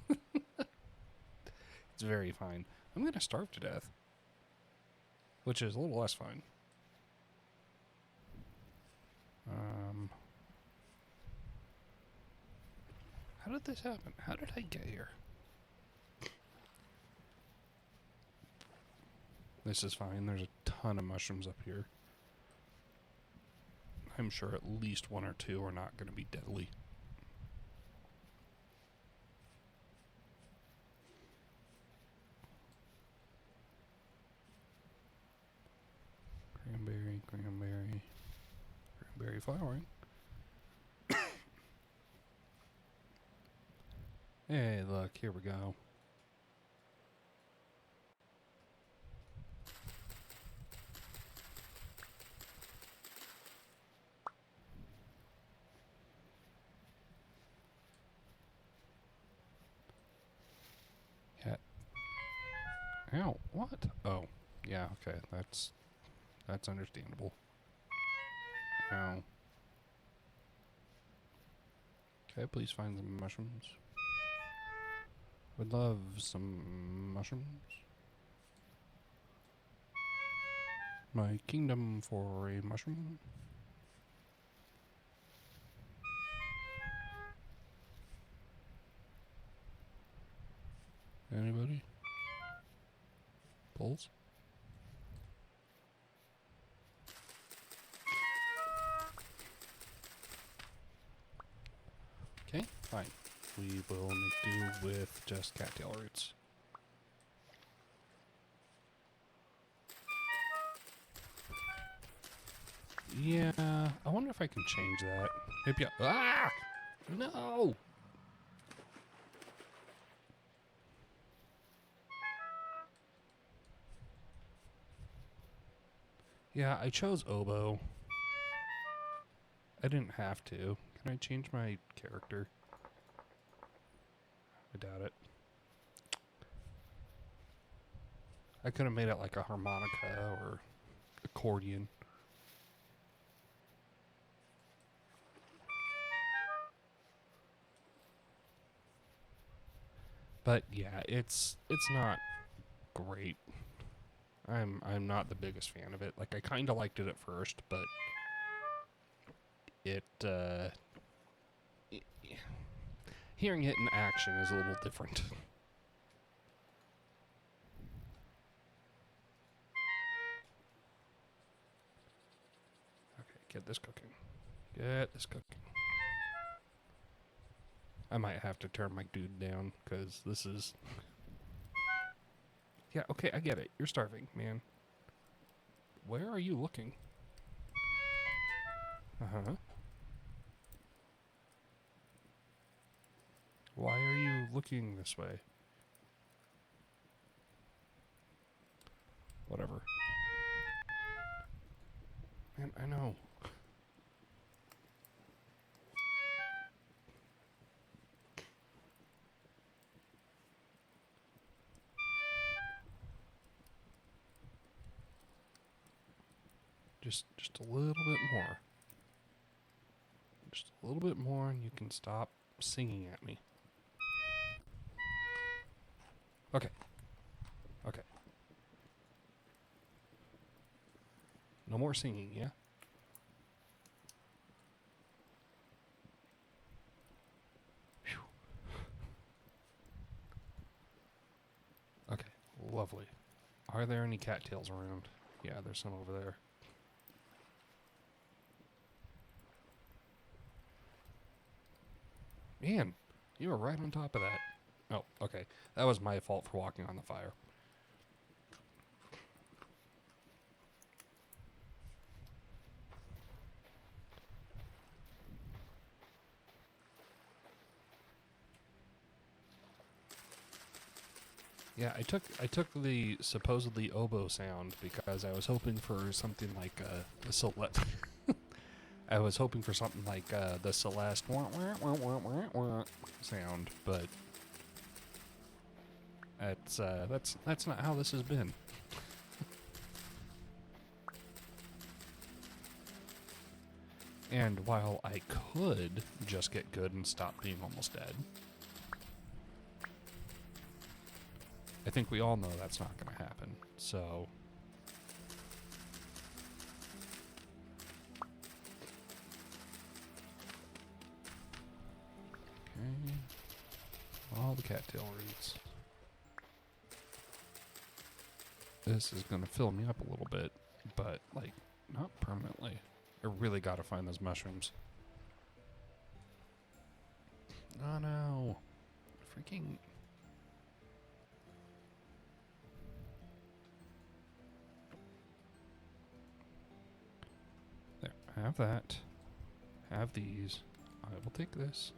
It's very fine. I'm going to starve to death. Which is a little less fine. How did this happen? How did I get here? This is fine. There's a ton of mushrooms up here. I'm sure at least one or two are not going to be deadly. Cranberry, cranberry, cranberry flowering. Hey, look, here we go. Cat. Ow, what? Oh, yeah, okay, that's understandable. Ow. Okay, please find some mushrooms. Would love some mushrooms. My kingdom for a mushroom. Anybody? Pulls? Okay, fine. We will make do with just cattail roots. Yeah, I wonder if I can change that. Maybe ah! No! Yeah, I chose oboe. I didn't have to. Can I change my character? I doubt it. I could have made it like a harmonica or accordion. But yeah, it's not great. I'm not the biggest fan of it. Like I kind of liked it at first, but hearing it in action is a little different. Okay, get this cooking. Get this cooking. I might have to turn my dude down because this is... Yeah, okay, I get it. You're starving, man. Where are you looking? Uh-huh. Why are you looking this way? Whatever. Man, I know. Just a little bit more. Just a little bit more and you can stop singing at me. Okay. Okay. No more singing, yeah? Whew. Lovely. Are there any cattails around? Yeah, there's some over there. Man, you were right on top of that. Oh, okay. That was my fault for walking on the fire. Yeah, I took the supposedly oboe sound because I was hoping for something like a I was hoping for something like the Celeste wah, wah, wah, wah, wah, wah sound, but that's not how this has been. And while I could just get good and stop being almost dead, I think we all know that's not going to happen. So okay, all the cattail roots. This is going to fill me up a little bit, but like not permanently. I really got to find those mushrooms. Oh no. Freaking. There. Have that. Have these. I will take this.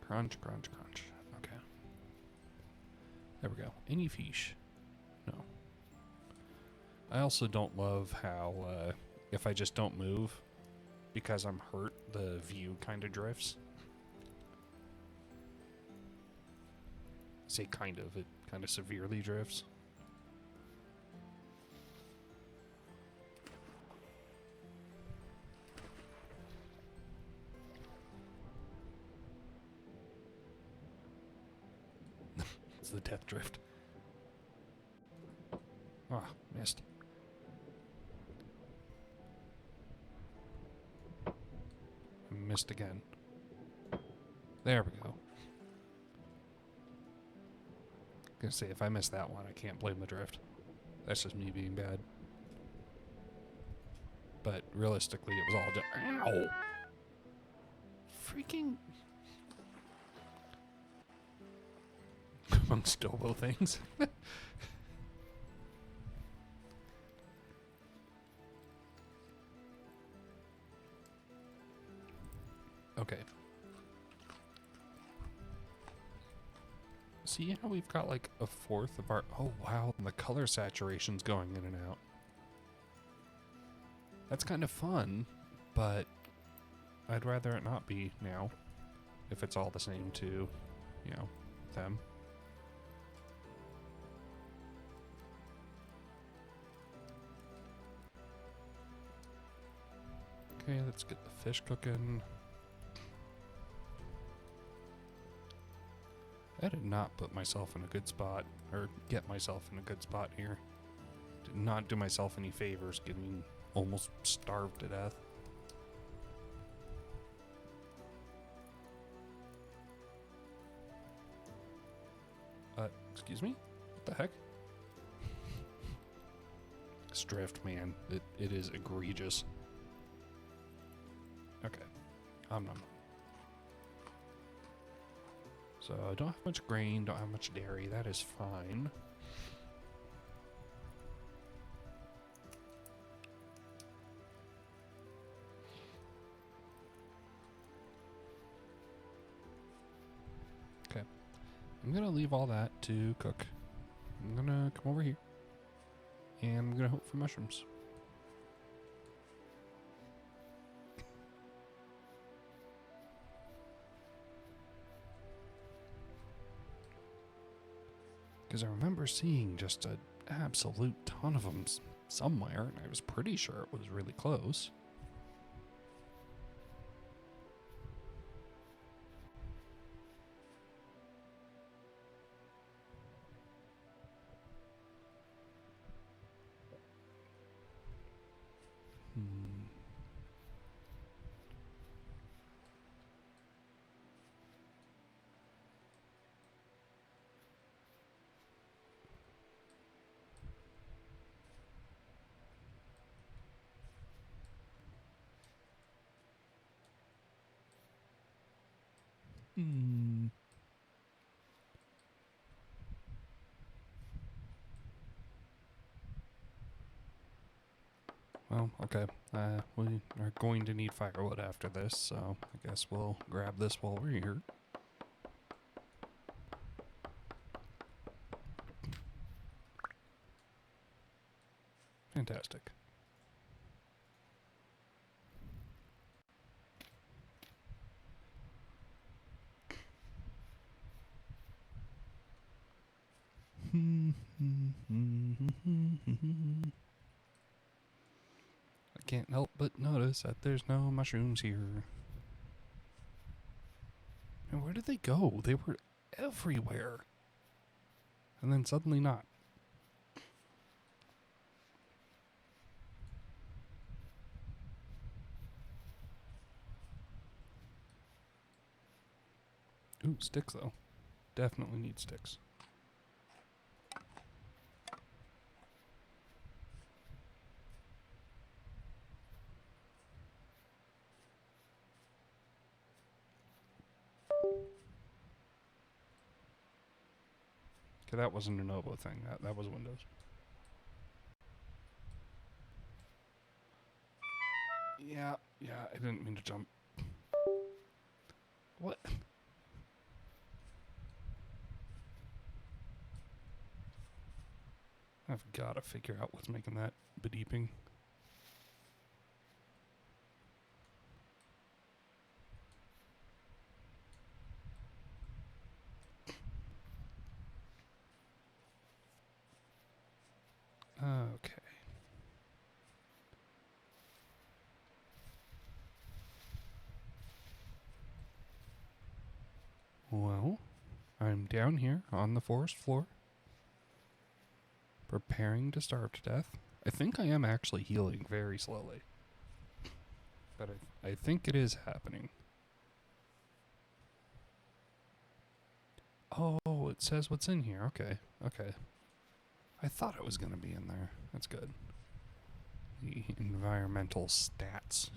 Crunch, crunch, crunch. Okay. There we go. Any fish? No. I also don't love how if I just don't move because I'm hurt, the view kind of drifts. I say kind of, it kind of severely drifts. It's the death drift. Ah, missed. Missed again. There we go. Gonna say, if I miss that one, I can't blame the drift. That's just me being bad. But realistically, it was all just... Ow! Freaking... Amongst oboe things. Okay. See how we've got like a fourth of our... Oh, wow. And the color saturation's going in and out. That's kind of fun, but I'd rather it not be now. If it's all the same to, you know, them. Okay, let's get the fish cooking. I did not put myself in a good spot, or get myself in a good spot here. Did not do myself any favors getting almost starved to death. Excuse me? What the heck? This drift, man, it is egregious. Okay. Nom. So I don't have much grain, don't have much dairy. That is fine. Okay. I'm going to leave all that to cook. I'm going to come over here. And I'm going to hope for mushrooms. Because I remember seeing just an absolute ton of them somewhere, and I was pretty sure it was really close. Well, okay. We are going to need firewood after this, so I guess we'll grab this while we're here. Fantastic. I can't help but notice that there's no mushrooms here. And where did they go? They were everywhere. And then suddenly not. Ooh, sticks though. Definitely need sticks. Okay, that wasn't an oboe thing. That was Windows. Yeah, I didn't mean to jump. What? I've got to figure out what's making that beeping. Okay. Well, I'm down here on the forest floor, preparing to starve to death. I think I am actually healing very slowly. But I think it is happening. Oh, it says what's in here. Okay. I thought it was going to be in there. That's good. The environmental stats.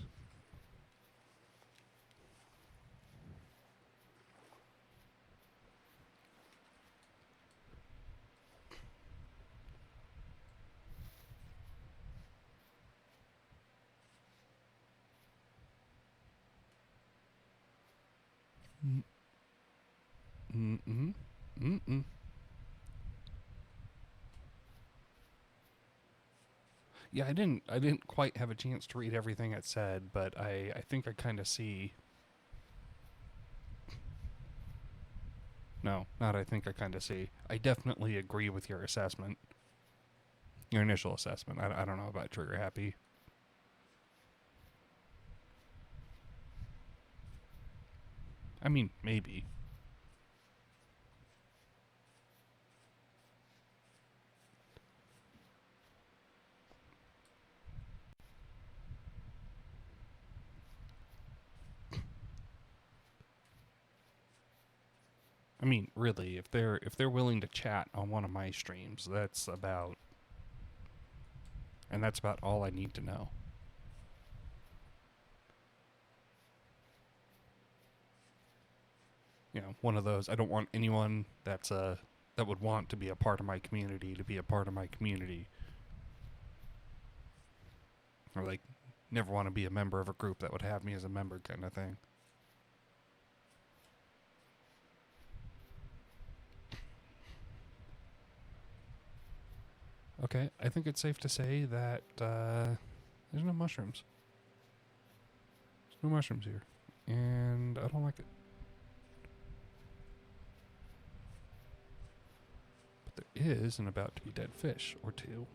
Yeah, I didn't quite have a chance to read everything it said, but I think I kind of see. No, not I think I kind of see. I definitely agree with your assessment. Your initial assessment. I don't know about trigger happy. I mean, maybe. I mean, really, if they're willing to chat on one of my streams, that's about all I need to know. You know, one of those. I don't want anyone that would want to be a part of my community to be a part of my community, or like never want to be a member of a group that would have me as a member, kind of thing. Okay, I think it's safe to say that there's no mushrooms. There's no mushrooms here, and I don't like it. But there is an about to be dead fish or two.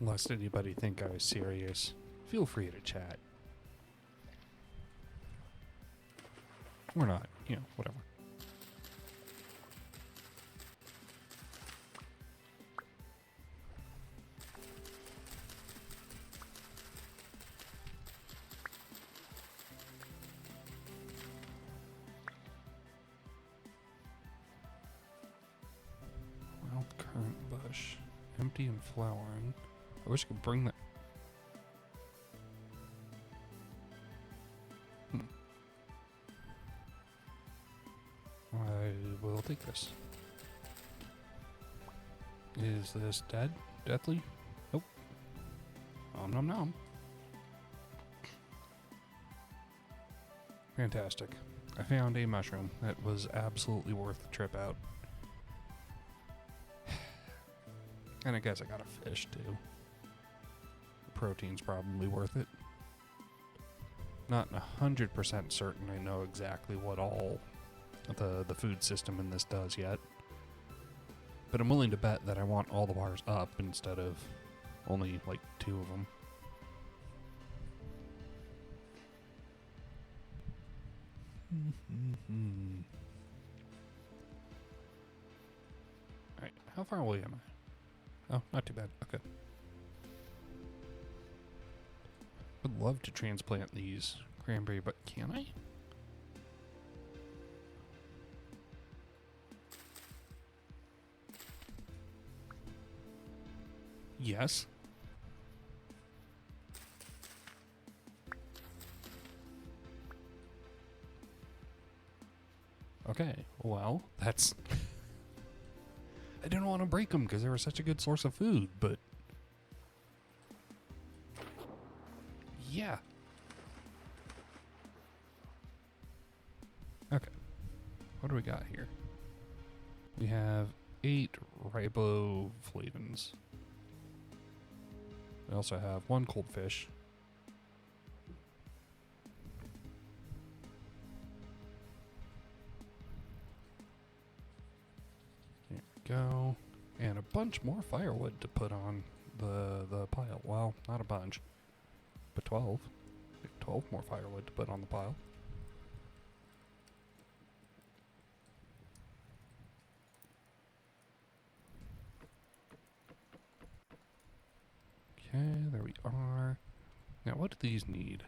Lest anybody think I was serious, feel free to chat. Or not, you know, whatever. bush. Empty and flowering. I wish I could bring that. I will take this. Is this dead? Deathly? Nope. Nom nom nom. Fantastic. I found a mushroom that was absolutely worth the trip out. And I guess I got a fish too. The protein's probably worth it. Not 100% certain I know exactly what all the food system in this does yet. But I'm willing to bet that I want all the bars up instead of only like 2 of them. Alright, how far away am I? Oh, not too bad. Okay. Would love to transplant these cranberry, but can I? Yes. Okay, well, that's... I didn't want to break them because they were such a good source of food, but... Yeah. Okay. What do we got here? We have 8 riboflavins. We also have 1 cold fish. There we go. And a bunch more firewood to put on the pile. Well, not a bunch, but 12. 12 more firewood to put on the pile. Okay, there we are. Now, what do these need?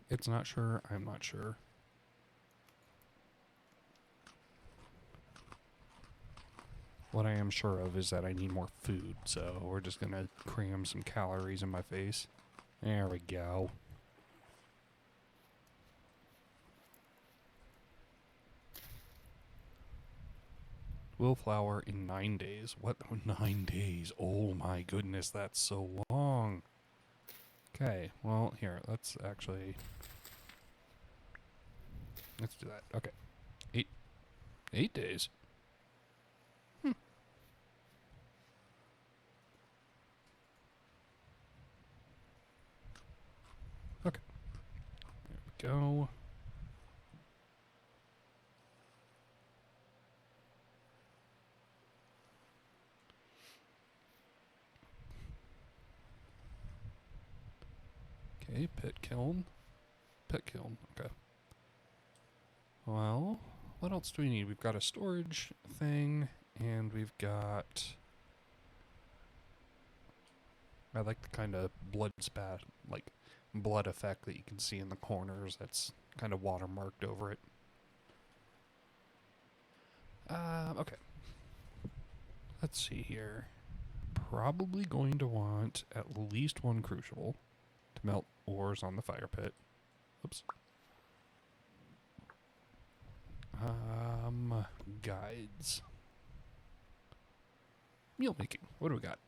It's not sure. I'm not sure. What I am sure of is that I need more food, so we're just gonna cram some calories in my face. There we go. Will flower in 9 days. What? 9 days? Oh my goodness, that's so long. Okay, well, here, let's actually... Let's do that. Okay. 8 days. Okay. There we go. Okay, pit kiln. Pit kiln, okay. Well, what else do we need? We've got a storage thing, and we've got... I like the kind of blood spat, like blood effect that you can see in the corners that's kind of watermarked over it. Okay. Let's see here. Probably going to want at least 1 crucible to melt ores on the fire pit. Oops. Guides. Meal making. What do we got?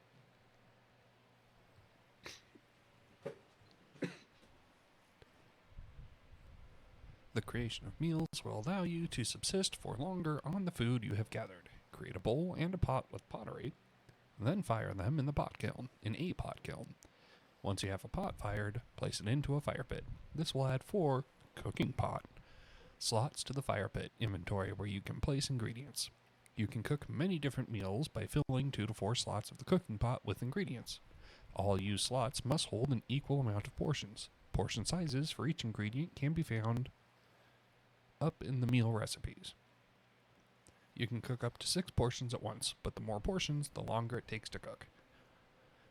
The creation of meals will allow you to subsist for longer on the food you have gathered. Create a bowl and a pot with pottery, then fire them in a pot kiln. Once you have a pot fired, place it into a fire pit. This will add 4 cooking pot slots to the fire pit inventory where you can place ingredients. You can cook many different meals by filling 2 to 4 slots of the cooking pot with ingredients. All used slots must hold an equal amount of portions. Portion sizes for each ingredient can be found up in the meal recipes. You can cook up to 6 portions at once, but the more portions, the longer it takes to cook.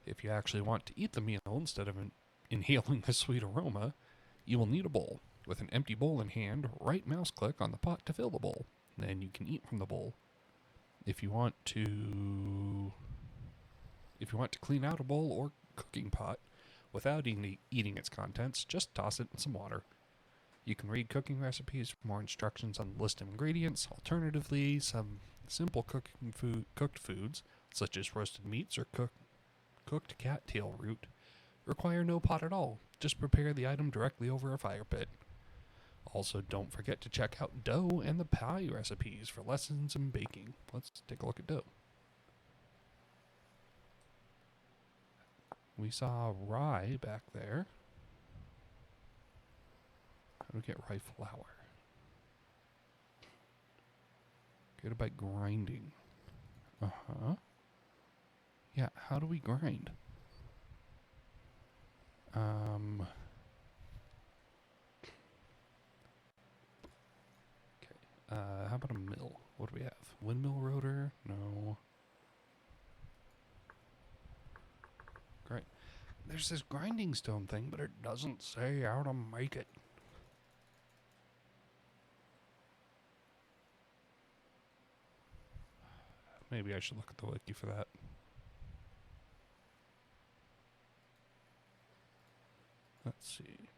If you actually want to eat the meal instead of inhaling the sweet aroma, you will need a bowl. With an empty bowl in hand, right mouse click on the pot to fill the bowl. Then you can eat from the bowl. if you want to clean out a bowl or cooking pot without eating its contents, just toss it in some water. You can read cooking recipes for more instructions on the list of ingredients. Alternatively, some simple cooked foods, such as roasted meats or cooked cattail root, require no pot at all. Just prepare the item directly over a fire pit. Also, don't forget to check out dough and the pie recipes for lessons in baking. Let's take a look at dough. We saw rye back there. How do we get rye flour? Get it by grinding. Uh-huh. Yeah, how do we grind? How about a mill? What do we have? Windmill rotor? No. Great. There's this grinding stone thing, but it doesn't say how to make it. Maybe I should look at the wiki for that. Let's see.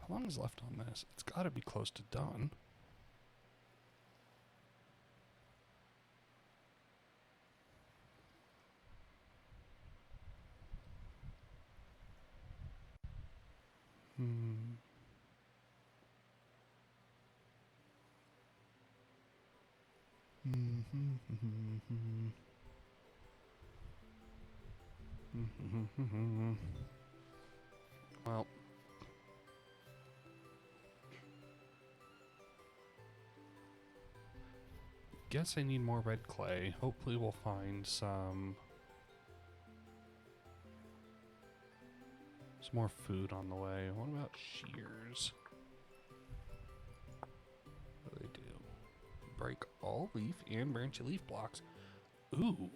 How long is left on this? It's got to be close to done. Well, guess I need more red clay. Hopefully we'll find some more food on the way. What about shears? What do they do? Break all leaf and branchy leaf blocks. Ooh.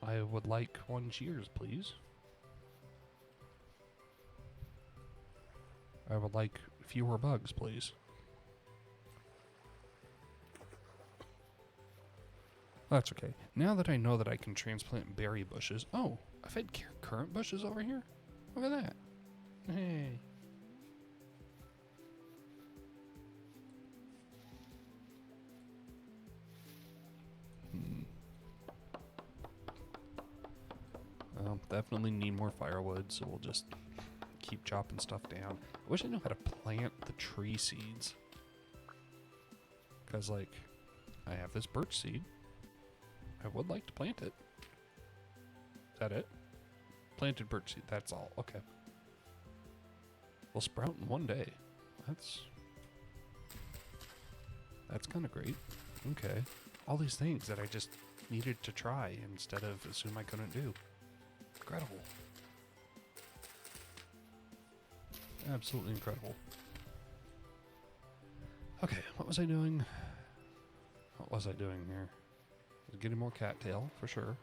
I would like 1 shears, please. I would like fewer bugs, please. That's okay. Now that I know that I can transplant berry bushes... Oh, I've had currant bushes over here? Look at that. Hey. Well, definitely need more firewood, so we'll just keep chopping stuff down. I wish I knew how to plant the tree seeds. Because, like, I have this birch seed. I would like to plant it. Is that it? Planted birch seed, that's all. Okay. Will sprout in 1 day. That's kind of great. Okay. All these things that I just needed to try instead of assume I couldn't do. Incredible. Absolutely incredible. Okay, what was I doing? What was I doing here? I was getting more cattail, for sure.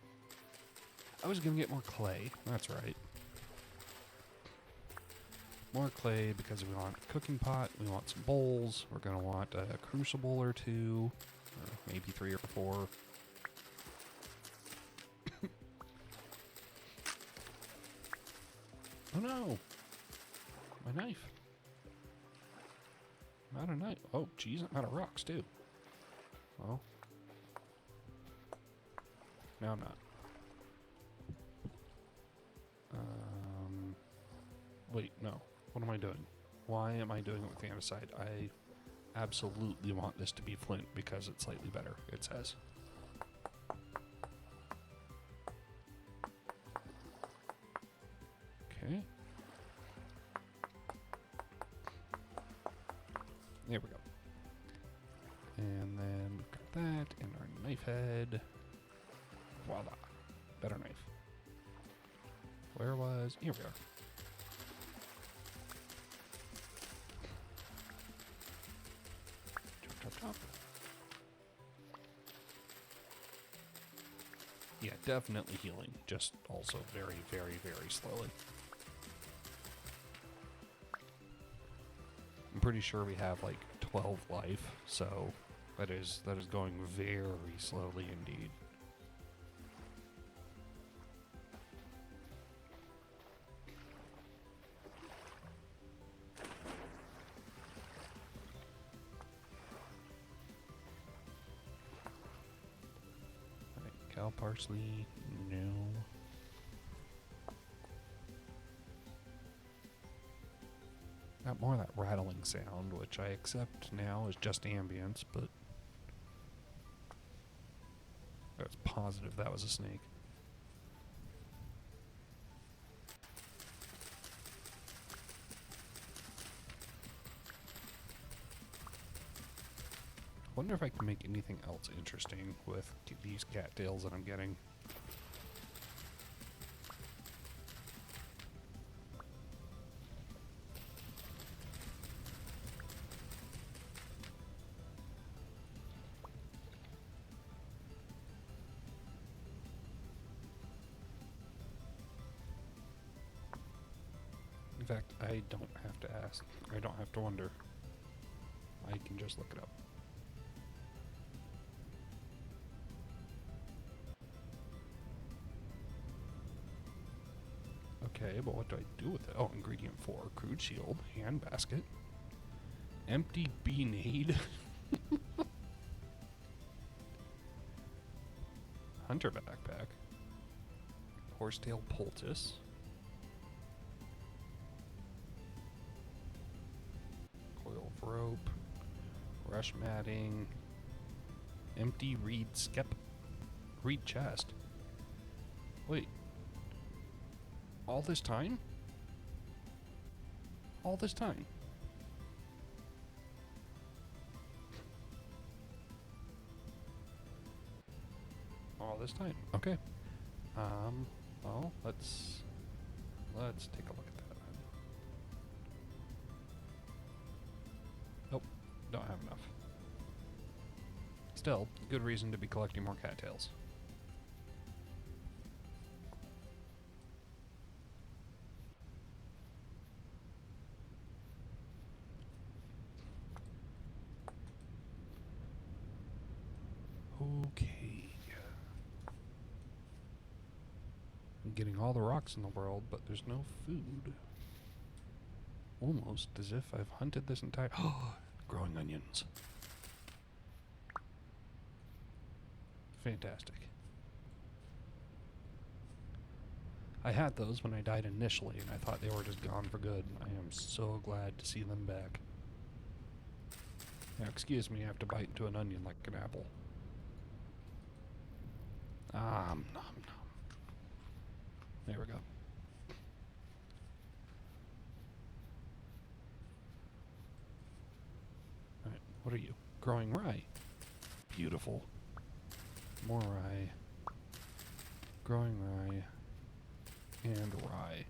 I was going to get more clay. That's right. More clay because we want a cooking pot. We want some bowls. We're going to want a crucible or 2. Or maybe 3 or 4. Oh no! My knife. I'm out of knife. Oh, geez, I'm out of rocks too. Well. Now I'm not. Wait, no. What am I doing? Why am I doing it with the andesite? I absolutely want this to be flint because it's slightly better, it says. Okay. There we go. And then we've got that in our knife head. Voila. Better knife. Where was... Here we are. Yeah, definitely healing. Just also very, very, very slowly. I'm pretty sure we have like 12 life, so that is going very slowly indeed. Alright, cow parsley, no. Got more of that rattling sound, which I accept now as just ambience, but I was positive that was a snake. Wonder if I can make anything else interesting with these cattails that I'm getting. In fact, I don't have to ask. I don't have to wonder. I can just look it up. Okay, but what do I do with it? Oh, ingredient 4. Crude shield, hand basket, empty beanade, hunter backpack, horsetail poultice, coil of rope, rush matting, empty reed reed chest. Wait. All this time? All this time? All this time. Okay. Well, let's take a look at that then. Nope, don't have enough. Still, good reason to be collecting more cattails. Okay. I'm getting all the rocks in the world, but there's no food. Almost as if I've hunted this entire... growing onions. Fantastic. I had those when I died initially, and I thought they were just gone for good. I am so glad to see them back. Now, excuse me, I have to bite into an onion like an apple. Nom, nom. There we go. Alright, what are you? Growing rye. Beautiful. More rye. Growing rye. And rye.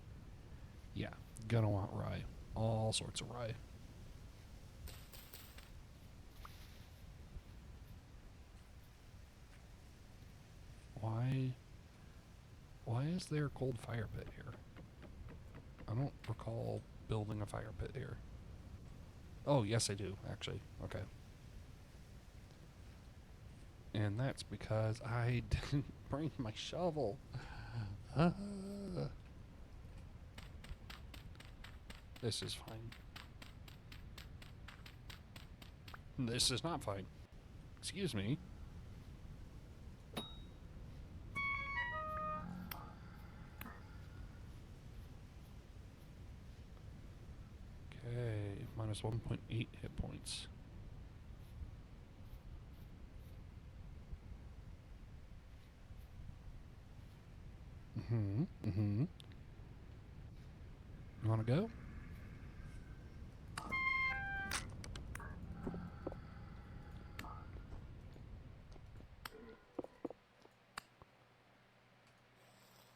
Yeah, gonna want rye. All sorts of rye. Why is there a cold fire pit here? I don't recall building a fire pit here. Oh, yes I do, actually. Okay. And that's because I didn't bring my shovel. This is fine. This is not fine. Excuse me. Okay, minus 1.8 hit points. You wanna go?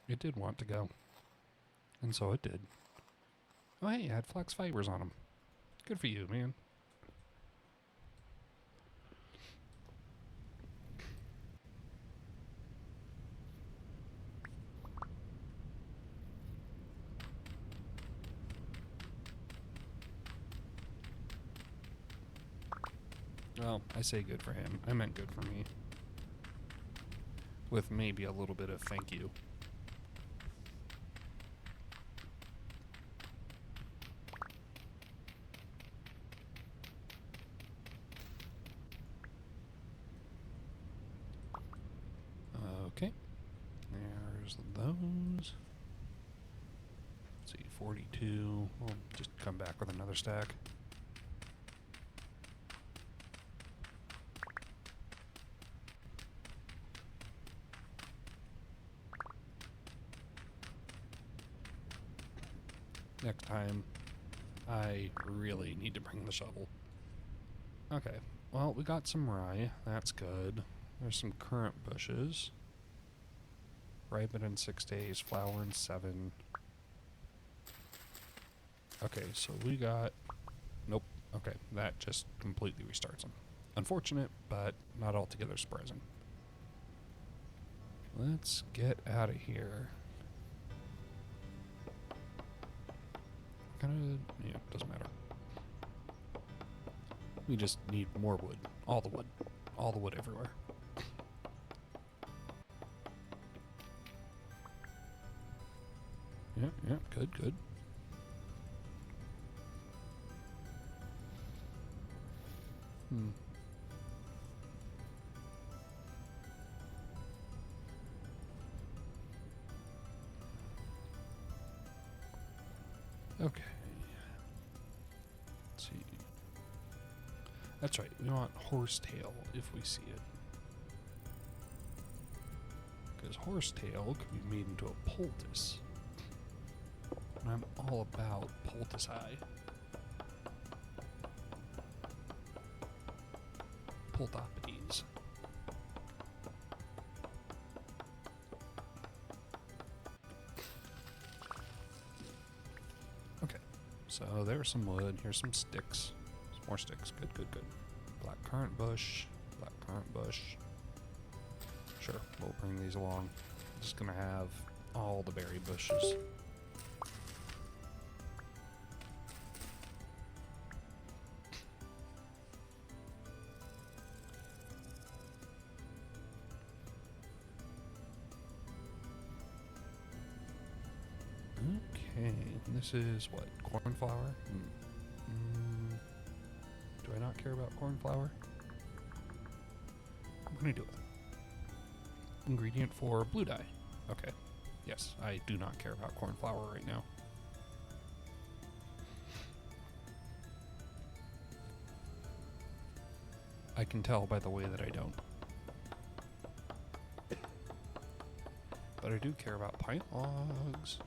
It did want to go. And so it did. Oh hey, it had flax fibers on them. Good for you, man. Well, I say good for him. I meant good for me. With maybe a little bit of thank you. Okay. There's those. Let's see, 42. We'll just come back with another stack. Next time, I really need to bring the shovel. Okay, well, we got some rye. That's good. There's some currant bushes. Ripen in 6 days, flower in 7. Okay, so we got... Nope. Okay, that just completely restarts them. Unfortunate, but not altogether surprising. Let's get out of here. Yeah, doesn't matter. We just need more wood. All the wood. All the wood everywhere. Yeah, good, good. Okay. Let's see. That's right. We want horsetail if we see it. Because horsetail can be made into a poultice. And I'm all about poultice eye. Pultopides. Okay. So there's some wood. Here's some sticks. Some more sticks. Good, good, good. Black currant bush. Black currant bush. Sure, we'll bring these along. I'm just gonna have all the berry bushes. Okay, this is what? Cornflower? Do I not care about cornflower? I'm gonna do it. Ingredient for blue dye. Okay. Yes, I do not care about cornflower right now. I can tell by the way that I don't. But I do care about pine logs.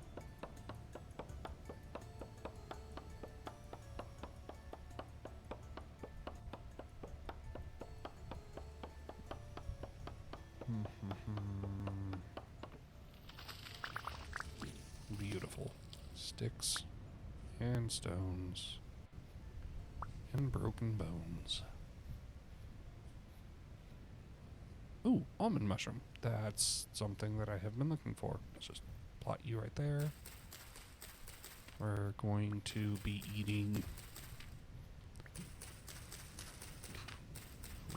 Beautiful. Sticks and stones and broken bones. Ooh, almond mushroom. That's something that I have been looking for. Let's just plot you right there. We're going to be eating...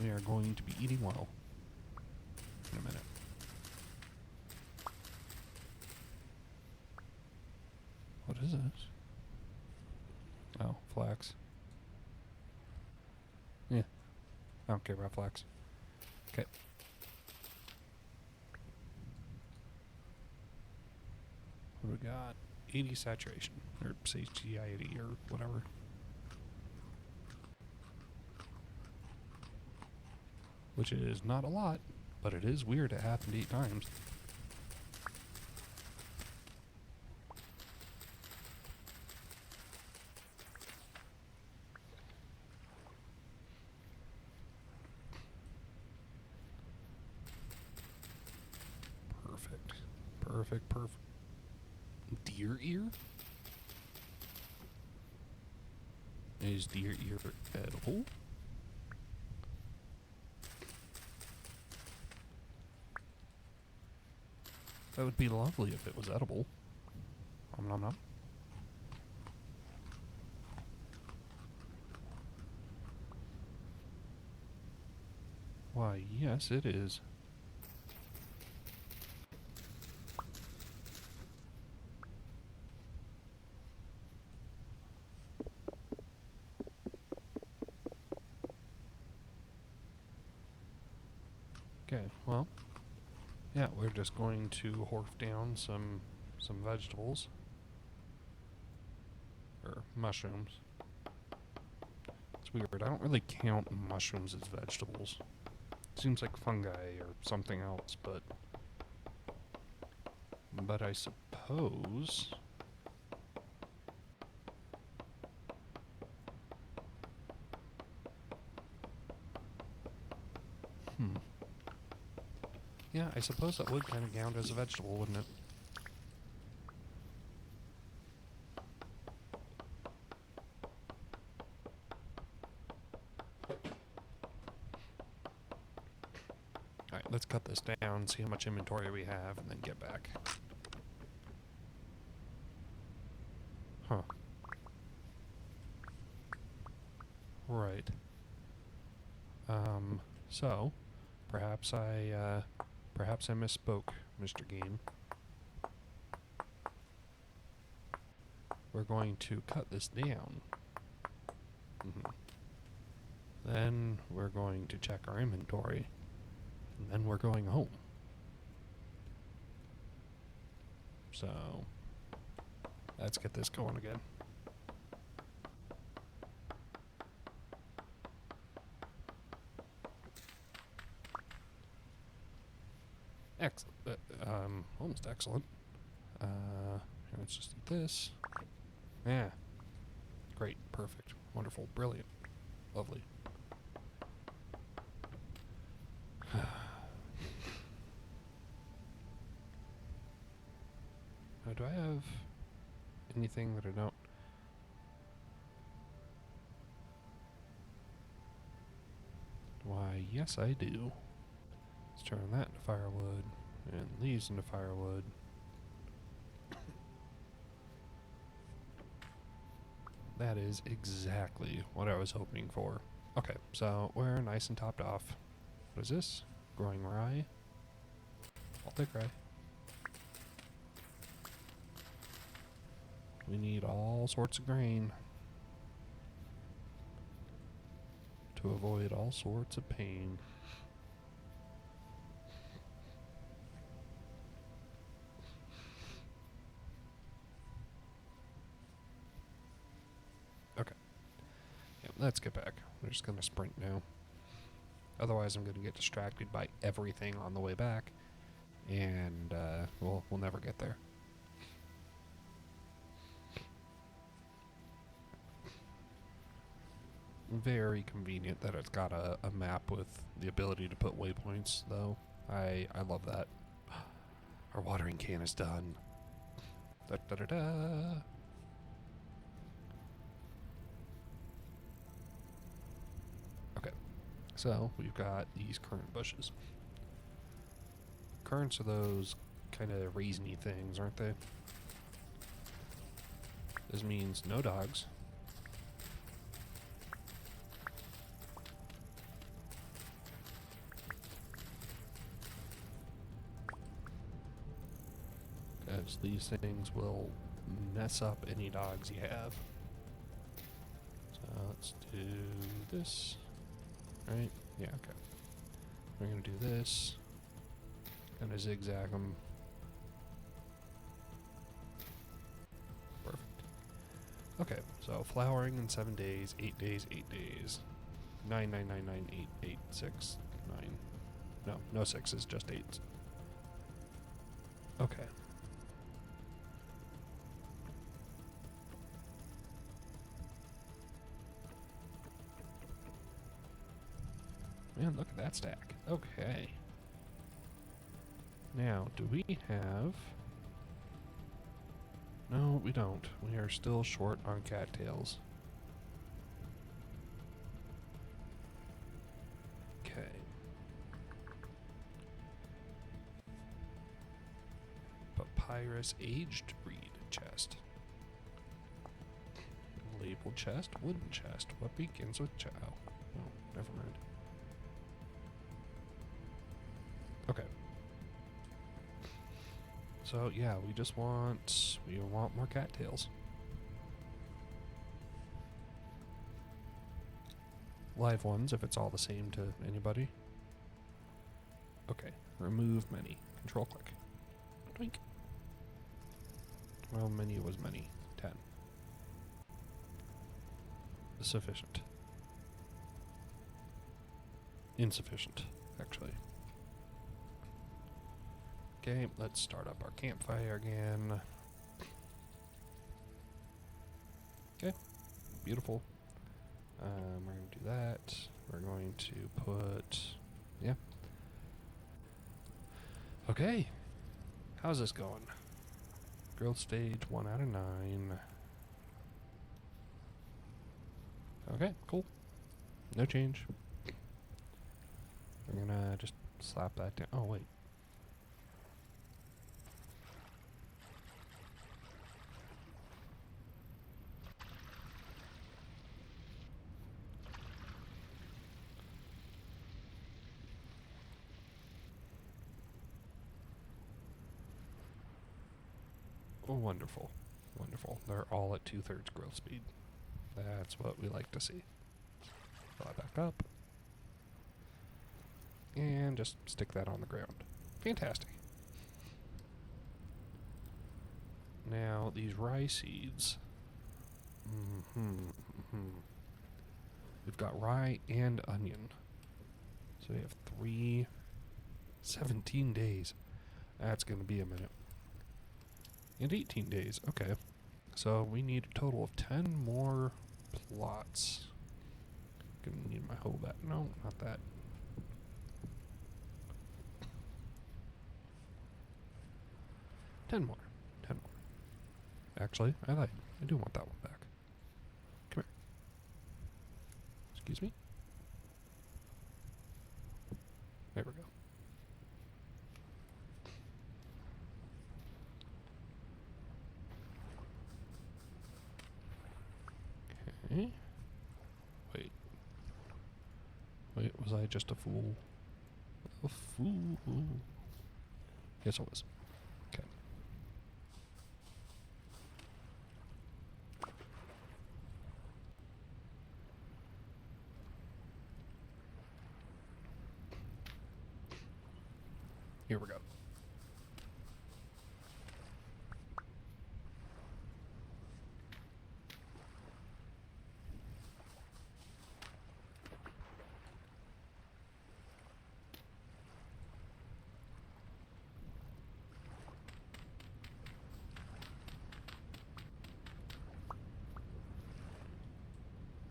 We are going to be eating well in a minute. What is this? Oh, flax. Yeah. I don't care about flax. Okay. What do we got? 80 saturation. Or satiety or whatever. Which is not a lot, but it is weird it happened 8 times. Perfect. Perfect, perfect. Deer ear? Is deer ear edible? That would be lovely if it was edible. Nom nom nom. Why, yes, it is. Okay, well, yeah, we're just going to horf down some vegetables. Or mushrooms. It's weird, I don't really count mushrooms as vegetables. Seems like fungi or something else, but I suppose yeah, I suppose that would kind of count as a vegetable, wouldn't it? Alright, let's cut this down, see how much inventory we have, and then get back. Huh. Right. So, perhaps I misspoke, Mr. Game. We're going to cut this down. Then we're going to check our inventory. And then we're going home. So, let's get this going again. Almost excellent. Let's just eat this. Yeah. Great. Perfect. Wonderful. Brilliant. Lovely. Now, do I have anything that I don't? Why, yes I do. Let's turn that into firewood, and these into firewood. That is exactly what I was hoping for. Okay, so we're nice and topped off. What is this? Growing rye? I'll take rye. We need all sorts of grain to avoid all sorts of pain. Okay. Yep, let's get back. We're just going to sprint now. Otherwise, I'm going to get distracted by everything on the way back, and we'll never get there. Very convenient that it's got a map with the ability to put waypoints, though. I love that. Our watering can is done. Da da da da. Okay, so we've got these currant bushes. Currants are those kind of raisiny things, aren't they? This means no dogs. As these things will mess up any dogs you have. So let's do this. Right? Yeah, okay. We're going to do this. Kind of zigzag them. Perfect. Okay, so flowering in 7 days, 8 days, 8 days. 9, 9, 9, 9, 8, 8, 6, 9. No, no 6s, just 8s. Okay. Man, look at that stack. Okay. Now, do we have... No, we don't. We are still short on cattails. Okay. Papyrus aged breed chest. Label chest, wooden chest. What begins with chow? Oh, never mind. Okay. So yeah, we want more cattails. Live ones, if it's all the same to anybody. Okay, remove many. Control click. Twink. Well, many was many. 10. Sufficient. Insufficient, actually. Okay, let's start up our campfire again. Okay, beautiful. We're going to do that. We're going to put... Yeah. Okay. How's this going? Growth stage 1 out of 9. Okay, cool. No change. We're gonna just slap that down. Oh, wait. Oh, wonderful. Wonderful. They're all at 2/3 growth speed. That's what we like to see. Fly back up. And just stick that on the ground. Fantastic. Now, these rye seeds. We've got rye and onion. So we have 17 days. That's going to be a minute. And 18 days. Okay. So we need a total of 10 more plots. Gonna need my hoe back. No, not that. Ten more. Actually, I do want that one back. Come here. Excuse me. There we go. Okay. Wait, was I just a fool? A fool. Yes, I was. Okay. Here we go.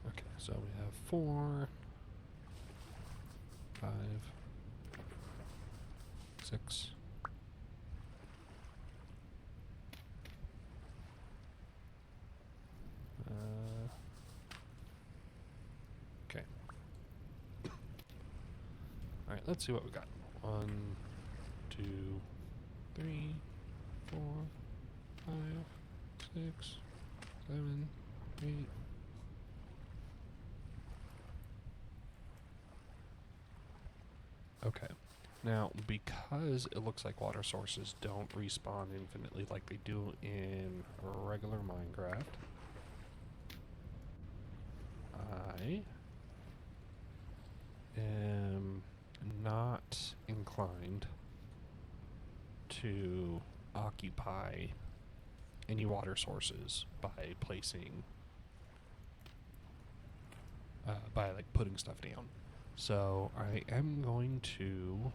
Okay, so we have 4, 5, 6. Okay. Alright, let's see what we got. 1, 2, 3, 4, 5, 6, 7, 8. Okay. Now, because it looks like water sources don't respawn infinitely like they do in regular Minecraft, I am not inclined to occupy any water sources by placing, by like putting stuff down. So I am going to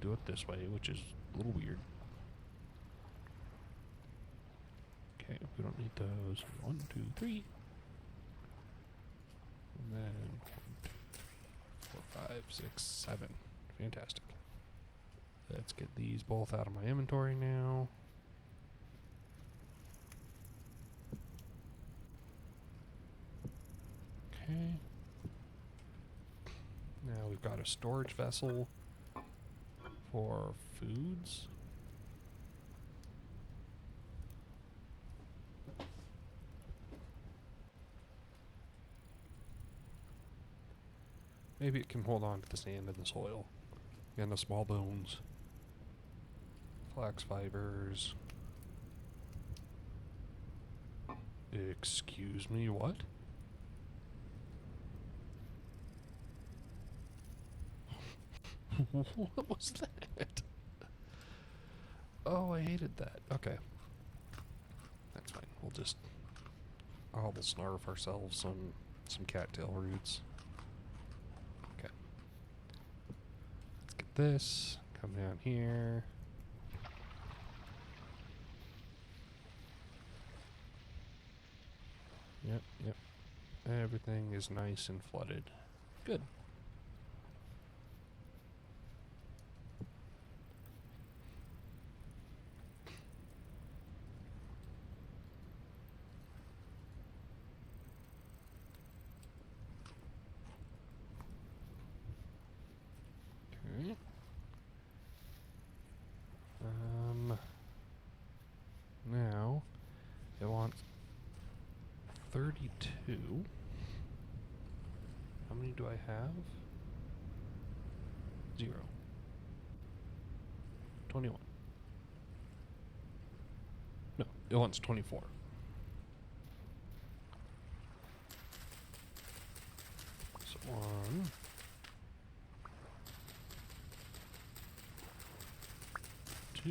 do it this way, which is a little weird. Okay, we don't need those. 1, 2, 3. And then 1, 2, 4, 5, 6, 7. Fantastic. Let's get these both out of my inventory now. Okay. Now we've got a storage vessel for foods. Maybe it can hold on to the sand and the soil. And the small bones. Flax fibers. Excuse me, what? What was that? Oh, I hated that. Okay. That's fine. We'll snarf ourselves some cattail roots. Okay. Let's get this. Come down here. Yep. Everything is nice and flooded. Good. Okay. Now it wants 32. How many do I have? 0. 21. No, it wants 24. So 1, 2,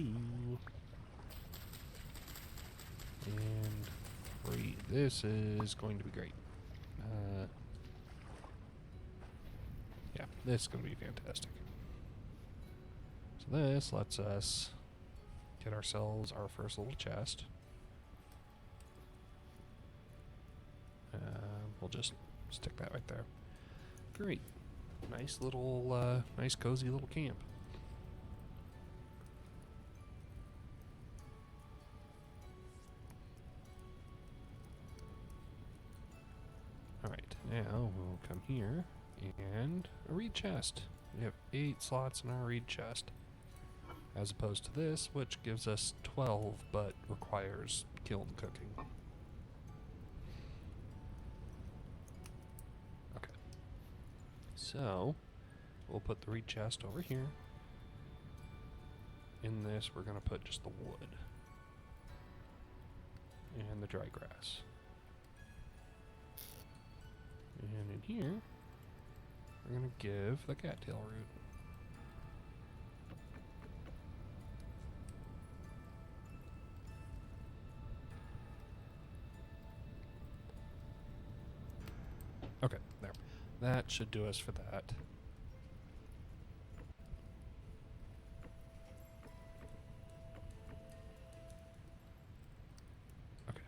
and 3. This is going to be great. Yeah, this is going to be fantastic. So this lets us get ourselves our first little chest. We'll just stick that right there. Great. Nice little, nice cozy little camp. Alright, now we'll come here and a reed chest. We have 8 slots in our reed chest. As opposed to this, which gives us 12 but requires kiln cooking. Okay. So, we'll put the reed chest over here. In this, we're going to put just the wood. And the dry grass. And in here, we're going to give the cattail root. Okay, there. That should do us for that. Okay,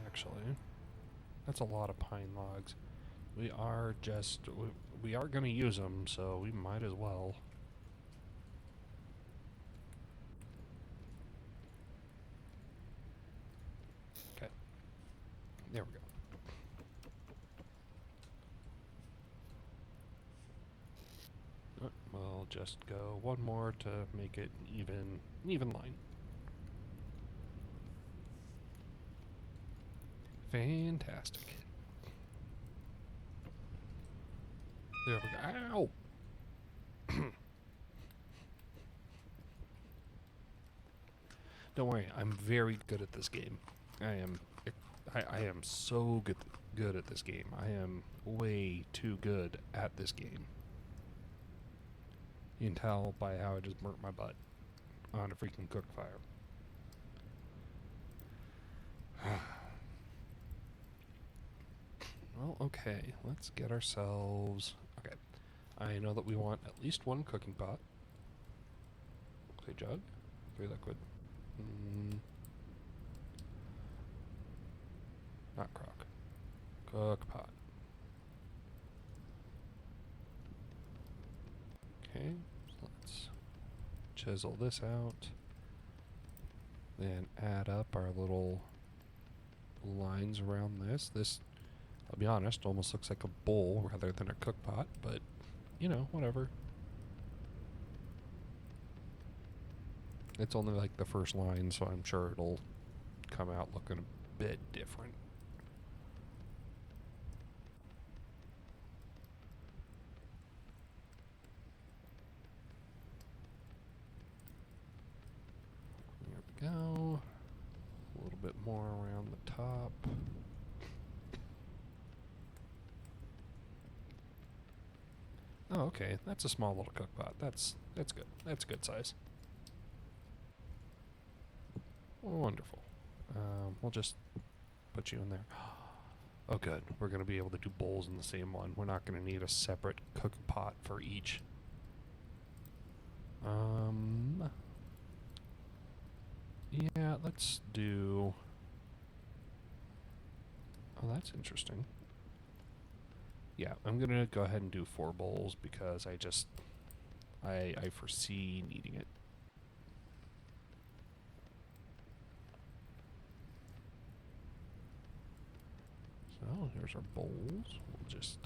actually, that's a lot of pine logs. We are going to use them, so we might as well. Okay. There we go. We'll just go one more to make it even line. Fantastic. There we go. Ow! Don't worry, I'm very good at this game. I am so good at this game. I am way too good at this game. You can tell by how I just burnt my butt on a freaking cook fire. Well, okay, let's get ourselves... Okay, I know that we want at least one cooking pot. Clay jug, clay liquid. Not crock. Cook pot. Okay, so let's chisel this out. Then add up our little lines around this. This, I'll be honest, almost looks like a bowl rather than a cook pot, but, you know, whatever. It's only like the first line, so I'm sure it'll come out looking a bit different. Oh, okay. That's a small little cook pot. That's good. That's a good size. Wonderful. We'll just put you in there. Oh, good. We're going to be able to do bowls in the same one. We're not going to need a separate cooking pot for each. Yeah, let's do... Oh, that's interesting. Yeah, I'm going to go ahead and do 4 bowls because I foresee needing it. So, here's our bowls. We'll just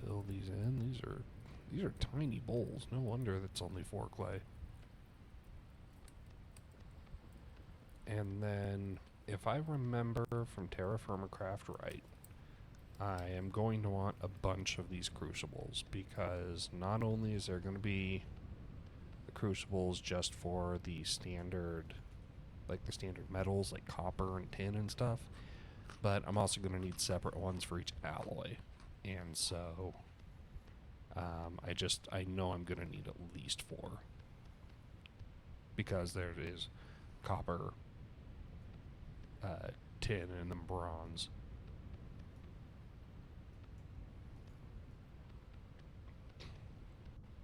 fill these in. These are tiny bowls. No wonder that's only 4 clay. And then, if I remember from Terra Firma Craft right, I am going to want a bunch of these crucibles because not only is there going to be the crucibles just for the standard, like the standard metals like copper and tin and stuff, but I'm also going to need separate ones for each alloy. And so I know I'm going to need at least 4 because there is copper, tin, and then bronze.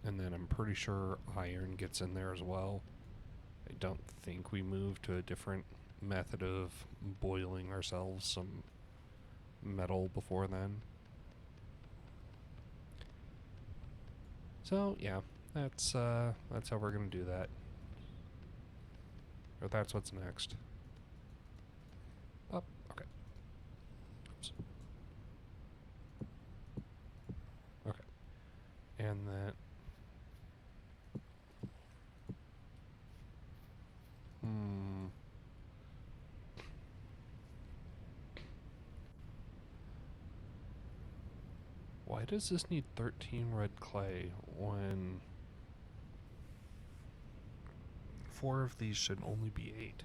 And then I'm pretty sure iron gets in there as well. I don't think we moved to a different method of boiling ourselves some metal before then. So yeah, that's how we're gonna do that. Or that's what's next. Oh, okay. Oops. Okay. And then why does this need 13 red clay when 4 of these should only be 8?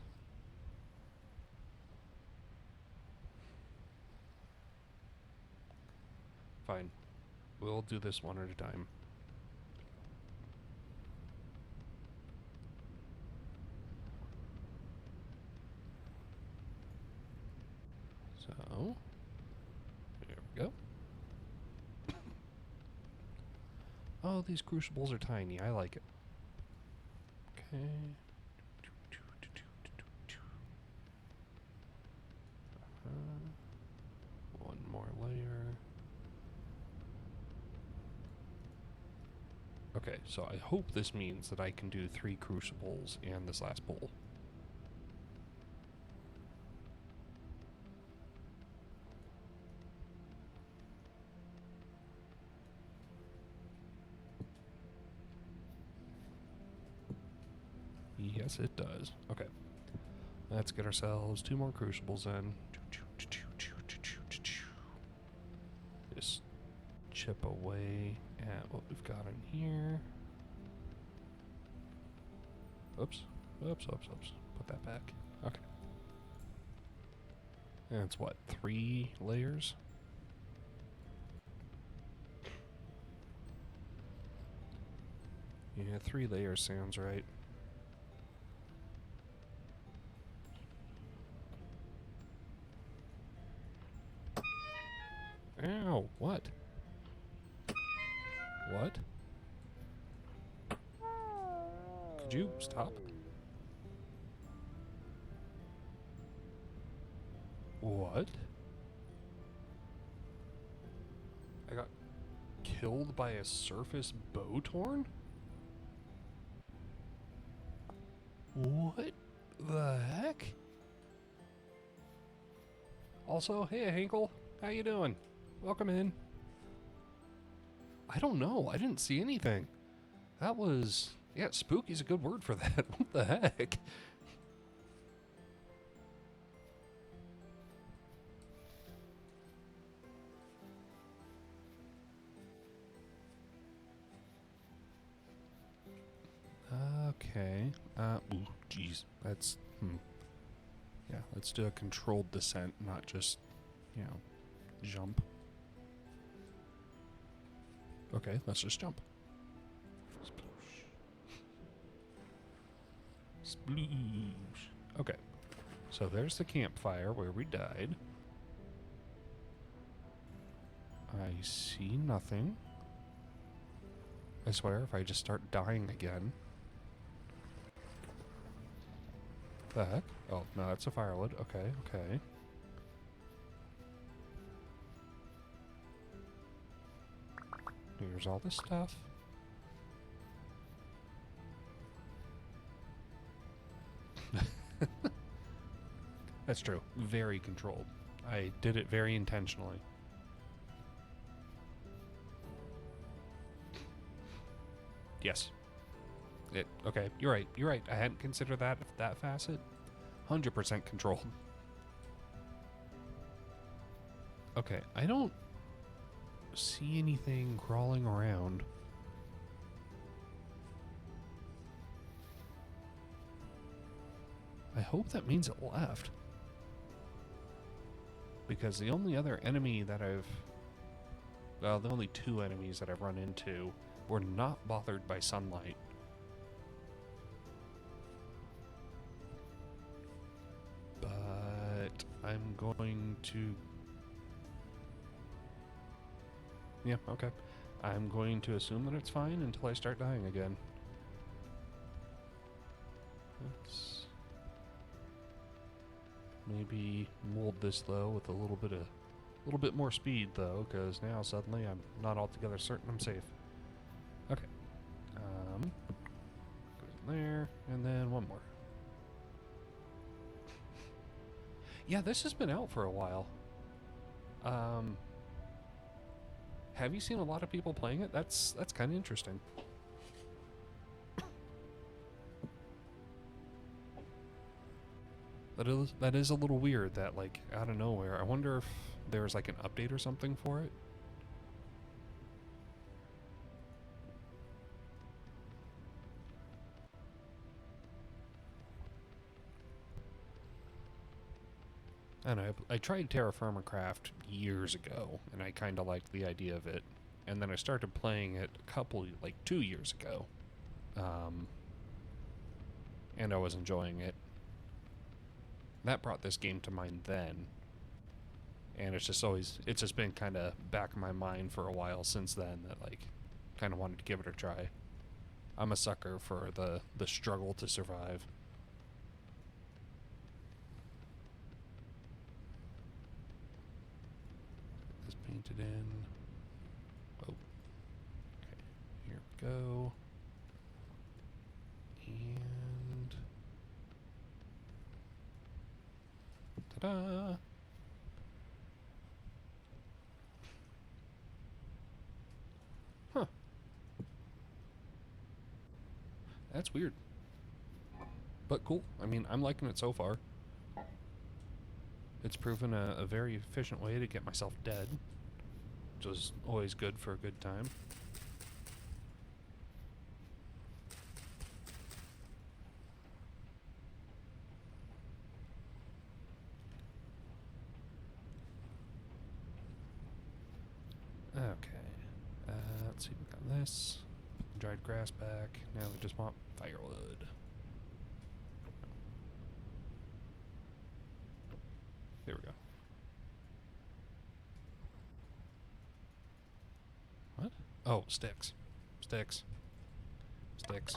Fine. We'll do this one at a time. So, there we go. Oh, these crucibles are tiny. I like it. Okay. One more layer. Okay, so I hope this means that I can do 3 crucibles and this last bowl. Yes, it does. Okay. Let's get ourselves 2 more crucibles in. Just chip away at what we've got in here. Oops. Oops, oops, oops. Put that back. Okay. And it's what, 3 layers? Yeah, 3 layers sounds right. Ow, what? What? Could you stop? What? I got killed by a surface Bowtorn? What the heck? Also, hey Hinkle, how you doing? Welcome in. I don't know. I didn't see anything. That was... Yeah, spooky's a good word for that. What the heck? Okay. Ooh, jeez. That's... Yeah, let's do a controlled descent, not just, you know, jump. Okay, let's just jump. Sploosh. Sploosh. Okay. So there's the campfire where we died. I see nothing. I swear, if I just start dying again. The heck? Oh, no, that's a firewood. Okay, okay. Here's all this stuff. That's true. Very controlled. I did it very intentionally. Yes. Okay, you're right. You're right. I hadn't considered that facet. 100% controlled. Okay, I don't see anything crawling around. I hope that means it left. Because the only other enemy that well, the only two enemies that I've run into were not bothered by sunlight. But I'm going to... Yeah, okay. I'm going to assume that it's fine until I start dying again. Let's maybe mold this though with a little bit more speed though, because now suddenly I'm not altogether certain I'm safe. Okay. Goes in there, and then one more. Yeah, this has been out for a while. Have you seen a lot of people playing it? That's kind of interesting. That is a little weird that, like, out of nowhere. I wonder if there's like an update or something for it. I don't know. I tried Terra Firma Craft years ago, and I kind of liked the idea of it. And then I started playing it like 2 years ago. And I was enjoying it. That brought this game to mind then. And it's just been kind of back in my mind for a while since then that, like, kind of wanted to give it a try. I'm a sucker for the struggle to survive. Get this painted in. Oh. Okay. Here we go. And... ta-da! Huh. That's weird. But cool. I mean, I'm liking it so far. It's proven a very efficient way to get myself dead, which is always good for a good time. Okay. Let's see, we got this. Dried grass back. Now we just want firewood. There we go. What? Oh, sticks. Sticks. Sticks.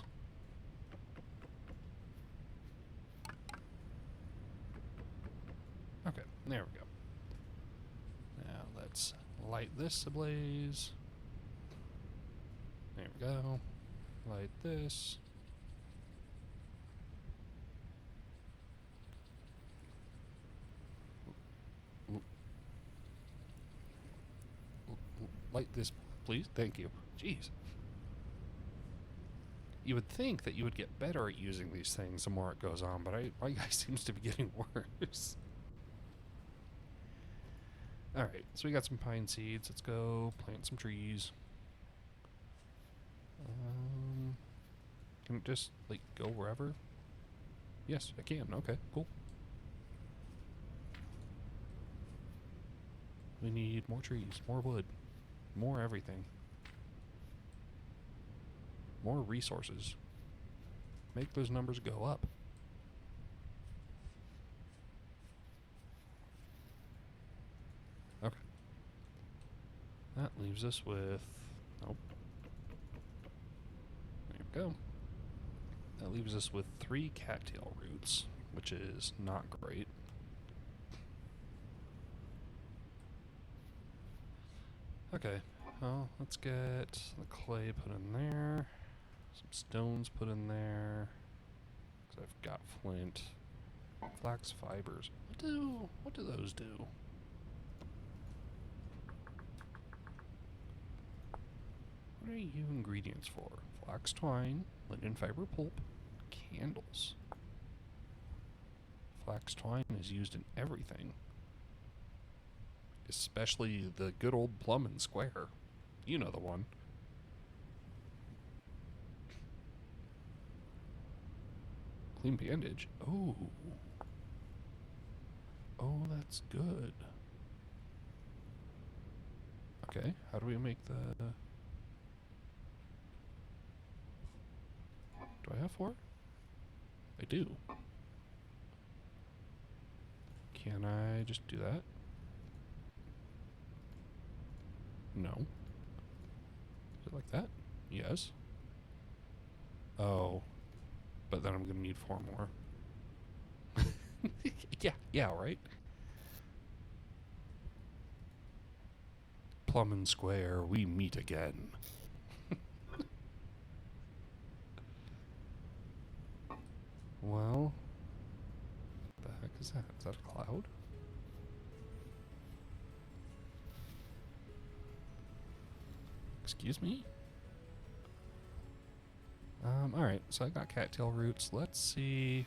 Okay, there we go. Now let's light this ablaze. There we go. Light this. Light this, please. Thank you. Jeez. You would think that you would get better at using these things the more it goes on, but my guy seems to be getting worse. Alright, so we got some pine seeds. Let's go plant some trees. Can it just, like, go wherever? Yes, I can. Okay, cool. We need more trees, more wood, more everything. More resources. Make those numbers go up. Okay. That leaves us with... Nope. There we go. That leaves us with 3 cattail roots, which is not great. Okay, well, let's get the clay put in there, some stones put in there, because I've got flint, flax fibers. What do those do? What are you ingredients for? Flax twine, linen fiber pulp, candles. Flax twine is used in everything. Especially the good old plum and square. You know the one. Clean bandage. Oh. Oh, that's good. Okay, how do we make the... Do I have 4? I do. Can I just do that? No. Is it like that? Yes. Oh. But then I'm going to need 4 more. Yeah, right? Plum and square, we meet again. Well, what the heck is that? Is that a cloud? Excuse me? Alright, so I got cattail roots. Let's see.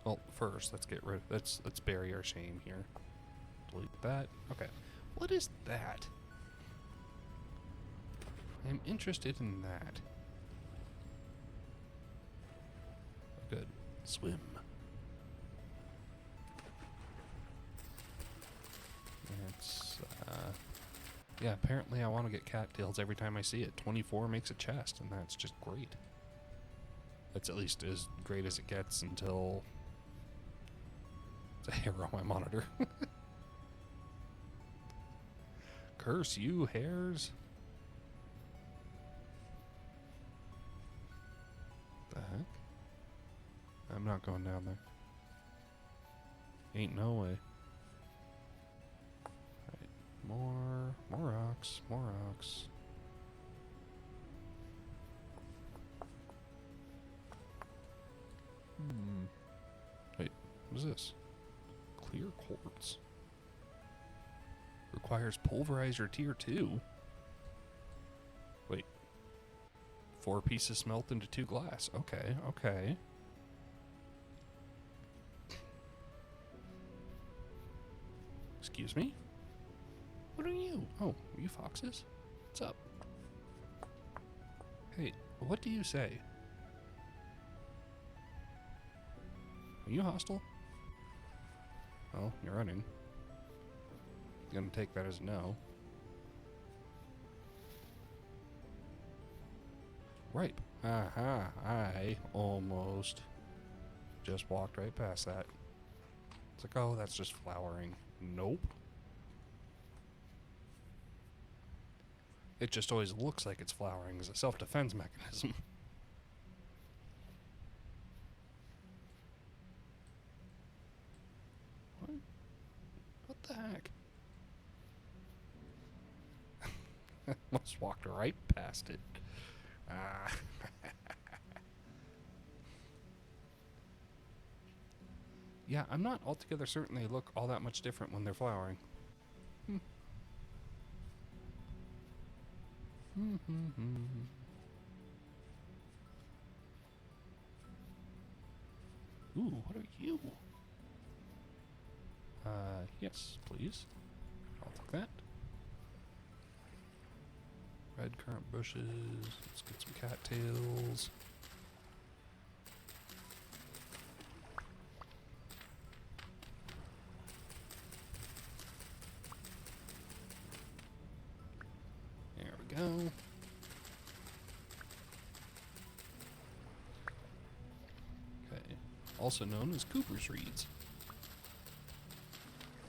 Well, first, let's get rid of, let's bury our shame here. Delete that. Okay. What is that? I'm interested in that. Good. Swim. It's, yeah, apparently I want to get cattails every time I see it. 24 makes a chest, and that's just great. That's at least as great as it gets until it's a hair on my monitor. Curse you, hairs. The heck? I'm not going down there. Ain't no way. More rocks, more rocks. Wait, what is this? Clear quartz. Requires pulverizer tier 2. Wait. 4 pieces smelt into 2 glass. Okay, okay. Excuse me? What are you? Oh, are you foxes? What's up? Hey, what do you say? Are you hostile? Oh, you're running. Gonna take that as a no. Ripe. Aha, I almost just walked right past that. It's like, oh, that's just flowering. Nope. It just always looks like it's flowering as a self-defense mechanism. What? What the heck? Almost walked right past it. Yeah, I'm not altogether certain they look all that much different when they're flowering. Ooh, what are you? Yes, please. I'll take that. Red currant bushes. Let's get some cattails. There we go. also known as Cooper's reeds.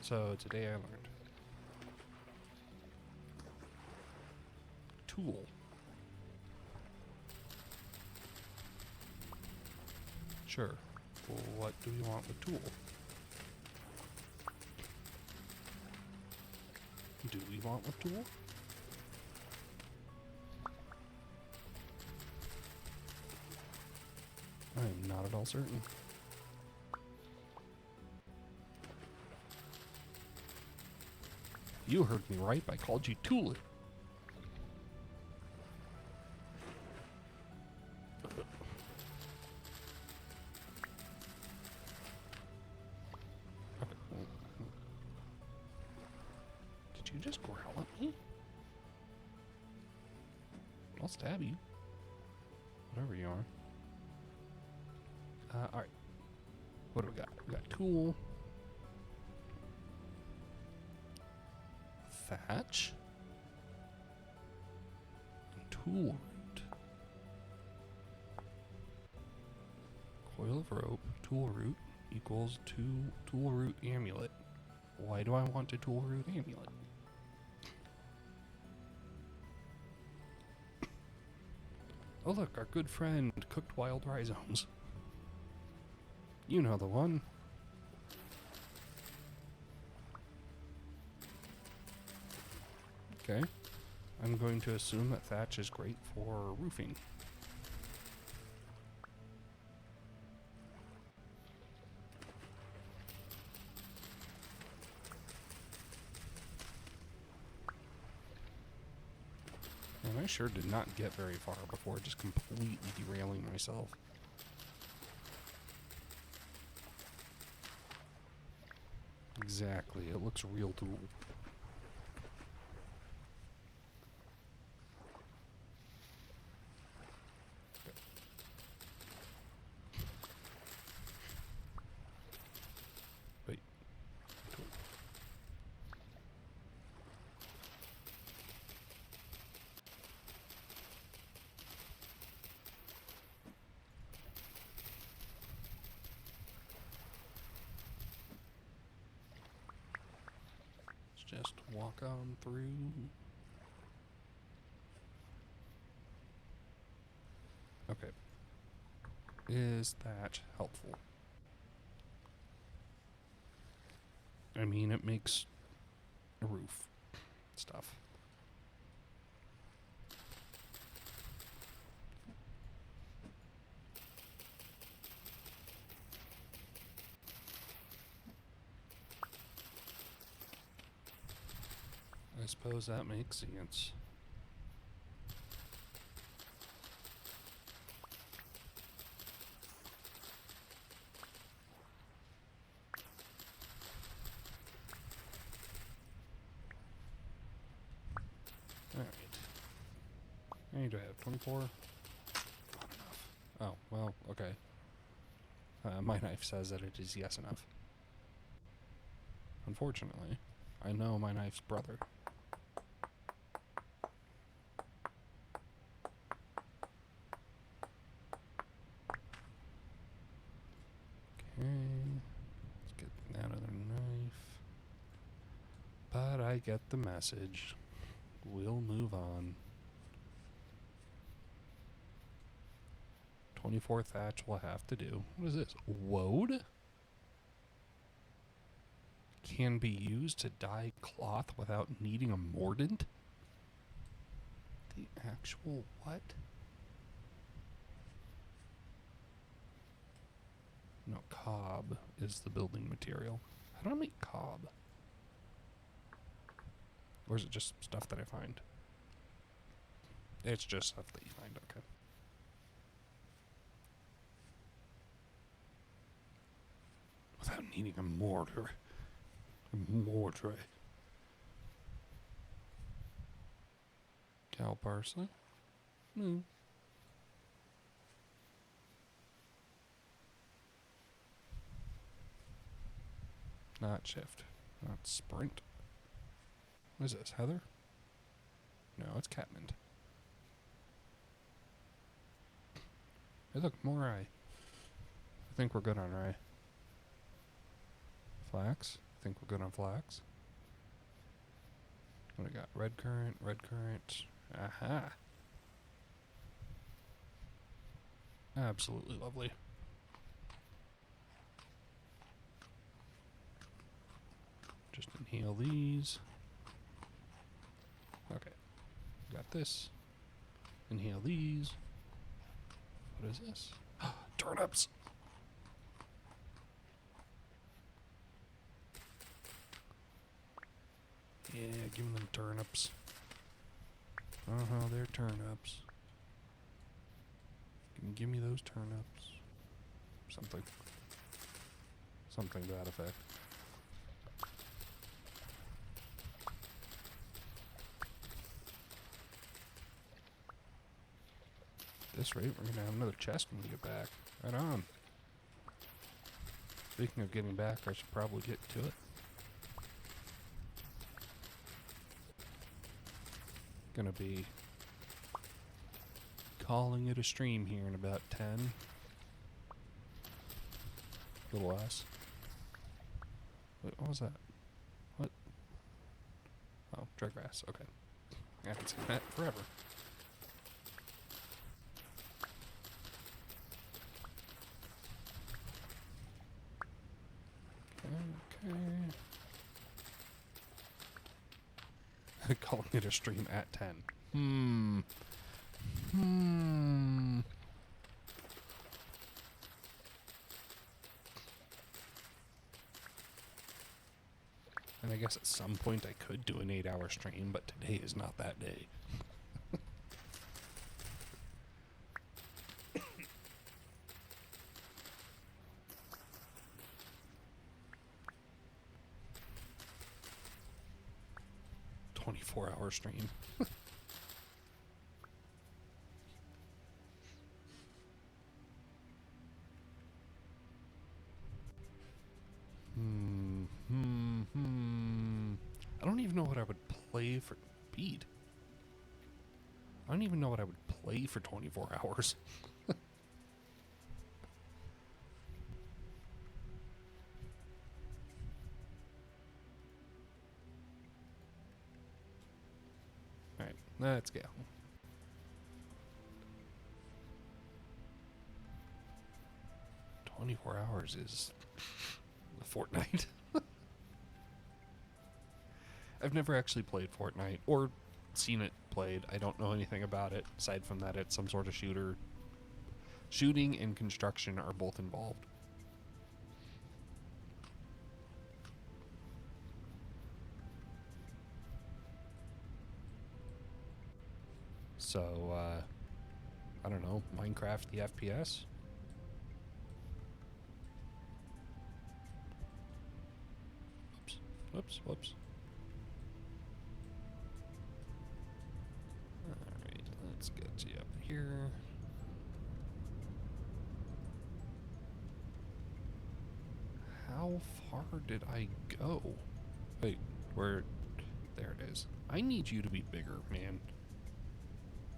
So today I learned tool. Sure. Well, what do we want with tool? Do we want with tool? I am not at all certain. You heard me right. I called you Tool. Did you just growl at me? I'll stab you. Whatever you are. Alright. What do we got? We got tool. Thatch. And tool root. Coil of rope, tool root equals tool root amulet. Why do I want a tool root amulet? Oh look, our good friend Cooked Wild Rhizomes. You know the one. Okay. I'm going to assume that thatch is great for roofing. And I sure did not get very far before just completely derailing myself. Exactly, it looks real tool. Wait. Tool. Let's just walk on through. Okay. Is that helpful? I mean, it makes a roof stuff. I suppose that makes sense. Alright. How many do I have? 24? Not enough. Oh, well, okay. My knife says that it is yes enough. Unfortunately, I know my knife's brother. Okay. Let's get that other knife. But I get the message. We'll move on. 24 thatch will have to do. What is this? Woad? Can be used to dye cloth without needing a mordant? The actual what? No, cob is the building material. How do I make cob? Or is it just stuff that I find? It's just stuff that you find, okay. Without needing a mortar. A mortar. Cow parsley? No. Not shift. Not sprint. What is this, Heather? No, it's Catmint. Hey look, more eye. I Think we're good on rye. Flax. Think we're good on flax. What do we got? Red currant, red currant. Aha. Absolutely lovely. Just inhale these. Okay. Got this. Inhale these. What is this? Turnips! Yeah, give me them turnips. They're turnips. Give me those turnips. Something. Something to that effect. At this rate, we're gonna have another chest when we get back. Right on. Speaking of getting back, I should probably get to it. Gonna be calling it a stream here in about 10. A little less. Wait, what was that? What? Oh, dry grass. Okay. I haven't seen that forever. Okay. Calling it a stream at 10. And I guess at some point I could do an 8-hour stream, but today is not that day. 24-hour stream. I don't even know what I would play for beat. I don't even know what I would play for 24 hours. Alright, let's go. "24 hours is a fortnight." I've never actually played Fortnite or seen it played. I don't know anything about it aside from that it's some sort of shooter. Shooting and construction are both involved. So, I don't know, Minecraft the FPS? Whoops. Alright, let's get you up here. How far did I go? Wait, where? There it is. I need you to be bigger, man.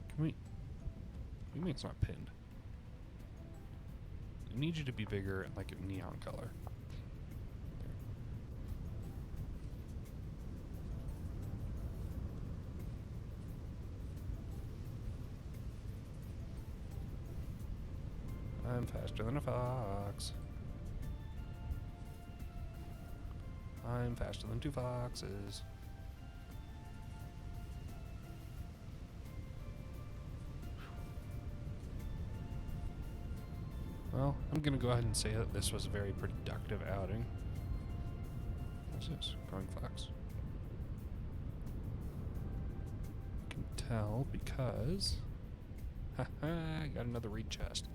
Can we? You mean it's not pinned? I need you to be bigger and like a neon color. I'm faster than a fox. I'm faster than 2 foxes. Well, I'm gonna go ahead and say that this was a very productive outing. What's this? Growing fox. I can tell because... Haha, I got another reed chest.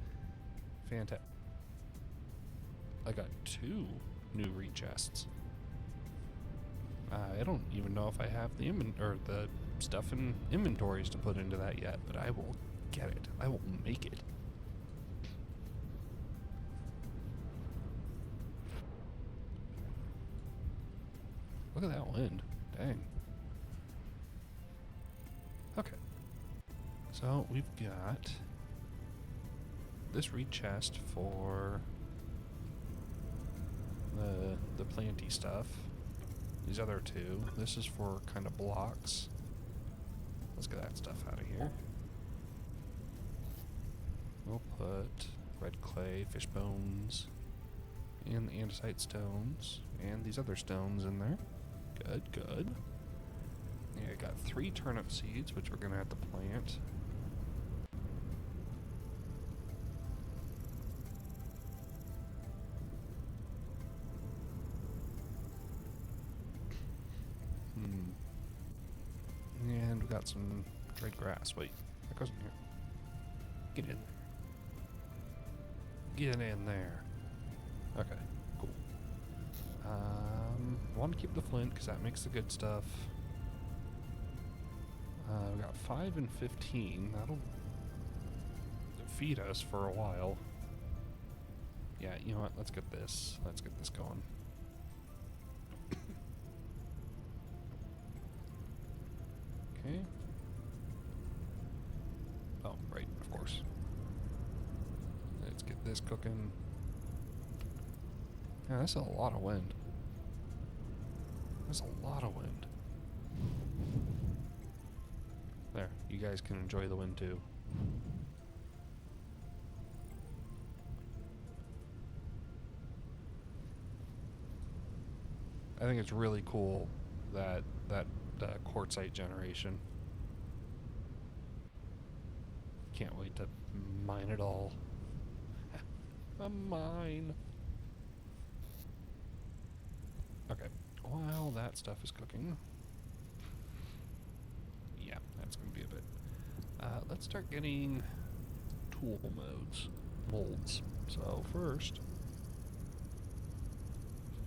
Fantastic. I got 2 new reed chests. I don't even know if I have the the stuff in inventories to put into that yet, but I will get it. I will make it. Look at that wind. Dang. Okay. So we've got this reed chest for the planty stuff. These other two. This is for kind of blocks. Let's get that stuff out of here. We'll put red clay, fish bones, and the andesite stones, and these other stones in there. Good, good. Yeah, I got 3 turnip seeds, which we're gonna have to plant. And we got some dried grass. Wait, that goes in here. Get in there. Get in there. Okay, cool. Want to keep the flint because that makes the good stuff. We got 5 and 15. That'll feed us for a while. Yeah, you know what? Let's get this. Let's get this going. Okay. Oh, right, of course. Let's get this cooking. Yeah, that's a lot of wind. That's a lot of wind. There, you guys can enjoy the wind too. I think it's really cool that quartzite generation. Can't wait to mine it all. A mine. Okay, while that stuff is cooking, yeah, that's gonna be a bit. Let's start getting tool molds. So first,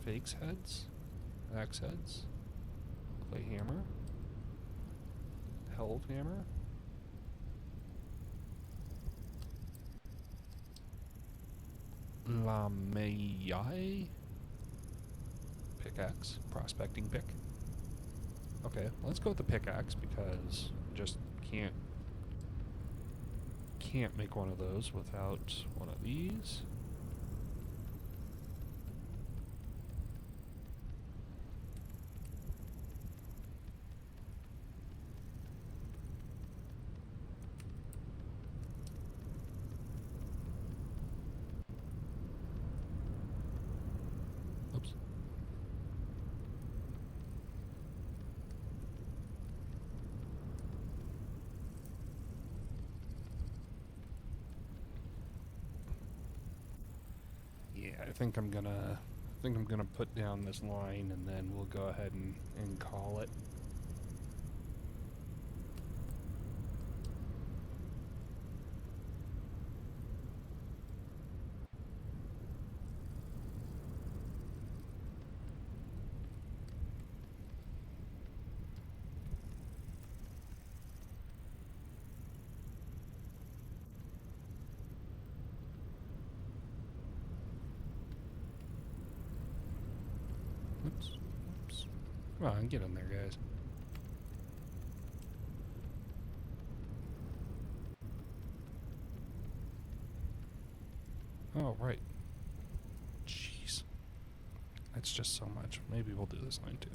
fakes heads, axe heads, clay hammer, helve hammer, lamei pickaxe, prospecting pick. Okay, let's go with the pickaxe because just can't make one of those without one of these. Oops. Yeah, I think I'm gonna put down this line and then we'll go ahead and call it. Oops. Oops. Come on, get in there, guys. Oh, right. Jeez. That's just so much. Maybe we'll do this line too.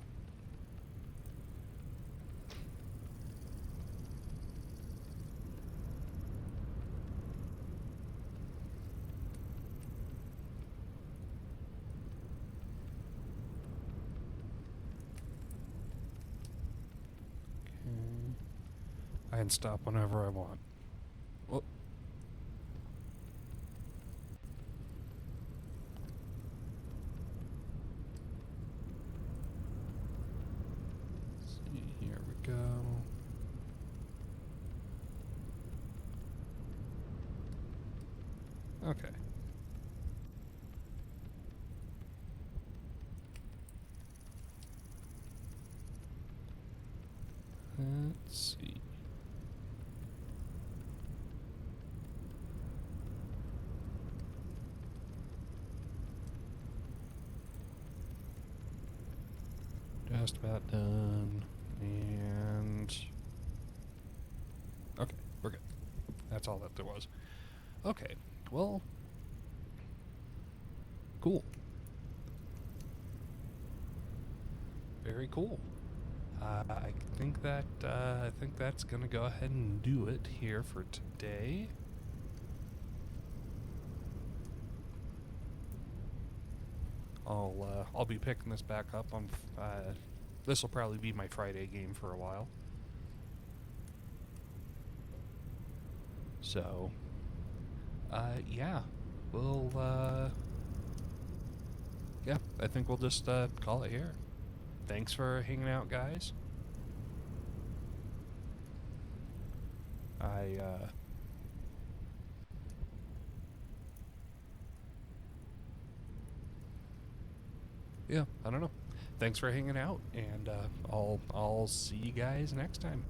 I can stop whenever I want. Oh. Let's see, here we go. Okay. Let's see. Just about done. And okay, we're good. That's all that there was. Okay, well, cool. Very cool. I think that's gonna go ahead and do it here for today. I'll be picking this back up on. This will probably be my Friday game for a while. So, yeah, yeah, I think we'll just call it here. Thanks for hanging out, guys. Yeah, I don't know. Thanks for hanging out, and I'll see you guys next time.